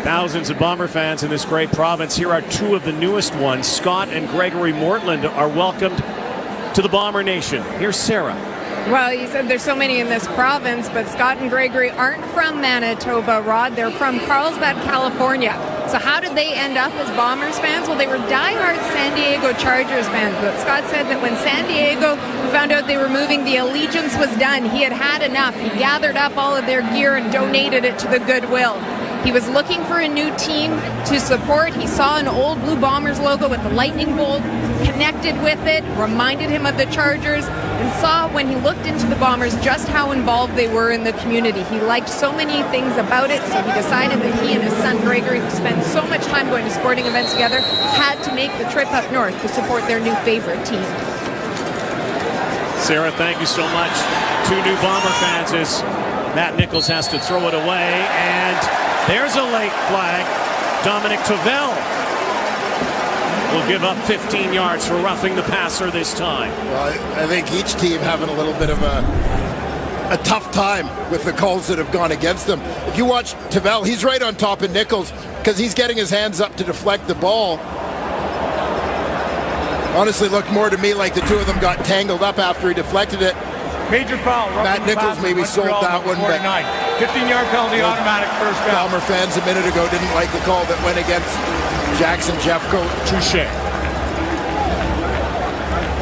Thousands of Bomber fans in this great province. Here are two of the newest ones. Scott and Gregory Mortland are welcomed to the Bomber Nation. Here's Sarah. Well, you said there's so many in this province, but Scott and Gregory aren't from Manitoba, Rod. They're from Carlsbad, California. So how did they end up as Bombers fans? Well, they were diehard San Diego Chargers fans. But Scott said that when San Diego found out they were moving, the allegiance was done. He had had enough. He gathered up all of their gear and donated it to the Goodwill. He was looking for a new team to support. He saw an old Blue Bombers logo with the lightning bolt, connected with it, reminded him of the Chargers, and saw when he looked into the Bombers just how involved they were in the community. He liked so many things about it, so he decided that he and his son Gregory, who spend so much time going to sporting events together, had to make the trip up north to support their new favorite team. Sarah, thank you so much. Two new Bomber fans as Matt Nichols has to throw it away, and there's a late flag. Dominic Tavel will give up 15 yards for roughing the passer this time. Well, I think each team having a little bit of a tough time with the calls that have gone against them. If you watch Tavel, he's right on top of Nichols because he's getting his hands up to deflect the ball. Honestly, looked more to me like the two of them got tangled up after he deflected it. Major foul. Matt Nichols maybe sold that one, but 15-yard penalty, automatic first down. Bomber fans a minute ago didn't like the call that went against Jackson Jeffco. Touché.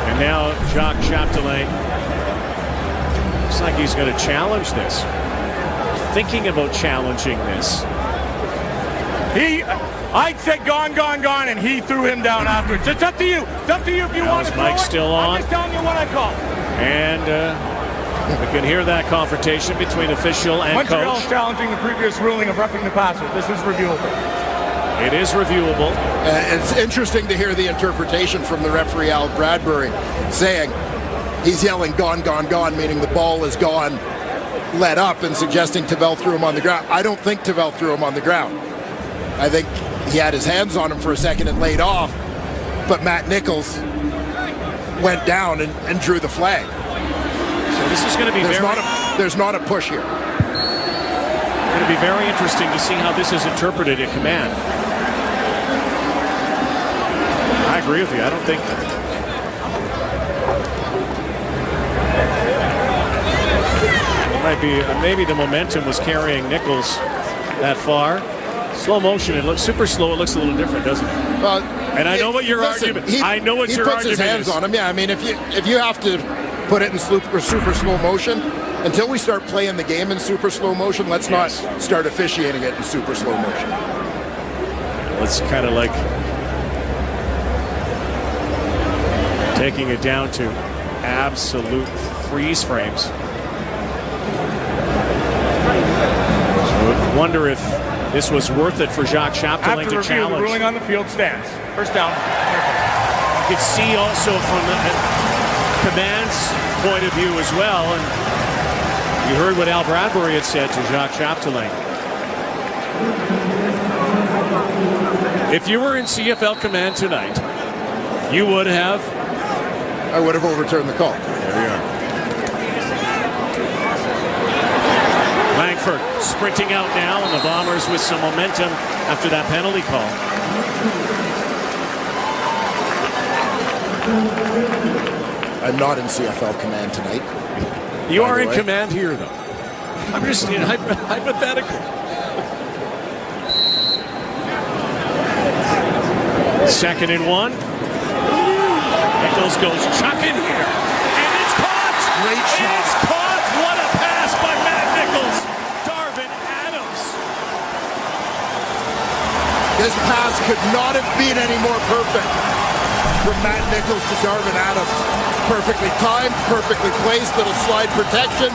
And now Jacques Chapdelaine. Looks like he's going to challenge this. Thinking about challenging this. I said gone, and he threw him down afterwards. It's up to you. It's up to you if you want to throw Mike it. still on. I'm just telling you what I call. And we can hear that confrontation between official and Montreal coach. challenging the previous ruling of roughing the passer. This is reviewable. It is reviewable. It's interesting to hear the interpretation from the referee, Al Bradbury, saying he's yelling gone, meaning the ball is gone, let up, and suggesting Tavel threw him on the ground. I don't think Tavel threw him on the ground. I think he had his hands on him for a second and laid off, but Matt Nichols went down and drew the flag. So this is going to be there's not a push here. It's going to be very interesting to see how this is interpreted at command. I agree with you. I don't think it might be maybe the momentum was carrying Nichols that far. Slow motion, it looks super slow. It looks a little different, doesn't it? Well, and I know what your argument. I know what your argument is. He puts his hands on him. Yeah, I mean, if you have to put it in super slow motion, until we start playing the game in super slow motion, let's not start officiating it in super slow motion. Let's kind of like taking it down to absolute freeze frames. So I wonder if this was worth it for Jacques Chapdelaine to challenge. The ruling on the field stands. First down. You could see also from the command's point of view as well, and you heard what Al Bradbury had said to Jacques Chapdelaine. If you were in CFL command tonight, you would have... I would have overturned the call. There we are. Langford sprinting out now, and the Bombers with some momentum after that penalty call. I'm not in CFL command tonight. You are in command here, though. I'm just hypothetical. Second and 1. Nichols goes chucking here, and it's caught. Great shot. It's caught. What a pass by Matt Nichols. Darvin Adams. This pass could not have been any more perfect from Matt Nichols to Darvin Adams. Perfectly timed, perfectly placed, little slide protection,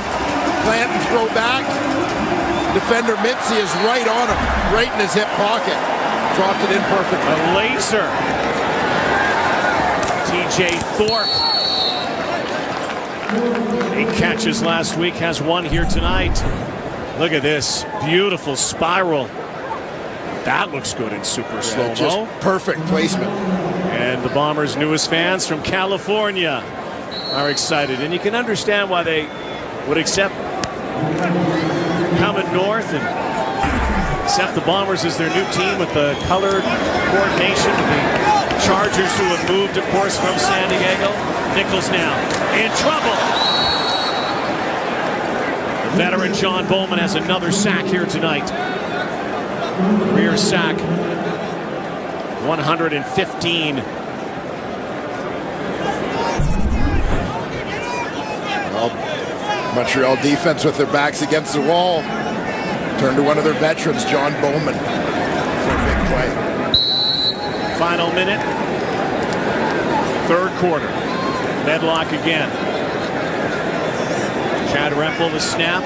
plant and throw back. Defender Mitzi is right on him, right in his hip pocket. Dropped it in perfectly. A laser. TJ Thorpe. 8 catches last week, has 1 here tonight. Look at this beautiful spiral. That looks good in super slow-mo. Just perfect placement. And the Bombers' newest fans from California are excited, and you can understand why they would accept coming north and accept the Bombers as their new team with the colored coordination of the Chargers, who have moved, of course, from San Diego. Nichols now in trouble. The veteran John Bowman has another sack here tonight. Career sack 115. Well, Montreal defense with their backs against the wall. Turn to one of their veterans, John Bowman, for a big play. Final minute. Third quarter. Medlock again. Chad Rempel the snap.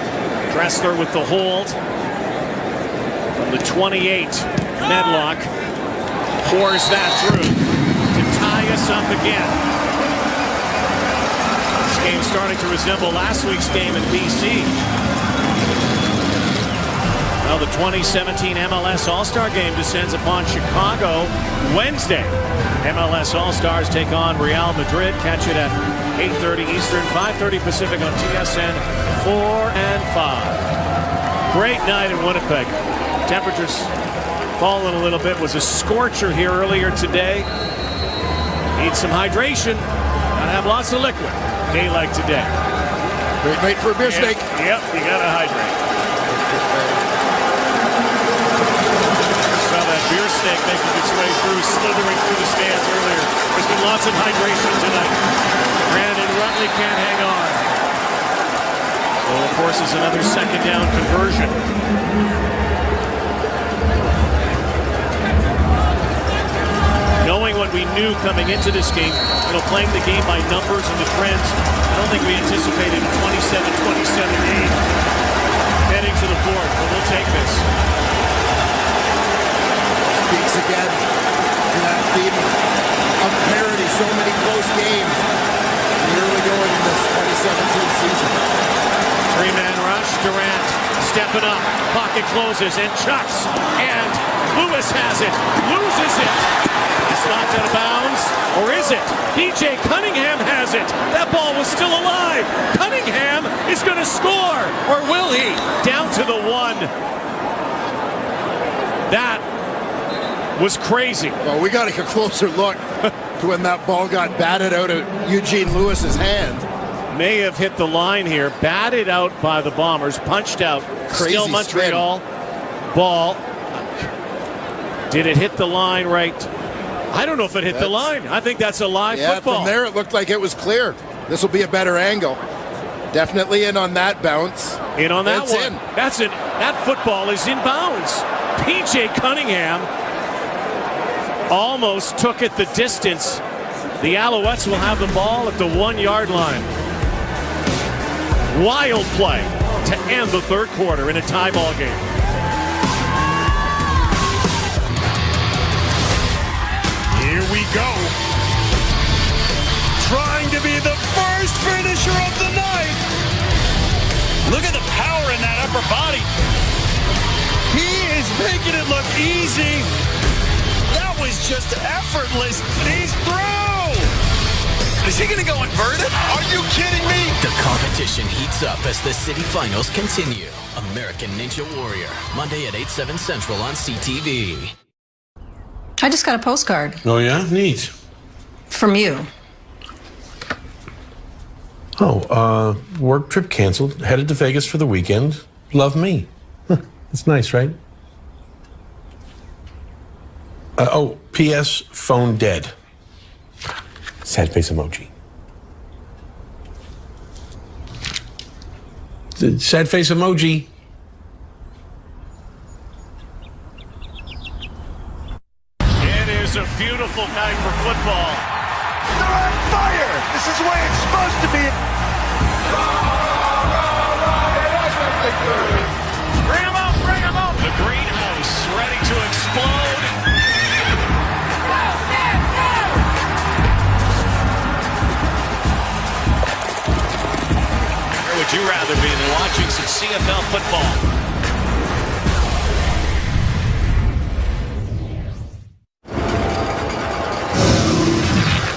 Dressler with the hold. From the 28, Medlock pours that through to tie us up again. This game starting to resemble last week's game in BC. Well, the 2017 MLS All-Star Game descends upon Chicago Wednesday. MLS All-Stars take on Real Madrid. Catch it at 8:30 Eastern, 5:30 Pacific on TSN 4 and 5. Great night in Winnipeg. Temperatures falling a little bit. Was a scorcher here earlier today. Need some hydration. Gotta have lots of liquid. Day like today. Great night for a beer steak. Yep, you gotta hydrate. Saw that beer steak making its way through, slithering through the stands earlier. There's been lots of hydration tonight. Brandon Rutley can't hang on. So, of course, is another second down conversion. Knowing what we knew coming into this game, playing the game by numbers and the trends, I don't think we anticipated a 27-27 game heading to the fourth, but we'll take this. Speaks again to that theme of parity. So many close games in the early going in this 2017 season. Three-man rush, Durant stepping up, pocket closes and chucks, and Lewis has it, loses it. It's knocked out of bounds, or is it? DJ Cunningham has it. That ball was still alive. Cunningham is going to score, or will he? Down to the 1. That was crazy. Well, we got to get a closer look to when that ball got batted out of Eugene Lewis's hand. May have hit the line here. Batted out by the Bombers. Punched out. Crazy Still Montreal spin. Ball. Did it hit the line right? I don't know if it hit the line. I think that's a live football. From there it looked like it was clear. This will be a better angle. Definitely in on that bounce. In on that one. In. That's it. That football is in bounds. PJ Cunningham almost took it the distance. The Alouettes will have the ball at the 1-yard line. Wild play to end the third quarter in a tie ball game. Here we go. Trying to be the first finisher of the night. Look at the power in that upper body. He is making it look easy. That was just effortless. He's through. Is he going to go inverted? Are you kidding me? The competition heats up as the city finals continue. American Ninja Warrior, Monday at 8/7 Central on CTV. I just got a postcard. Oh, yeah? Neat. From you. Oh, work trip canceled. Headed to Vegas for the weekend. Love me. That's nice, right? P.S. Phone dead. Sad face emoji. Sad face emoji. It's a beautiful night for football. They're on fire. This is the way it's supposed to be. Bring him up, bring him up. The greenhouse ready to explode. rather be than watching some CFL football?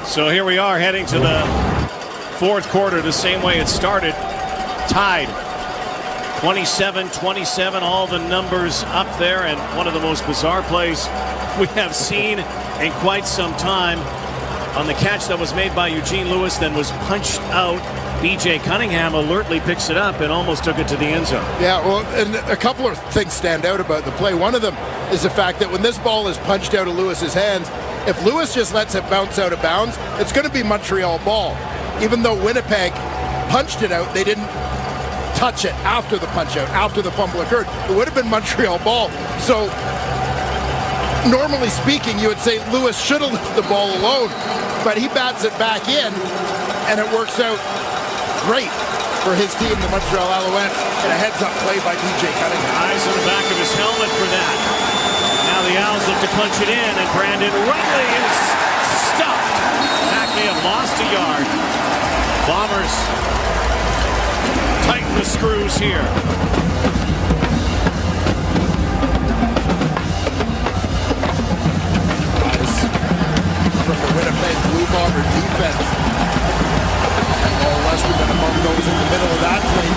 So here we are heading to the fourth quarter the same way it started. Tied 27-27, all the numbers up there, and one of the most bizarre plays we have seen in quite some time on the catch that was made by Eugene Lewis, then was punched out. B.J. Cunningham alertly picks it up and almost took it to the end zone. Yeah, well, and a couple of things stand out about the play. One of them is the fact that when this ball is punched out of Lewis's hands, if Lewis just lets it bounce out of bounds, it's going to be Montreal ball. Even though Winnipeg punched it out, they didn't touch it after the punch out, after the fumble occurred. It would have been Montreal ball. So normally speaking, you would say Lewis should have left the ball alone, but he bats it back in, and it works out great for his team, the Montreal Alouettes, and a heads-up play by B.J. Cunningham. Eyes on the back of his helmet for that. Now the Owls look to punch it in, and Brandon Rutley is stuffed. Back, they have lost a yard. Bombers tighten the screws here. From the Winnipeg Blue Bomber defense. All Westerman among those in the middle of that play.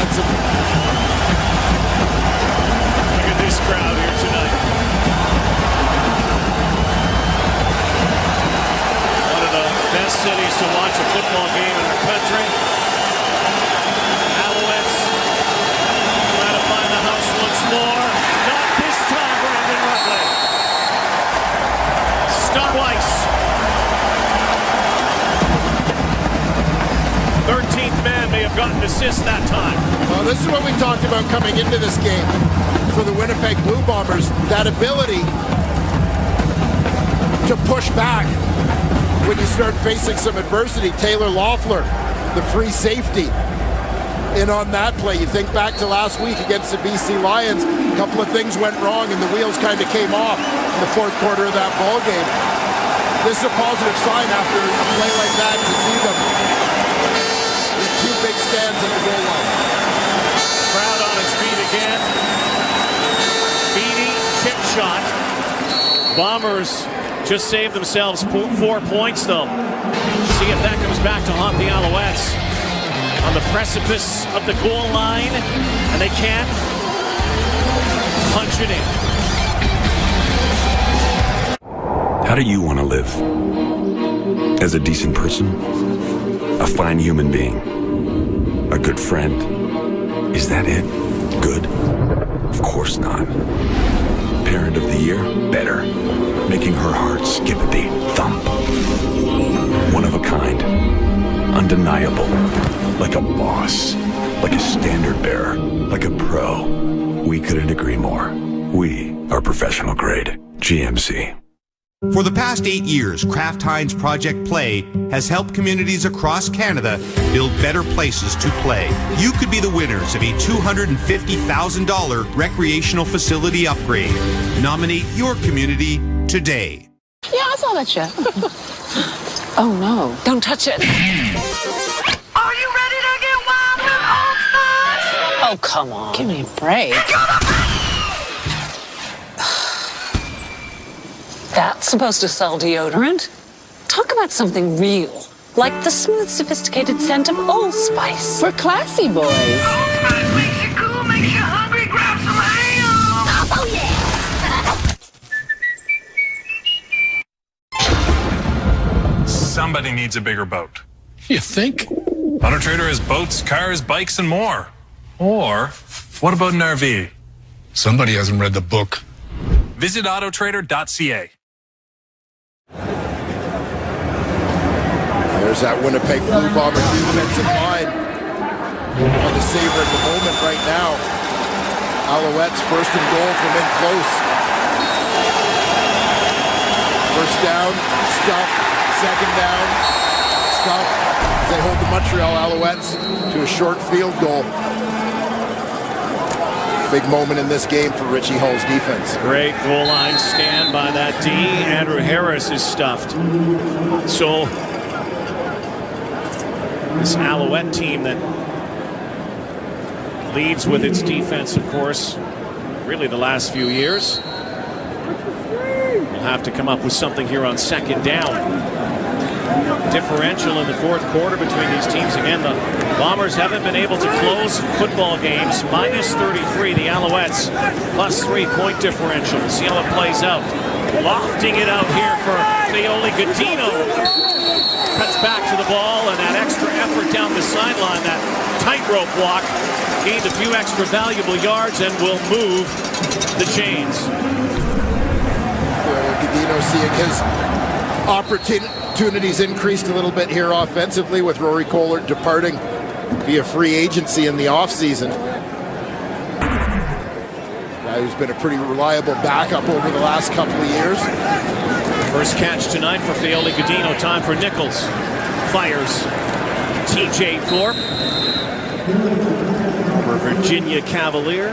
Look at this crowd here tonight. One of the best cities to watch a football game in the country. Alouettes trying to find the house once more. Not this time, Brandon Rutley. Stop twice. 13th man may have gotten assist that time. Well, this is what we talked about coming into this game for the Winnipeg Blue Bombers. That ability to push back when you start facing some adversity. Taylor Loeffler, the free safety, in on that play. You think back to last week against the BC Lions, a couple of things went wrong and the wheels kind of came off in the fourth quarter of that ball game. This is a positive sign after a play like that to see them with two big stands at the goal line. Crowd on its feet again. Beatty, chip shot. Bombers just saved themselves 4 points, though. See if that comes back to haunt the Alouettes on the precipice of the goal line, and they can't punch it in. How do you want to live? As a decent person? A fine human being? A good friend? Is that it? Good? Of course not. Parent of the year? Better. Making her heart skip a beat. Thump. One of a kind. Undeniable. Like a boss. Like a standard bearer. Like a pro. We couldn't agree more. We are professional grade. GMC. For the past 8 years, Kraft Heinz Project Play has helped communities across Canada build better places to play. You could be the winners of a $250,000 recreational facility upgrade. Nominate your community today. Yeah, I saw that shit. Oh no, don't touch it. Are you ready to get wild with Old Spice? Oh, come on. Give me a break. That's supposed to sell deodorant. Talk about something real, like the smooth, sophisticated scent of Old Spice. For classy boys. Old Spice makes you cool, makes you hungry, grab some ham. Oh yeah. Somebody needs a bigger boat. You think? Auto Trader has boats, cars, bikes, and more. Or what about an RV? Somebody hasn't read the book. Visit autotrader.ca. There's that Winnipeg Blue Bomber defensive line on the savor at the moment right now. Alouettes first and goal from in close. First down, stuff. Second down, stuff. They hold the Montreal Alouettes to a short field goal. Big moment in this game for Richie Hull's defense. Great goal line stand by that D. Andrew Harris is stuffed. So this Alouette team that leads with its defense, of course, really the last few years. We'll have to come up with something here on second down. Differential in the fourth quarter between these teams. Again, the Bombers haven't been able to close football games. Minus 33, the Alouettes, plus 3-point differential. See how it plays out. Lofting it out here for Fioli Godino. Cuts back to the ball, and that extra effort down the sideline, that tightrope walk, gained a few extra valuable yards and will move the chains. Godino seeing his opportunities increased a little bit here offensively with Rory Kohler departing via free agency in the offseason. Guy who's been a pretty reliable backup over the last couple of years. First catch tonight for Fioli Godino. Time for Nichols. Fires TJ Thorpe. For Virginia Cavalier.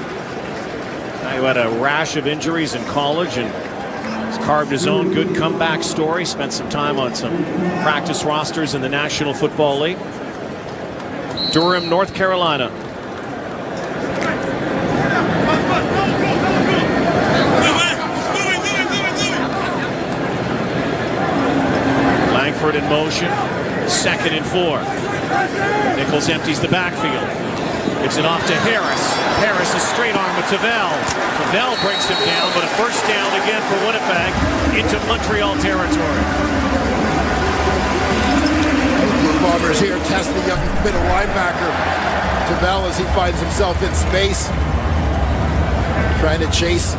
Guy who had a rash of injuries in college and has carved his own good comeback story. Spent some time on some practice rosters in the National Football League. Durham, North Carolina. Langford in motion. 2nd and 4. Nichols empties the backfield. Gives it off to Harris. Harris is straight arm with Tavel. Tavel breaks him down, but a first down again for Winnipeg into Montreal territory. Blue Bombers here test the young middle linebacker Tavel as he finds himself in space. Trying to chase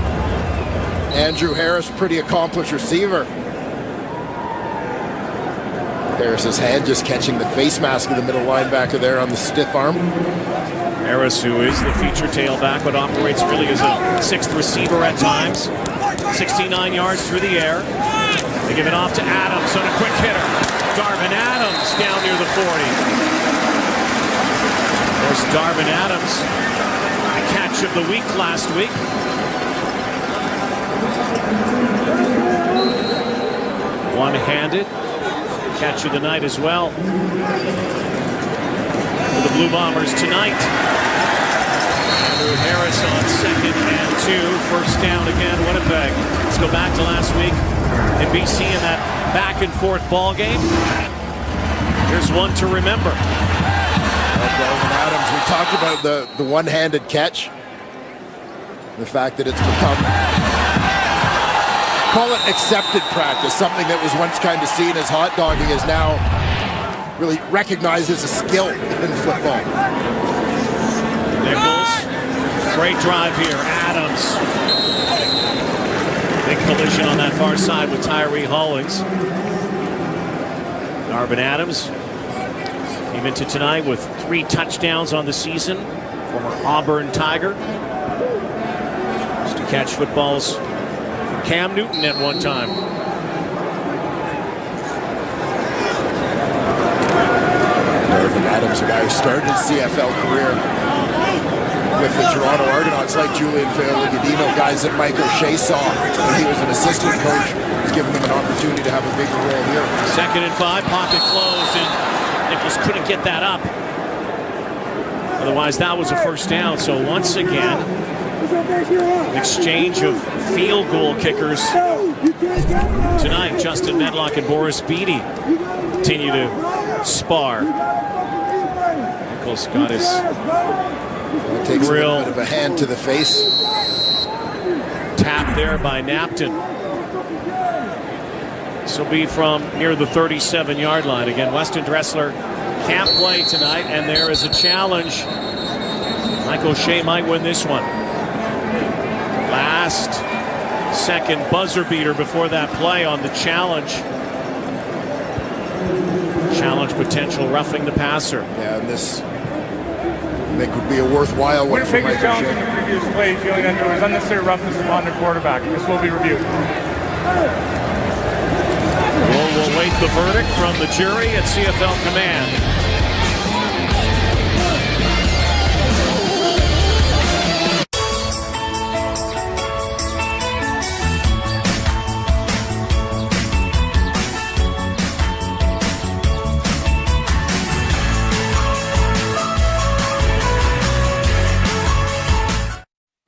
Andrew Harris, pretty accomplished receiver. Harris's hand just catching the face mask of the middle linebacker there on the stiff arm. Harris, who is the feature tailback, but operates really as a 6th receiver at times. 69 yards through the air. They give it off to Adams on a quick hitter. Darvin Adams down near the 40. Of course, Darvin Adams, the catch of the week last week. One-handed. Catch of the night as well. For the Blue Bombers tonight. Andrew Harris on 2nd and 2. First down again, Winnipeg. Let's go back to last week in BC in that back-and-forth ball game. Here's one to remember. Adams, we talked about the one-handed catch. The fact that it's become, call it accepted practice. Something that was once kind of seen as hot dogging is now really recognized as a skill in football. Nichols, great drive here. Adams. Big collision on that far side with Tyree Hollings. Darvin Adams came into tonight with 3 touchdowns on the season. Former Auburn Tiger. Used to catch footballs from Cam Newton at one time. Darvin Adams, a guy who started his CFL career with the Toronto Argonauts, like Julian Fioli-Godino, guys that Mike O'Shea saw when he was an assistant coach. He's given them an opportunity to have a bigger role here. 2nd and 5, pocket closed, and Nichols couldn't get that up. Otherwise, that was a first down. So once again, an exchange of field goal kickers tonight. Justin Medlock and Boris Beatty continue to spar. Nichols got his takes grill. a bit of a hand to the face. Tap there by Napton. This will be from near the 37-yard line. Again, Weston Dressler can't play tonight, and there is a challenge. Mike O'Shea might win this one. Last second buzzer beater before that play on the challenge. Challenge potential roughing the passer. Yeah, and this I think would be a worthwhile one for Mike O'Shea. In the previous play, feeling that there was unnecessary roughness upon the quarterback. This will be reviewed. We'll await the verdict from the jury at CFL Command.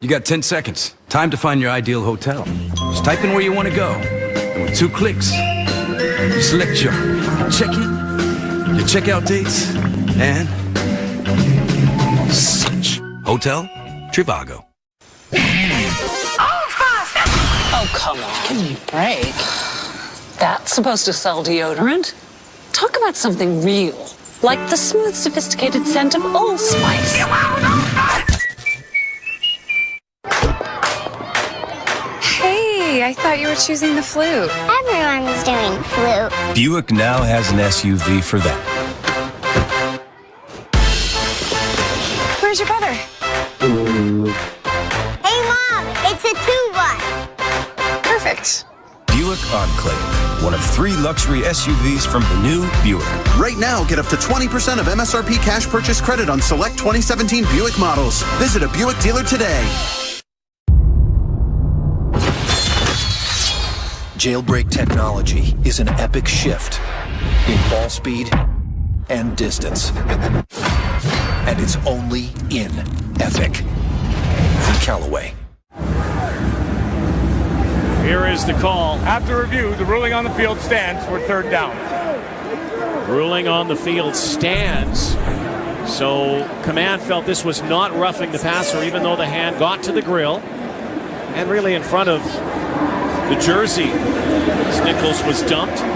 You got 10 seconds. Time to find your ideal hotel. Just type in where you want to go. And with 2 clicks, you select your check-in, your checkout dates, and such. Hotel Trivago. Oh, come on. Give me a break. That's supposed to sell deodorant? Talk about something real. Like the smooth, sophisticated scent of Old Spice. Hey, I thought you were choosing the flute. Everyone's doing flute. Buick now has an SUV for that. Where's your brother? Hey, Mom, it's a tuba. Perfect. Buick Enclave, one of 3 luxury SUVs from the new Buick. Right now, get up to 20% of MSRP cash purchase credit on select 2017 Buick models. Visit a Buick dealer today. Jailbreak technology is an epic shift in ball speed and distance. And it's only in Epic. From Callaway. Here is the call. After review, the ruling on the field stands for 3rd down. Ruling on the field stands. So Command felt this was not roughing the passer, even though the hand got to the grill and really in front of the jersey as Nichols was dumped. In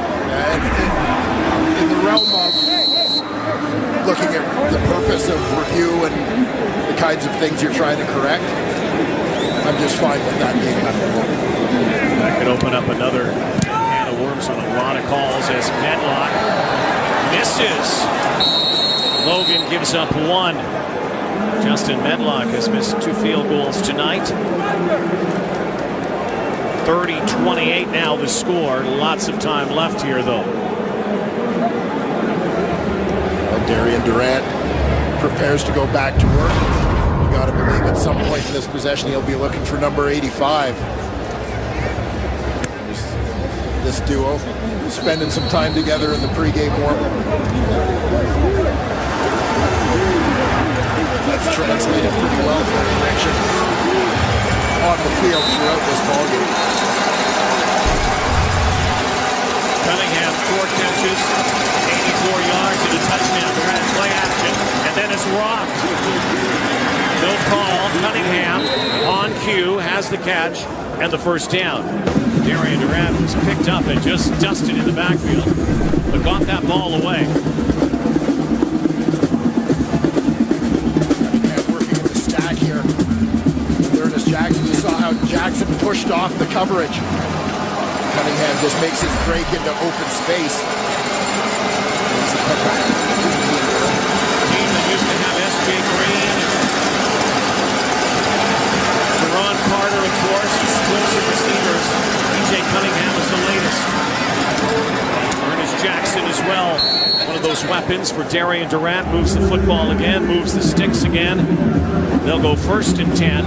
the realm of looking at the purpose of review and the kinds of things you're trying to correct, I'm just fine with that being left. That could open up another can of worms on a lot of calls as Medlock misses. Logan gives up 1. Justin Medlock has missed 2 field goals tonight. 30-28 now the score. Lots of time left here, though. Darian Durant prepares to go back to work. You got to believe at some point in this possession he'll be looking for number 85. This duo spending some time together in the pregame warm-up. That's translated pretty well for connection on the field throughout this ballgame. Cunningham, 4 catches, 84 yards and a touchdown. They're at play action, and then it's rocked. No call. Cunningham on cue has the catch and the first down. Darian Durant was picked up and just dusted in the backfield, but got that ball away. Cunningham working in the stack here. Ernest Jackson, you saw how Jackson pushed off the coverage. Cunningham just makes his break into open space. Team that used to have S.J. Green, Deron Carter, of course, explosive receivers. E.J. Cunningham is the latest. Ernest Jackson as well. One of those weapons for Darian Durant. Moves the football again, moves the sticks again. They'll go 1st and 10.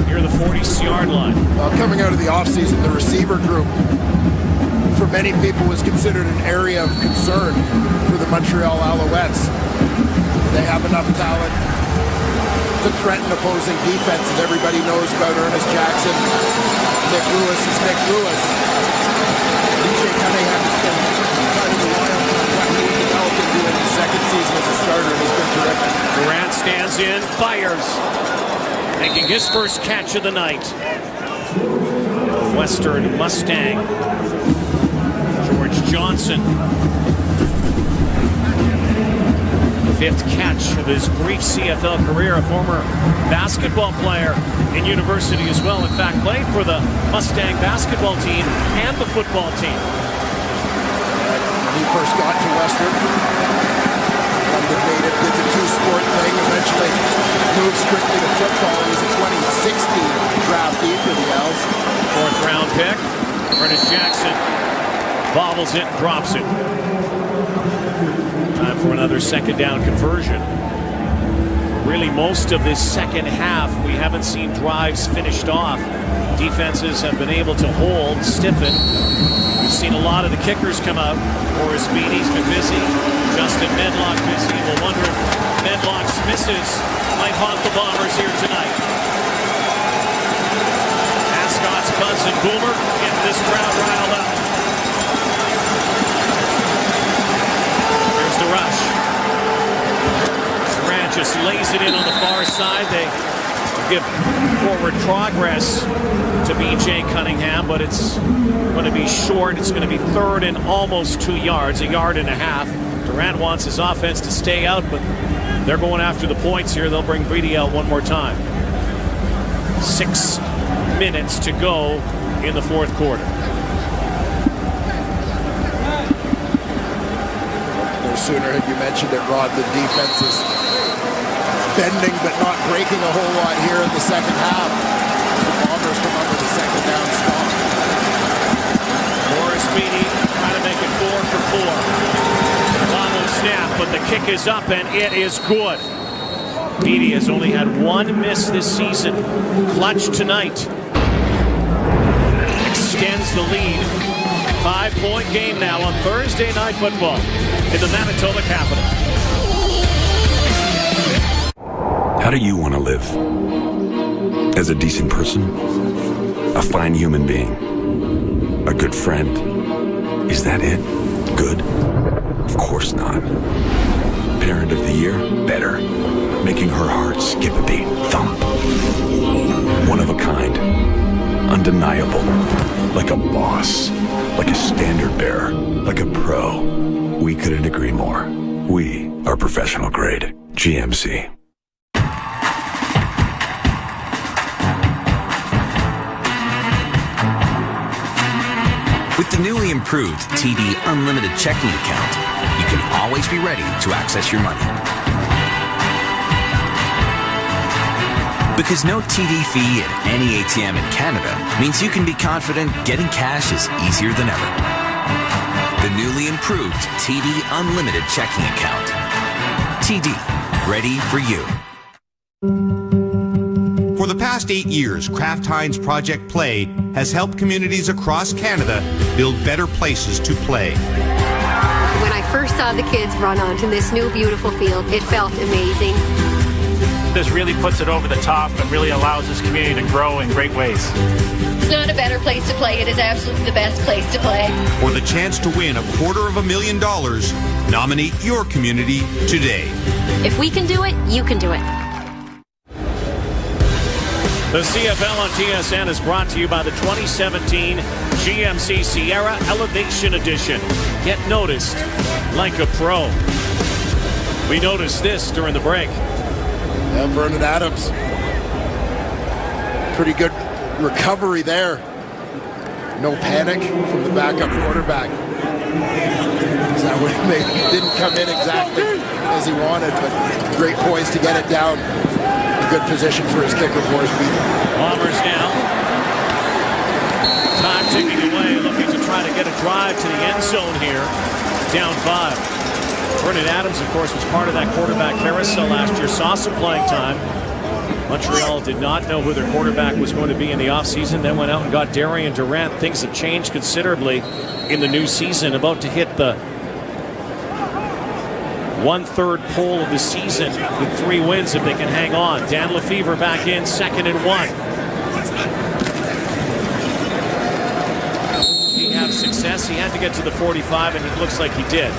Near the 40-yard line. Coming out of the offseason, the receiver group, for many people, was considered an area of concern for the Montreal Alouettes. They have enough talent to threaten opposing defenses. Everybody knows about Ernest Jackson. Nick Lewis is Nick Lewis. E.J. Cunningham has been kind of reliant on what he developed into in his 2nd season as a starter, and he's been terrific. Durant stands in, fires, making his first catch of the night. Western Mustang. George Johnson. 5th catch of his brief CFL career, a former basketball player in university as well. In fact, played for the Mustang basketball team and the football team. When he first got to Western, did the 2-sport thing, eventually moved strictly to football. He was a 2016 draftee for the Owls. 4th round pick. Ernest Jackson bobbles it and drops it. Time for another 2nd down conversion. Really, most of this second half, we haven't seen drives finished off. Defenses have been able to hold, stiffen. We've seen a lot of the kickers come out. Boris Beatty's been busy. Justin Medlock busy. We'll wonder if Medlock's misses might haunt the Bombers here tonight. Ascot's Buzz and Boomer get this crowd riled up. Here's the rush. Durant just lays it in on the far side. They give forward progress to B.J. Cunningham, but it's going to be short. It's going to be third and almost 2 yards, a yard and a half. Durant wants his offense to stay out, but they're going after the points here. They'll bring Brady out one more time. 6 minutes to go in the fourth quarter. No sooner had you mentioned it, Rod, the defense is bending but not breaking a whole lot here in the second half. The Bombers come up with a second down stop. Morris Beatty trying to make it 4 for 4. Almost snap, but the kick is up and it is good. Beatty has only had 1 miss this season. Clutch tonight. Extends the lead. 5-point game now on Thursday Night Football in the Manitoba capital. How do you want to live? As a decent person? A fine human being? A good friend? Is that it? Good? Of course not. Parent of the year? Better. Making her heart skip a beat. Thump. One of a kind. Undeniable. Like a boss. Like a standard bearer. Like a pro. We couldn't agree more. We are professional grade. GMC. With the newly improved TD Unlimited checking account, you can always be ready to access your money. Because no TD fee at any ATM in Canada means you can be confident getting cash is easier than ever. The newly improved TD Unlimited checking account. TD, ready for you. For the past 8 years, Kraft Heinz Project Play has helped communities across Canada build better places to play. When I first saw the kids run onto this new beautiful field, it felt amazing. This really puts it over the top and really allows this community to grow in great ways. It's not a better place to play. It is absolutely the best place to play. For the chance to win $250,000, nominate your community today. If we can do it, you can do it. The CFL on TSN is brought to you by the 2017 GMC Sierra Elevation Edition. Get noticed like a pro. We noticed this during the break. Yeah, Vernon Adams. Pretty good recovery there. No panic from the backup quarterback. That way didn't come in exactly as he wanted, but great poise to get it down. A good position for his kicker, Morris Beatty. Bombers now. Time ticking away, looking to try to get a drive to the end zone here. Down 5. Vernon Adams, of course, was part of that quarterback carousel last year. Saw some playing time. Montreal did not know who their quarterback was going to be in the offseason. Then went out and got Darian Durant. Things have changed considerably in the new season. About to hit the 1/3 pole of the season with 3 wins if they can hang on. Dan Lefevre back in, 2nd and 1. He had success. He had to get to the 45, and it looks like he did.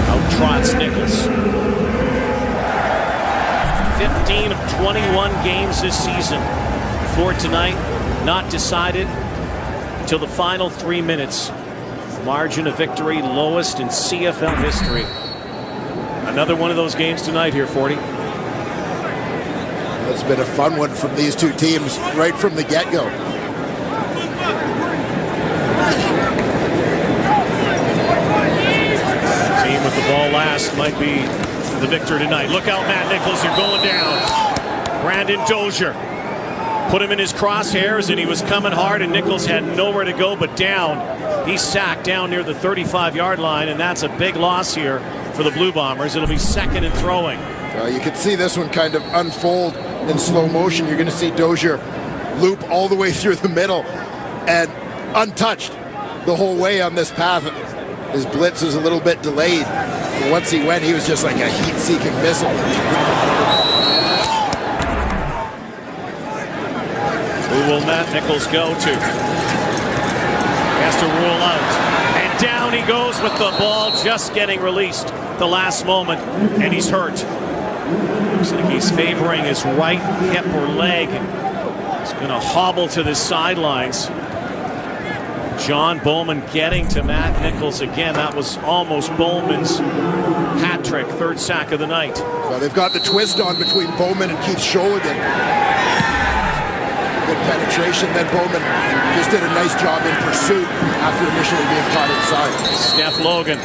Out trots Nichols. 15 of 21 games this season. For tonight, not decided until the final 3 minutes. Margin of victory lowest in CFL history. Another one of those games tonight here, 40. It's been a fun one from these two teams right from the get-go. Team with the ball last might be the victor tonight. Look out, Matt Nichols, you're going down. Brandon Dozier put him in his crosshairs, and he was coming hard, and Nichols had nowhere to go but down. He's sacked down near the 35-yard line, and that's a big loss here for the Blue Bombers. It'll be 2nd and throwing. You can see this one kind of unfold in slow motion. You're going to see Dozier loop all the way through the middle and untouched the whole way on this path. His blitz was a little bit delayed. But once he went, he was just like a heat-seeking missile. Who will Matt Nichols go to? He has to rule out. And down he goes with the ball just getting released the last moment. And he's hurt. Looks like he's favoring his right hip or leg. He's going to hobble to the sidelines. John Bowman getting to Matt Nichols again. That was almost Bowman's hat trick, third sack of the night. Well, they've got the twist on between Bowman and Keith Sholigan. Good penetration. Then Bowman just did a nice job in pursuit after initially being caught inside. Steph Logan,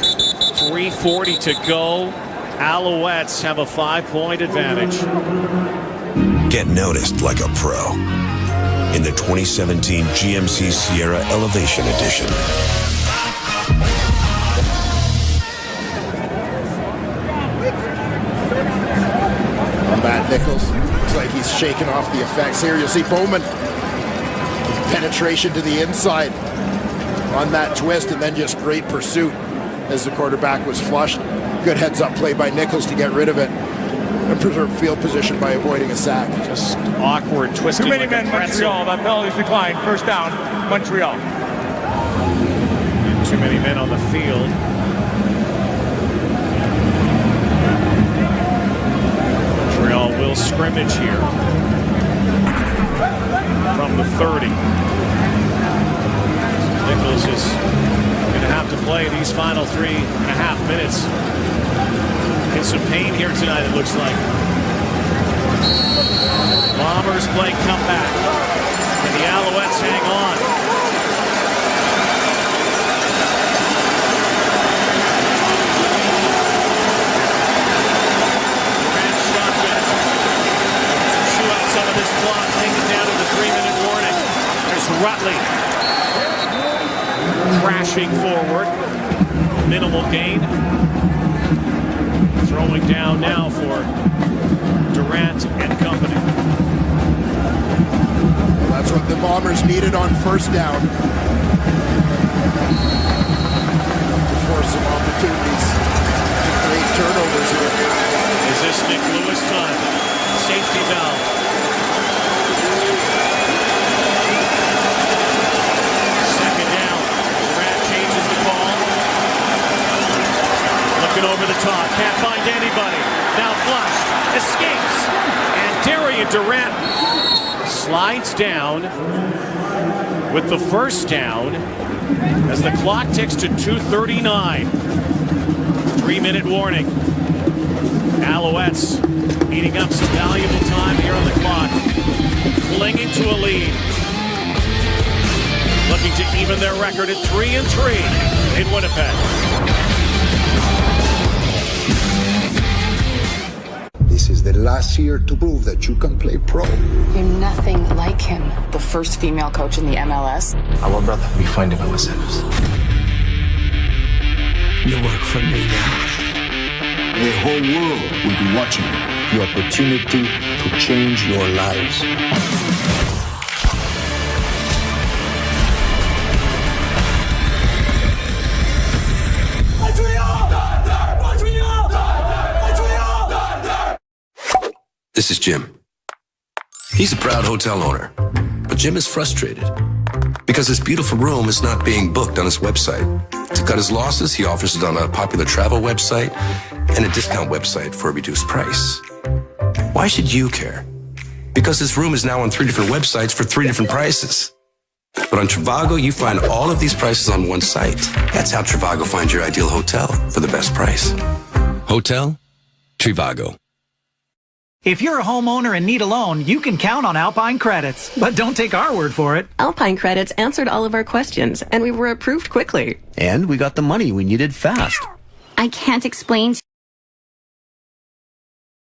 3:40 to go. Alouettes have a 5-point advantage. Get noticed like a pro in the 2017 GMC Sierra Elevation Edition. Matt Nichols looks like he's shaking off the effects here. You'll see Bowman penetration to the inside on that twist, and then just great pursuit as the quarterback was flushed. Good heads-up play by Nichols to get rid of it and preserve field position by avoiding a sack. Just awkward twisting. Too many like men, Montreal. That penalty's declined. First down, Montreal. Too many men on the field. Montreal will scrimmage here from the 30. Nichols is going to have to play these final 3.5 minutes. In some pain here tonight, it looks like. Bombers play comeback, and the Alouettes hang on. Durant shotgun. Chew out some of this clock, take it down to the 3-minute warning. There's Rutley crashing forward. Minimal gain. Throwing down now for Durant and company. Well, that's what the Bombers needed on first down to force some opportunities to create turnovers here. Is this Nick Lewis time? Safety valve. Second down. Durant changes the call. Looking over the top. Can't find anybody. Now flushed. Escapes. And Darian Durant slides down with the first down as the clock ticks to 2:39. 3-minute warning. Alouettes eating up some valuable time here on the clock. Clinging to a lead. Looking to even their record at 3-3 in Winnipeg. This is the last year to prove that you can play pro. You're nothing like him. The first female coach in the MLS. Our brother, we find him ourselves. You work for me now. The whole world will be watching you. The opportunity to change your lives. This is Jim. He's a proud hotel owner, but Jim is frustrated because his beautiful room is not being booked on his website. To cut his losses, he offers it on a popular travel website and a discount website for a reduced price. Why should you care? Because his room is now on 3 different websites for 3 different prices. But on Trivago, you find all of these prices on one site. That's how Trivago finds your ideal hotel for the best price. Hotel Trivago. If you're a homeowner and need a loan, you can count on Alpine Credits. But don't take our word for it. Alpine Credits answered all of our questions, and we were approved quickly. And we got the money we needed fast. I can't explain.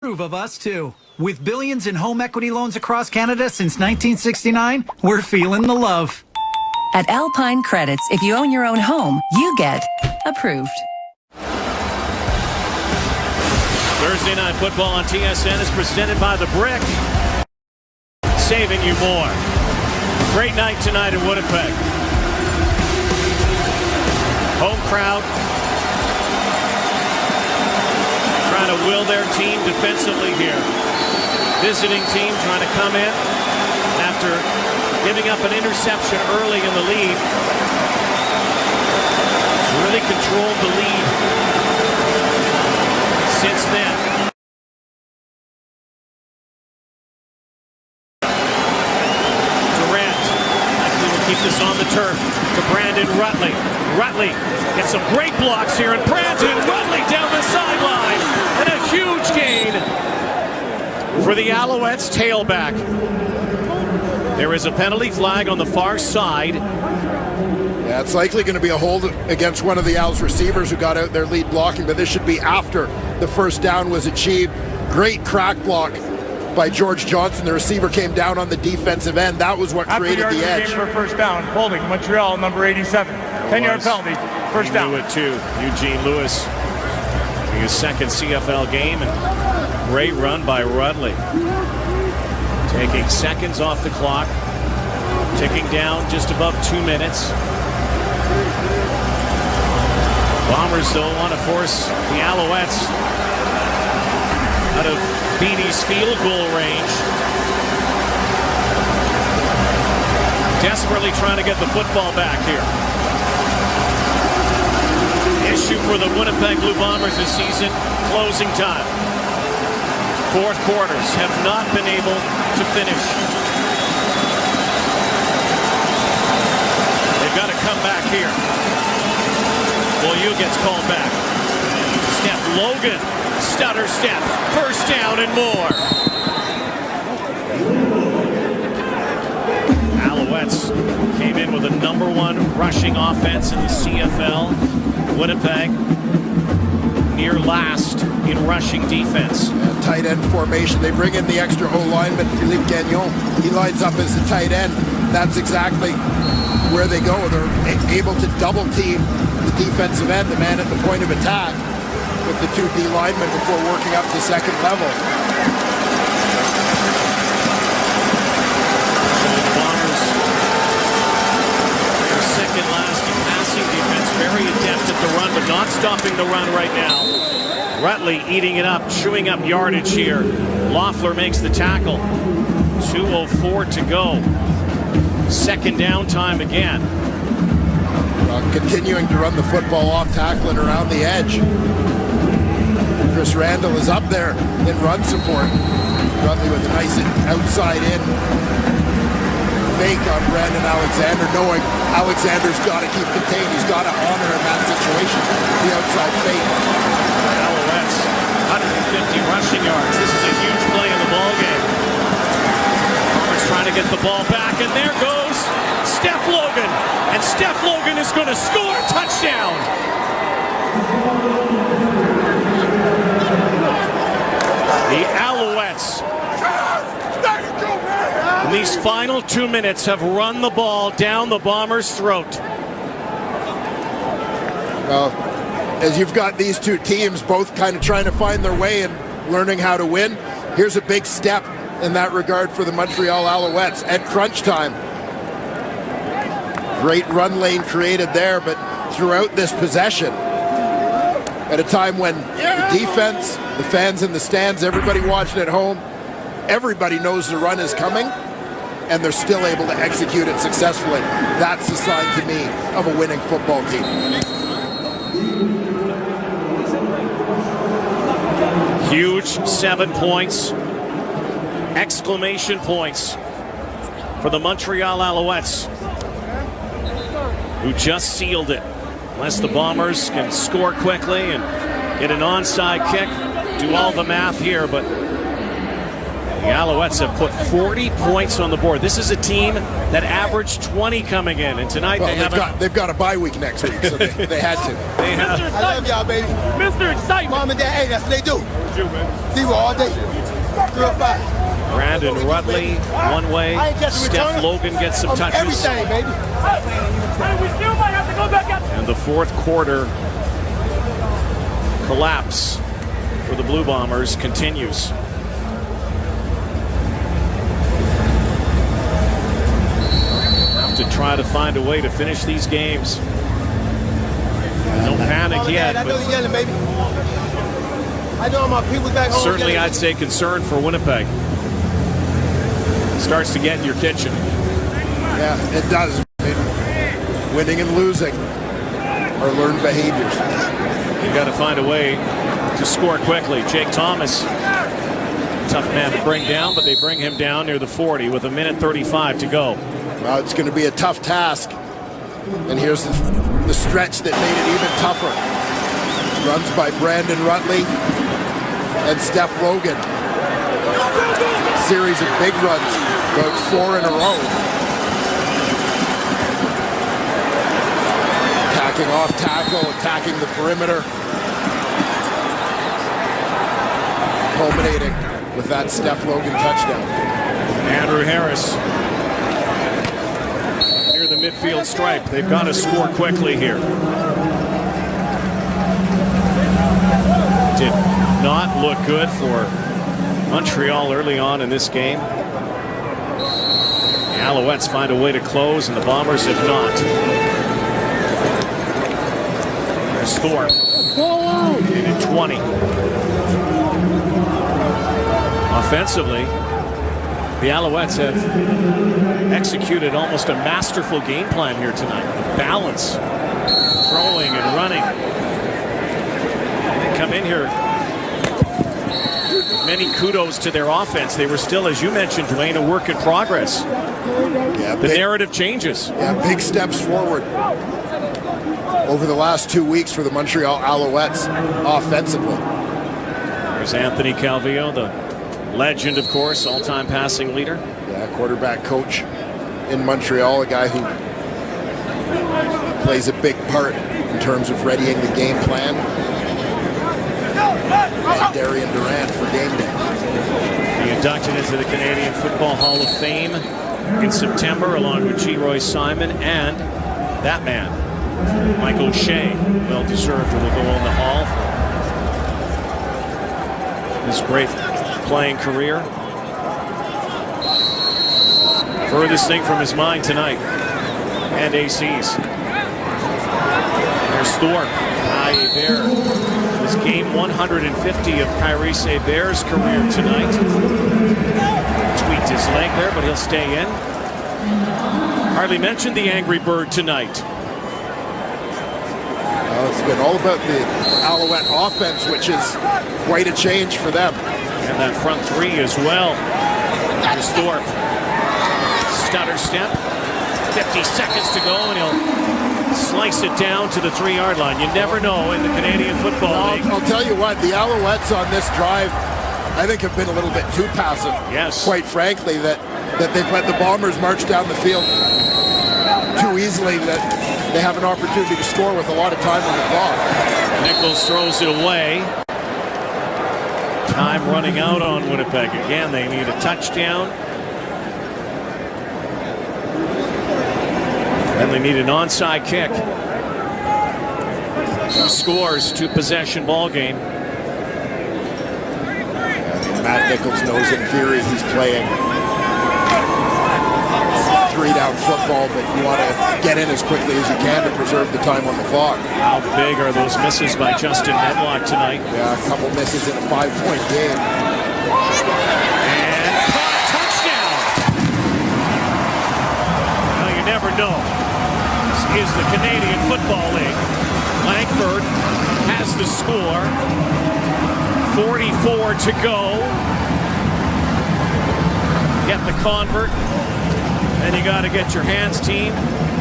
Approve of us, too. With billions in home equity loans across Canada since 1969, we're feeling the love. At Alpine Credits, if you own your own home, you get approved. Thursday Night Football on TSN is presented by The Brick. Saving you more. Great night tonight in Winnipeg. Home crowd will their team defensively here. Visiting team trying to come in after giving up an interception early in the lead. It's really controlled the lead since then. Keep this on the turf to Brandon Rutley. Rutley gets some great blocks here, and Brandon Rutley down the sideline. And a huge gain for the Alouettes tailback. There is a penalty flag on the far side. Yeah, it's likely going to be a hold against one of the Owls receivers who got out there lead blocking, but this should be after the first down was achieved. Great crack block by George Johnson. The receiver came down on the defensive end. That was what created the edge. For first down, holding Montreal, number 87. 10-yard penalty, first down. He knew it too. Eugene Lewis, his second CFL game, and great run by Rutley. Taking seconds off the clock, ticking down just above 2 minutes. Bombers though want to force the Alouettes out of Beanie's field goal range. Desperately trying to get the football back here. Issue for the Winnipeg Blue Bombers this season, closing time. Fourth quarters have not been able to finish. They've got to come back here. Beaulieu gets called back. Steph Logan, stutter step, first down and more. Alouettes came in with a #1 rushing offense in the CFL. Winnipeg near last in rushing defense. Tight end formation. They bring in the extra O-lineman, Philippe Gagnon. He lines up as a tight end. That's exactly where they go. They're able to double team the defensive end, the man at the point of attack, with the 2 D linemen before working up to second level. So the Bombers, their second last in passing defense, very adept at the run, but not stopping the run right now. Rutley eating it up, chewing up yardage here. Loeffler makes the tackle. 2:04 to go. Second down time again. Continuing to run the football off tackle and around the edge. Chris Randall is up there in run support. Rutley with a nice outside in fake on Brandon Alexander, knowing Alexander's got to keep contained. He's got to honor in that situation the outside fake. Alouettes, 150 rushing yards. This is a huge play in the ballgame. Bombers trying to get the ball back, and there goes Steph Logan. And Steph Logan is going to score. Touchdown. The Alouettes, in these final 2 minutes, have run the ball down the Bombers' throat. Well, as you've got these two teams both kind of trying to find their way and learning how to win, here's a big step in that regard for the Montreal Alouettes at crunch time. Great run lane created there, but throughout this possession, at a time when the defense, the fans in the stands, everybody watching at home, everybody knows the run is coming, and they're still able to execute it successfully. That's a sign to me of a winning football team. Huge 7 points, exclamation points for the Montreal Alouettes, who just sealed it. Unless the Bombers can score quickly and get an onside kick, do all the math here, but the Alouettes have put 40 points on the board. This is a team that averaged 20 coming in, and tonight they've got a bye week next week, so they had to. I love y'all, baby. Mr. Excitement. Mom and Dad, hey, that's what they do. See you all day. 305. Brandon Rutley, one way. Steph Logan gets some touches. Everything, baby. We still might have to go back up. And the fourth quarter collapse for the Blue Bombers continues. Have to try to find a way to finish these games. No panic yet. I know you're yelling, baby. I know my people back home. Certainly, I'd say concern for Winnipeg. Starts to get in your kitchen. Yeah, it does. Winning and losing are learned behaviors. You got to find a way to score quickly. Jake Thomas, tough man to bring down, but they bring him down near the 40 with 1:35 to go. Well, it's going to be a tough task. And here's the stretch that made it even tougher. Runs by Brandon Rutley and Steph Logan. Series of big runs, about 4 in a row. Attacking off tackle, attacking the perimeter. Culminating with that Steph Logan touchdown. Andrew Harris near the midfield stripe. They've got to score quickly here. Did not look good for Montreal early on in this game. The Alouettes find a way to close, and the Bombers have not. There's Thorpe. In at 20. Offensively, the Alouettes have executed almost a masterful game plan here tonight. Balance, throwing and running. They come in here. Many kudos to their offense. They were still, as you mentioned, Dwayne, a work in progress. Yeah, the narrative changes. Yeah, big steps forward over the last 2 weeks for the Montreal Alouettes offensively. There's Anthony Calvillo, the legend, of course, all-time passing leader. Yeah, quarterback coach in Montreal, a guy who plays a big part in terms of readying the game plan. And Darian Durant for game day. He inducted into the Canadian Football Hall of Fame in September, along with G. Roy Simon and that man, Mike O'Shea, well-deserved, will go in the Hall for his great playing career. Furthest thing from his mind tonight. And AC's. There's Thorpe. Bear. His game 150 of Kyrie Bear's career tonight. Tweaked his leg there, but he'll stay in. Hardly mentioned the Angry Bird tonight. It's been all about the Alouette offense, which is quite a change for them. And that front three as well. There's Thorpe. Stutter step. 50 seconds to go, and he'll slice it down to the 3-yard line. You never know in the Canadian Football League. I'll tell you what, the Alouettes on this drive, I think, have been a little bit too passive. Yes. Quite frankly, that they've let the Bombers march down the field too easily, that they have an opportunity to score with a lot of time on the clock. Nichols throws it away. Time running out on Winnipeg. Again, they need a touchdown. And they need an onside kick. 2 scores, 2 possession ball game. Matt Nichols knows in theory he's playing 3-down football, but you want to get in as quickly as you can to preserve the time on the clock. How big are those misses by Justin Medlock tonight? Yeah, a couple misses in a 5-point game. And caught a touchdown! Well, you never know. This is the Canadian Football League. Langford has the score. 44 to go. Get the convert. And you got to get your hands team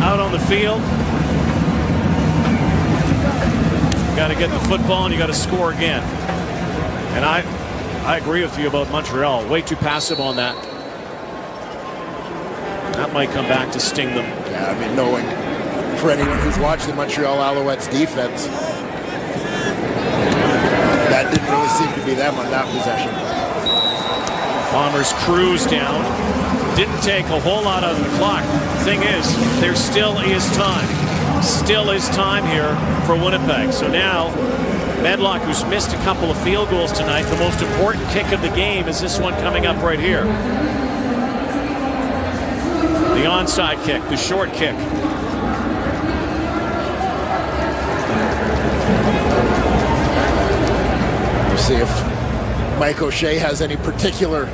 out on the field. You got to get the football and you got to score again. And I agree with you about Montreal. Way too passive on that. That might come back to sting them. Yeah, I mean, knowing for anyone who's watched the Montreal Alouettes defense, that didn't really seem to be them on that possession. Bombers cruise down. Didn't take a whole lot out of the clock. Thing is, there still is time. Still is time here for Winnipeg. So now, Medlock, who's missed a couple of field goals tonight, the most important kick of the game is this one coming up right here. The onside kick, the short kick. See if Mike O'Shea has any particular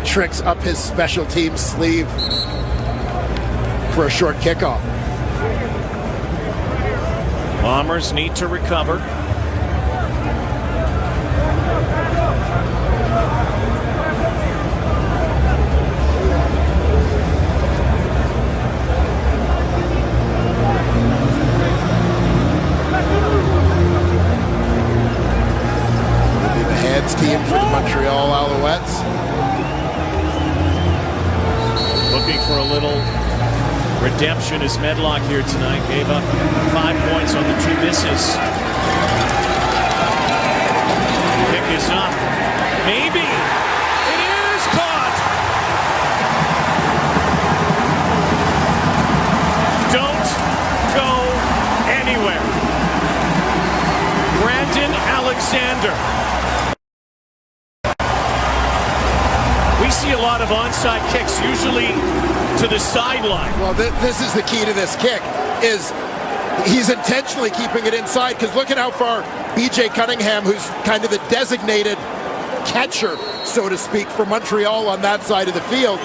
tricks up his special teams sleeve for a short kickoff. Bombers need to recover. Team for the Montreal Alouettes. Looking for a little redemption as Medlock here tonight. Gave up 5 points on the 2 misses. Pick is up. Maybe. It is caught. Don't go anywhere. Brandon Alexander. We see a lot of onside kicks, usually to the sideline. Well, this is the key to this kick, is he's intentionally keeping it inside, because look at how far B.J. Cunningham, who's kind of the designated catcher, so to speak, for Montreal on that side of the field.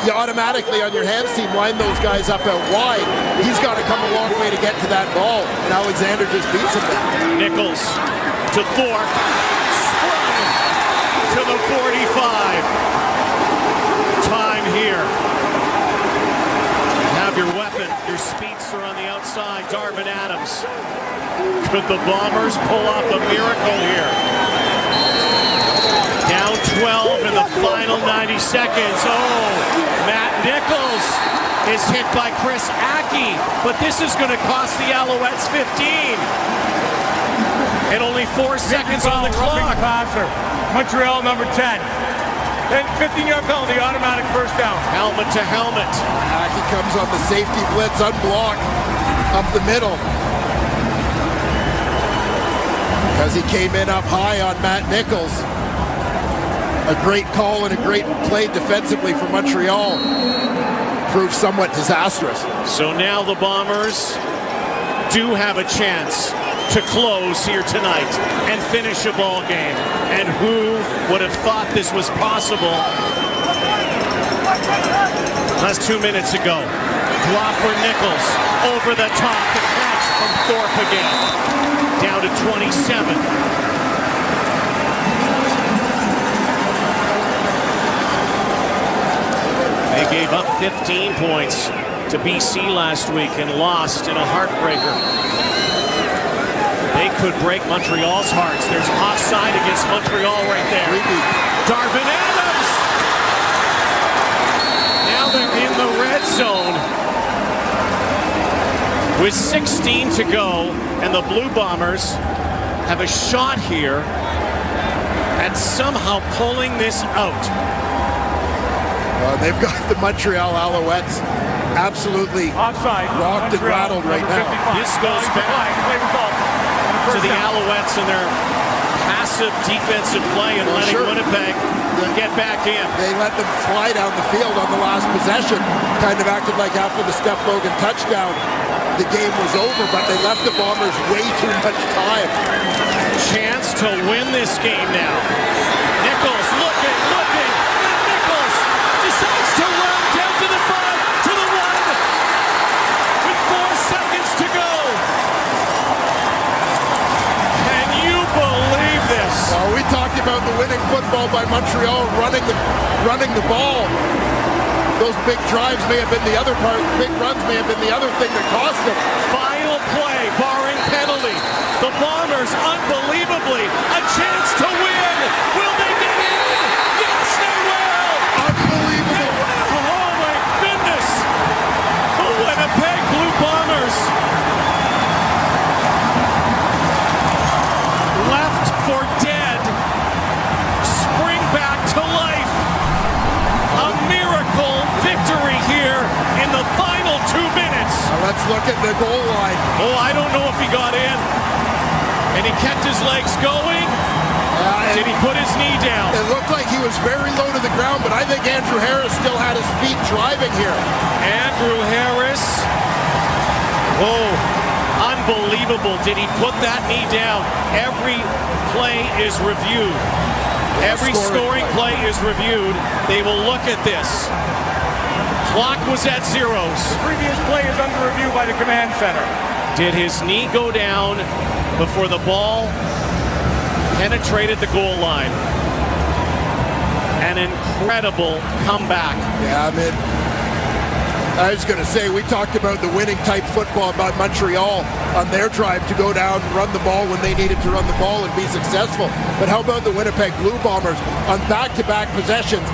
You automatically, on your hands team, line those guys up out wide. He's got to come a long way to get to that ball, and Alexander just beats him there. Nichols to Thorpe. To the 45. Time here. Have your weapon, your speedster on the outside, Darvin Adams. Could the Bombers pull off a miracle here? Down 12 in the final 90 seconds. Oh, Matt Nichols is hit by Chris Aki, but this is going to cost the Alouettes 15. And only 4 seconds on the clock. Passer. Montreal number 10. Then 15-yard penalty, automatic first down. Helmet to helmet. He comes on the safety blitz, unblocked, up the middle. Because he came in up high on Matt Nichols. A great call and a great play defensively for Montreal. Proved somewhat disastrous. So now the Bombers do have a chance to close here tonight and finish a ball game. And who would have thought this was possible? That's 2 minutes ago. Drop for Nichols. Over the top. The catch from Thorpe again. Down to 27. They gave up 15 points to BC last week and lost in a heartbreaker. They could break Montreal's hearts. There's offside against Montreal right there. Darvin Adams! Now they're in the red zone with 16 to go, and the Blue Bombers have a shot here at somehow pulling this out. They've got the Montreal Alouettes absolutely offside, rocked and rattled right now. This goes back to the Alouettes and their passive defensive play and letting Winnipeg get back in. They let them fly down the field on the last possession. Kind of acted like after the Steph Logan touchdown, the game was over, but they left the Bombers way too much time. Chance to win this game now. Nichols looking, and Nichols decides to run down to the 5, to the 1, with 4 seconds to go. Can you believe this? Well, we talked about the winning football by Montreal running the ball. Those big drives may have been the other part. Big runs may have been the other thing that cost them. Final play, barring penalty. The Bombers, unbelievably, a chance to win. Will they get in? Yes, they will. Unbelievable. Oh, my goodness. The Winnipeg Blue Bombers. Left for dead. Spring back to life. A miracle victory here in the final 2 minutes. Now let's look at the goal line. Oh, I don't know if he got in. And he kept his legs going. Did he put his knee down? It looked like he was very low to the ground, but I think Andrew Harris still had his feet driving here. Andrew Harris. Oh, Unbelievable. Did he put that knee down? Every play is reviewed. Every scoring play is reviewed. They will look at this. Clock was at zeros. The previous play is under review by the command center. Did his knee go down before the ball penetrated the goal line? An incredible comeback. Yeah, I mean, I was going to say, we talked about the winning type football about Montreal on their drive to go down and run the ball when they needed to run the ball and be successful. But how about the Winnipeg Blue Bombers on back-to-back possessions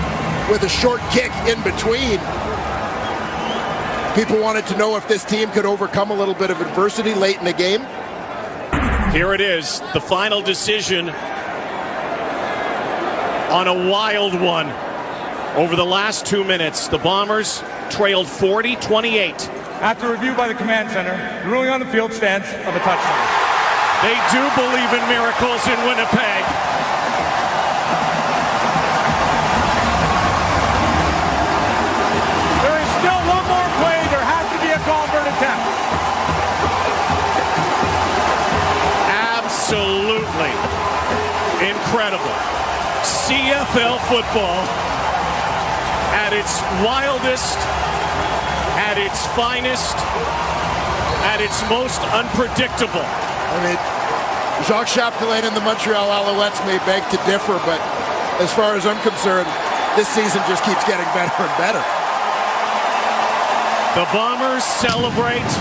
with a short kick in between? People wanted to know if this team could overcome a little bit of adversity late in the game. Here it is, the final decision on a wild one. Over the last 2 minutes, the Bombers trailed 40-28. After review by the command center, the ruling on the field stands of a touchdown. They do believe in miracles in Winnipeg. There is still one more play. There has to be a call for an attempt. Absolutely incredible. CFL football at its wildest, at its finest, at its most unpredictable. I mean, Jacques Chapdelaine and the Montreal Alouettes may beg to differ, but as far as I'm concerned, this season just keeps getting better and better. The Bombers celebrate.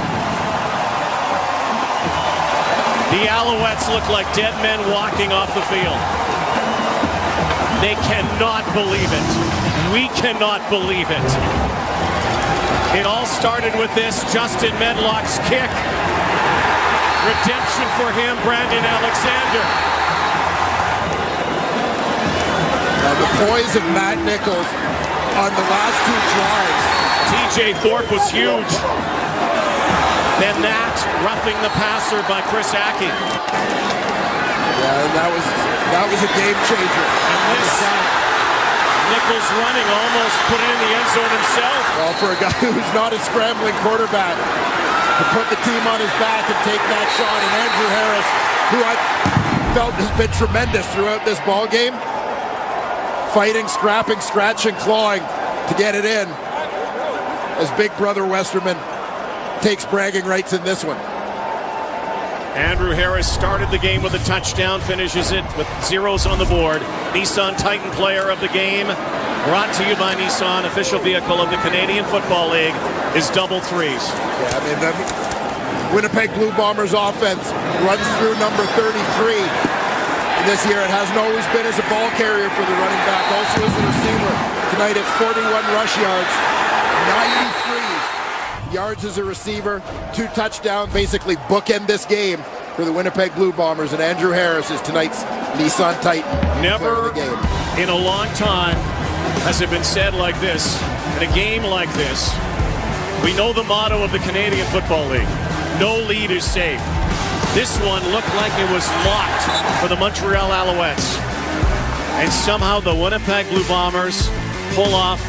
The Alouettes look like dead men walking off the field. They cannot believe it. We cannot believe it. It all started with this Justin Medlock's kick. Redemption for him, Brandon Alexander. The poise of Matt Nichols on the last two drives. TJ Thorpe was huge. Then that, roughing the passer by Chris Aki. Yeah, and that was a game changer. And this Nichols running, almost put it in the end zone himself. Well, for a guy who's not a scrambling quarterback, to put the team on his back and take that shot, and Andrew Harris, who I felt has been tremendous throughout this ball game, fighting, scrapping, scratching, clawing to get it in, as big brother Westerman takes bragging rights in this one. Andrew Harris started the game with a touchdown, finishes it with zeros on the board. Nissan Titan Player of the Game, brought to you by Nissan, official vehicle of the Canadian Football League, is double threes. Yeah, I mean, the Winnipeg Blue Bombers offense runs through number 33. This year it hasn't always been as a ball carrier for the running back, also as a receiver. Tonight it's 41 rush yards, 93 yards as a receiver, 2 touchdowns, basically bookend this game for the Winnipeg Blue Bombers, and Andrew Harris is tonight's Nissan Titan. Never in a long time has it been said like this, in a game like this. We know the motto of the Canadian Football League, no lead is safe. This one looked like it was locked for the Montreal Alouettes. And somehow the Winnipeg Blue Bombers pull off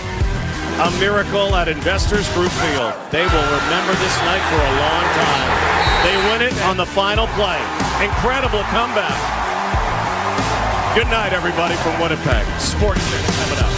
a miracle at Investors Group Field. They will remember this night for a long time. They win it on the final play. Incredible comeback. Good night, everybody, from Winnipeg. Sportsnet coming up.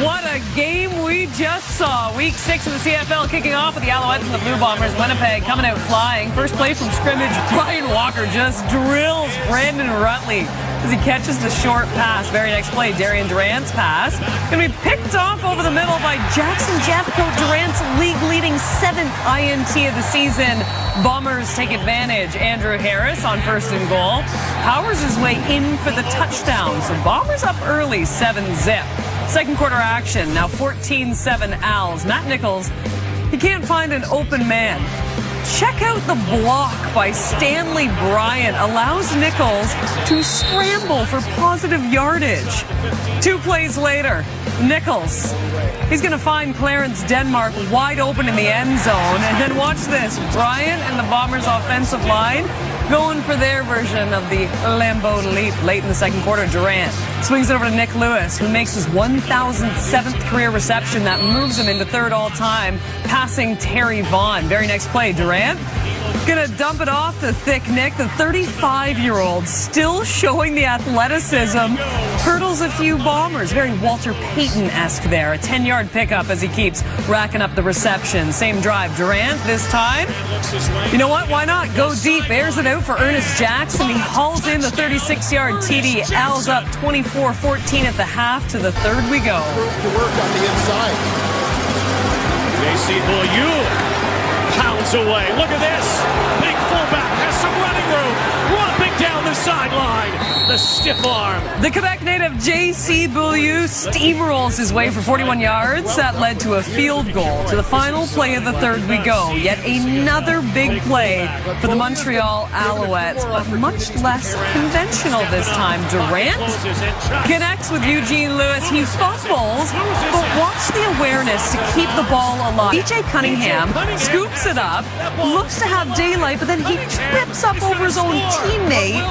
What a game we just saw. Week 6 of the CFL kicking off with the Alouettes and the Blue Bombers. Winnipeg coming out flying. First play from scrimmage, Brian Walker just drills Brandon Rutley as he catches the short pass. Very next play, Darian Durant's pass. Going to be picked off over the middle by Jackson Jeffcoat. Durant's league-leading 7th INT of the season. Bombers take advantage. Andrew Harris on first and goal. Powers his way in for the touchdown. So Bombers up early, 7-zip. Second quarter action, now 14-7 Als. Matt Nichols, he can't find an open man. Check out the block by Stanley Bryant. Allows Nichols to scramble for positive yardage. 2 plays later, Nichols, he's going to find Clarence Denmark wide open in the end zone. And then watch this, Bryant and the Bombers' offensive line going for their version of the Lambeau leap late in the second quarter. Durant swings it over to Nick Lewis, who makes his 1,007th career reception that moves him into third all-time, passing Terry Vaughn. Very next play, Durant gonna dump it off to Thick Nick, the 35-year-old, still showing the athleticism, hurdles a few Bombers. Very Walter Payton-esque there. A 10-yard pickup as he keeps racking up the reception. Same drive, Durant this time. You know what? Why not? Go deep. Airs it out for Ernest Jackson. He hauls in the 36-yard TD. Al's up 24-14 at the half. To the third we go. To work on the inside. JC Beaulieu pounds away. Look at this. Big fullback has some running room. Romping down the sideline. The stiff arm. The Quebec native J.C. Beaulieu steamrolls his way for 41 yards. That led to a field goal. To the final play of the third we go. Yet another big play for the Montreal Alouettes, but much less conventional this time. Durant connects with Eugene Lewis. He fumbles, but watch the awareness to keep the ball alive. B.J. Cunningham scoops it up, looks to have daylight, but then he trips up over his own teammate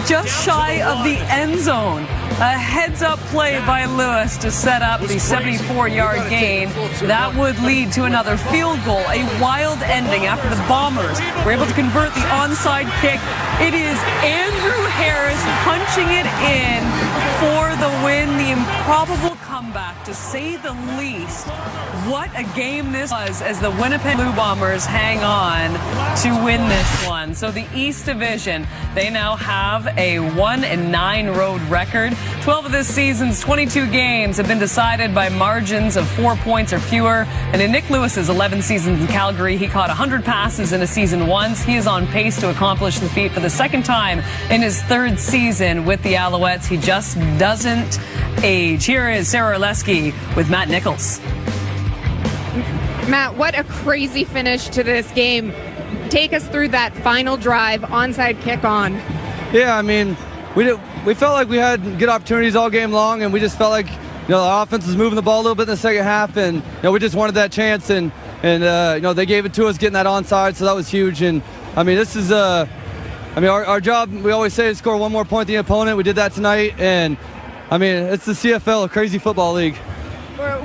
just shy of the end zone. A heads-up play by Lewis to set up the 74-yard gain. That would lead to another field goal. A wild ending after the Bombers were able to convert the onside kick. It is Andrew Harris punching it in for the win. The improbable comeback, to say the least. What a game this was as the Winnipeg Blue Bombers hang on to win this one. So the East Division, they now have a 1-9 road record. 12 of this season's 22 games have been decided by margins of 4 points or fewer. And in Nick Lewis's 11 seasons in Calgary, he caught 100 passes in a season once. He is on pace to accomplish the feat for the second time in his third season with the Alouettes. He just doesn't age. Here is Sarah Orlesky with Matt Nichols. Matt, what a crazy finish to this game. Take us through that final drive, onside kick on. Yeah, I mean, we felt like we had good opportunities all game long, and we just felt like, the offense was moving the ball a little bit in the second half, and we just wanted that chance, and they gave it to us getting that onside, so that was huge. And I mean, this is our job. We always say is score one more point than the opponent. We did that tonight, and I mean, it's the CFL, a crazy football league.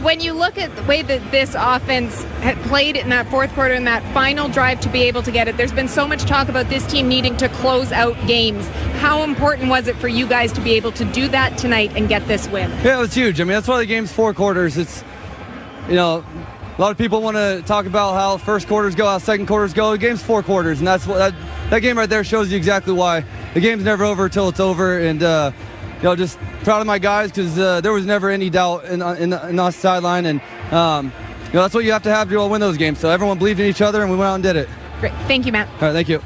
When you look at the way that this offense had played in that fourth quarter and that final drive to be able to get it, there's been so much talk about this team needing to close out games. How important was it for you guys to be able to do that tonight and get this win? Yeah, it was huge. I mean, that's why the game's 4 quarters. It's, a lot of people want to talk about how first quarters go, how second quarters go. The game's 4 quarters, and that's what that game right there shows you exactly why. The game's never over until it's over, and just proud of my guys because there was never any doubt in the sideline, and that's what you have to be able to win those games. So everyone believed in each other, and we went out and did it. Great. Thank you, Matt. All right, thank you.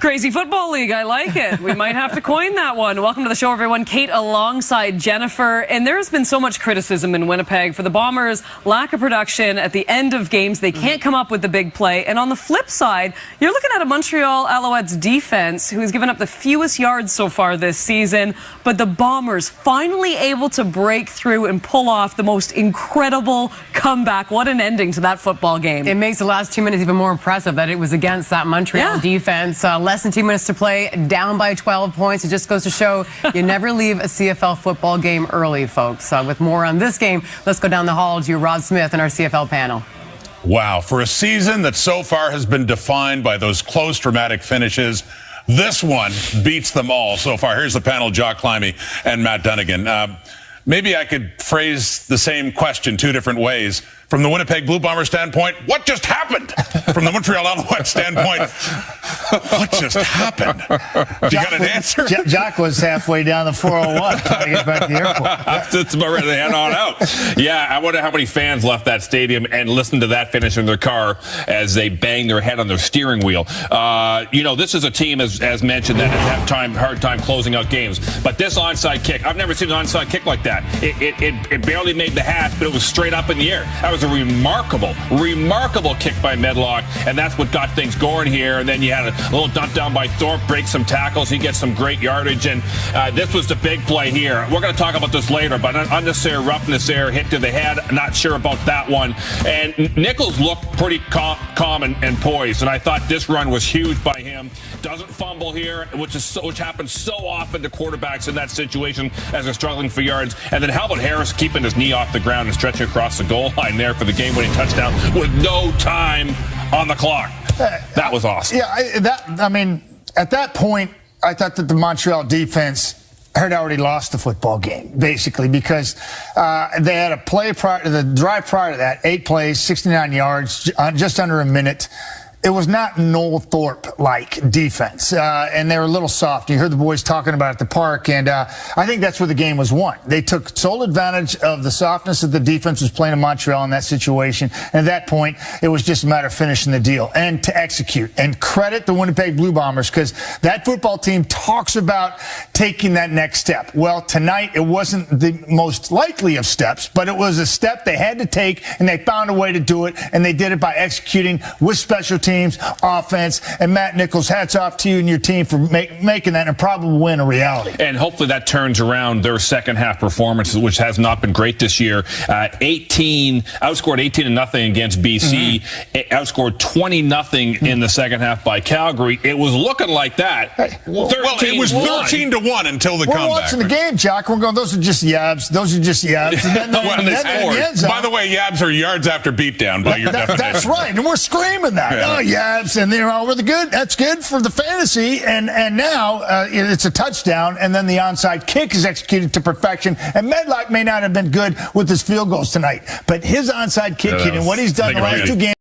Crazy Football League. I like it. We might have to coin that one. Welcome to the show, everyone. Kate alongside Jennifer. And there has been so much criticism in Winnipeg for the Bombers' lack of production at the end of games. They can't come up with the big play. And on the flip side, you're looking at a Montreal Alouettes defense who has given up the fewest yards so far this season. But the Bombers finally able to break through and pull off the most incredible comeback. What an ending to that football game. It makes the last 2 minutes even more impressive that it was against that Montreal defense. Less than 2 minutes to play, down by 12 points. It just goes to show you never leave a CFL football game early, folks. With more on this game, let's go down the hall to Rod Smith and our CFL panel. Wow, for a season that so far has been defined by those close, dramatic finishes, this one beats them all so far. Here's the panel, Jock Climby and Matt Dunnigan. Maybe I could phrase the same question 2 different ways. From the Winnipeg Blue Bombers standpoint, what just happened? From the Montreal Alouettes standpoint, what just happened? You got an answer? Jock was halfway down the 401 trying to get back to the airport. That's about ready to head on out. Yeah, I wonder how many fans left that stadium and listened to that finish in their car as they banged their head on their steering wheel. This is a team, as mentioned, that has had hard time closing out games. But this onside kick, I've never seen an onside kick like that. It barely made the hash, but it was straight up in the air. That was a remarkable kick by Medlock, and that's what got things going here. And then you had had a little dump down by Thorpe, breaks some tackles. He gets some great yardage, and this was the big play here. We're going to talk about this later, but unnecessary roughness there, hit to the head. Not sure about that one. And Nichols looked pretty calm and poised, and I thought this run was huge by him. Doesn't fumble here, which happens so often to quarterbacks in that situation as they're struggling for yards. And then how about Harris keeping his knee off the ground and stretching across the goal line there for the game-winning touchdown with no time on the clock? That was awesome. Yeah, at that point, I thought that the Montreal defense had already lost the football game, basically, because they had a play prior to the drive prior to that, 8 plays, 69 yards, just under a minute. It was not Noel Thorpe-like defense, and they were a little soft. You heard the boys talking about it at the park, and I think that's where the game was won. They took sole advantage of the softness that the defense was playing in Montreal in that situation, and at that point, it was just a matter of finishing the deal and to execute. And credit the Winnipeg Blue Bombers, because that football team talks about taking that next step. Well, tonight, it wasn't the most likely of steps, but it was a step they had to take, and they found a way to do it, and they did it by executing with special teams, offense, and Matt Nichols, hats off to you and your team for making that a probable win a reality. And hopefully that turns around their second half performance, which has not been great this year. Outscored 18-0 against BC, outscored 20-0 in the second half by Calgary. It was looking like that. It was 13-1 until the comeback. We're watching the game, Jack. We're going, those are just yabs. Those are just yabs. And then they scored. By the way, yabs are yards after beatdown by your definition. That's right. And we're screaming that. Yeah. Oh, yabs. And they're all the good. That's good for the fantasy. And now it's a touchdown. And then the onside kick is executed to perfection. And Medlock may not have been good with his field goals tonight, but his onside kick and what he's done the last 2 games.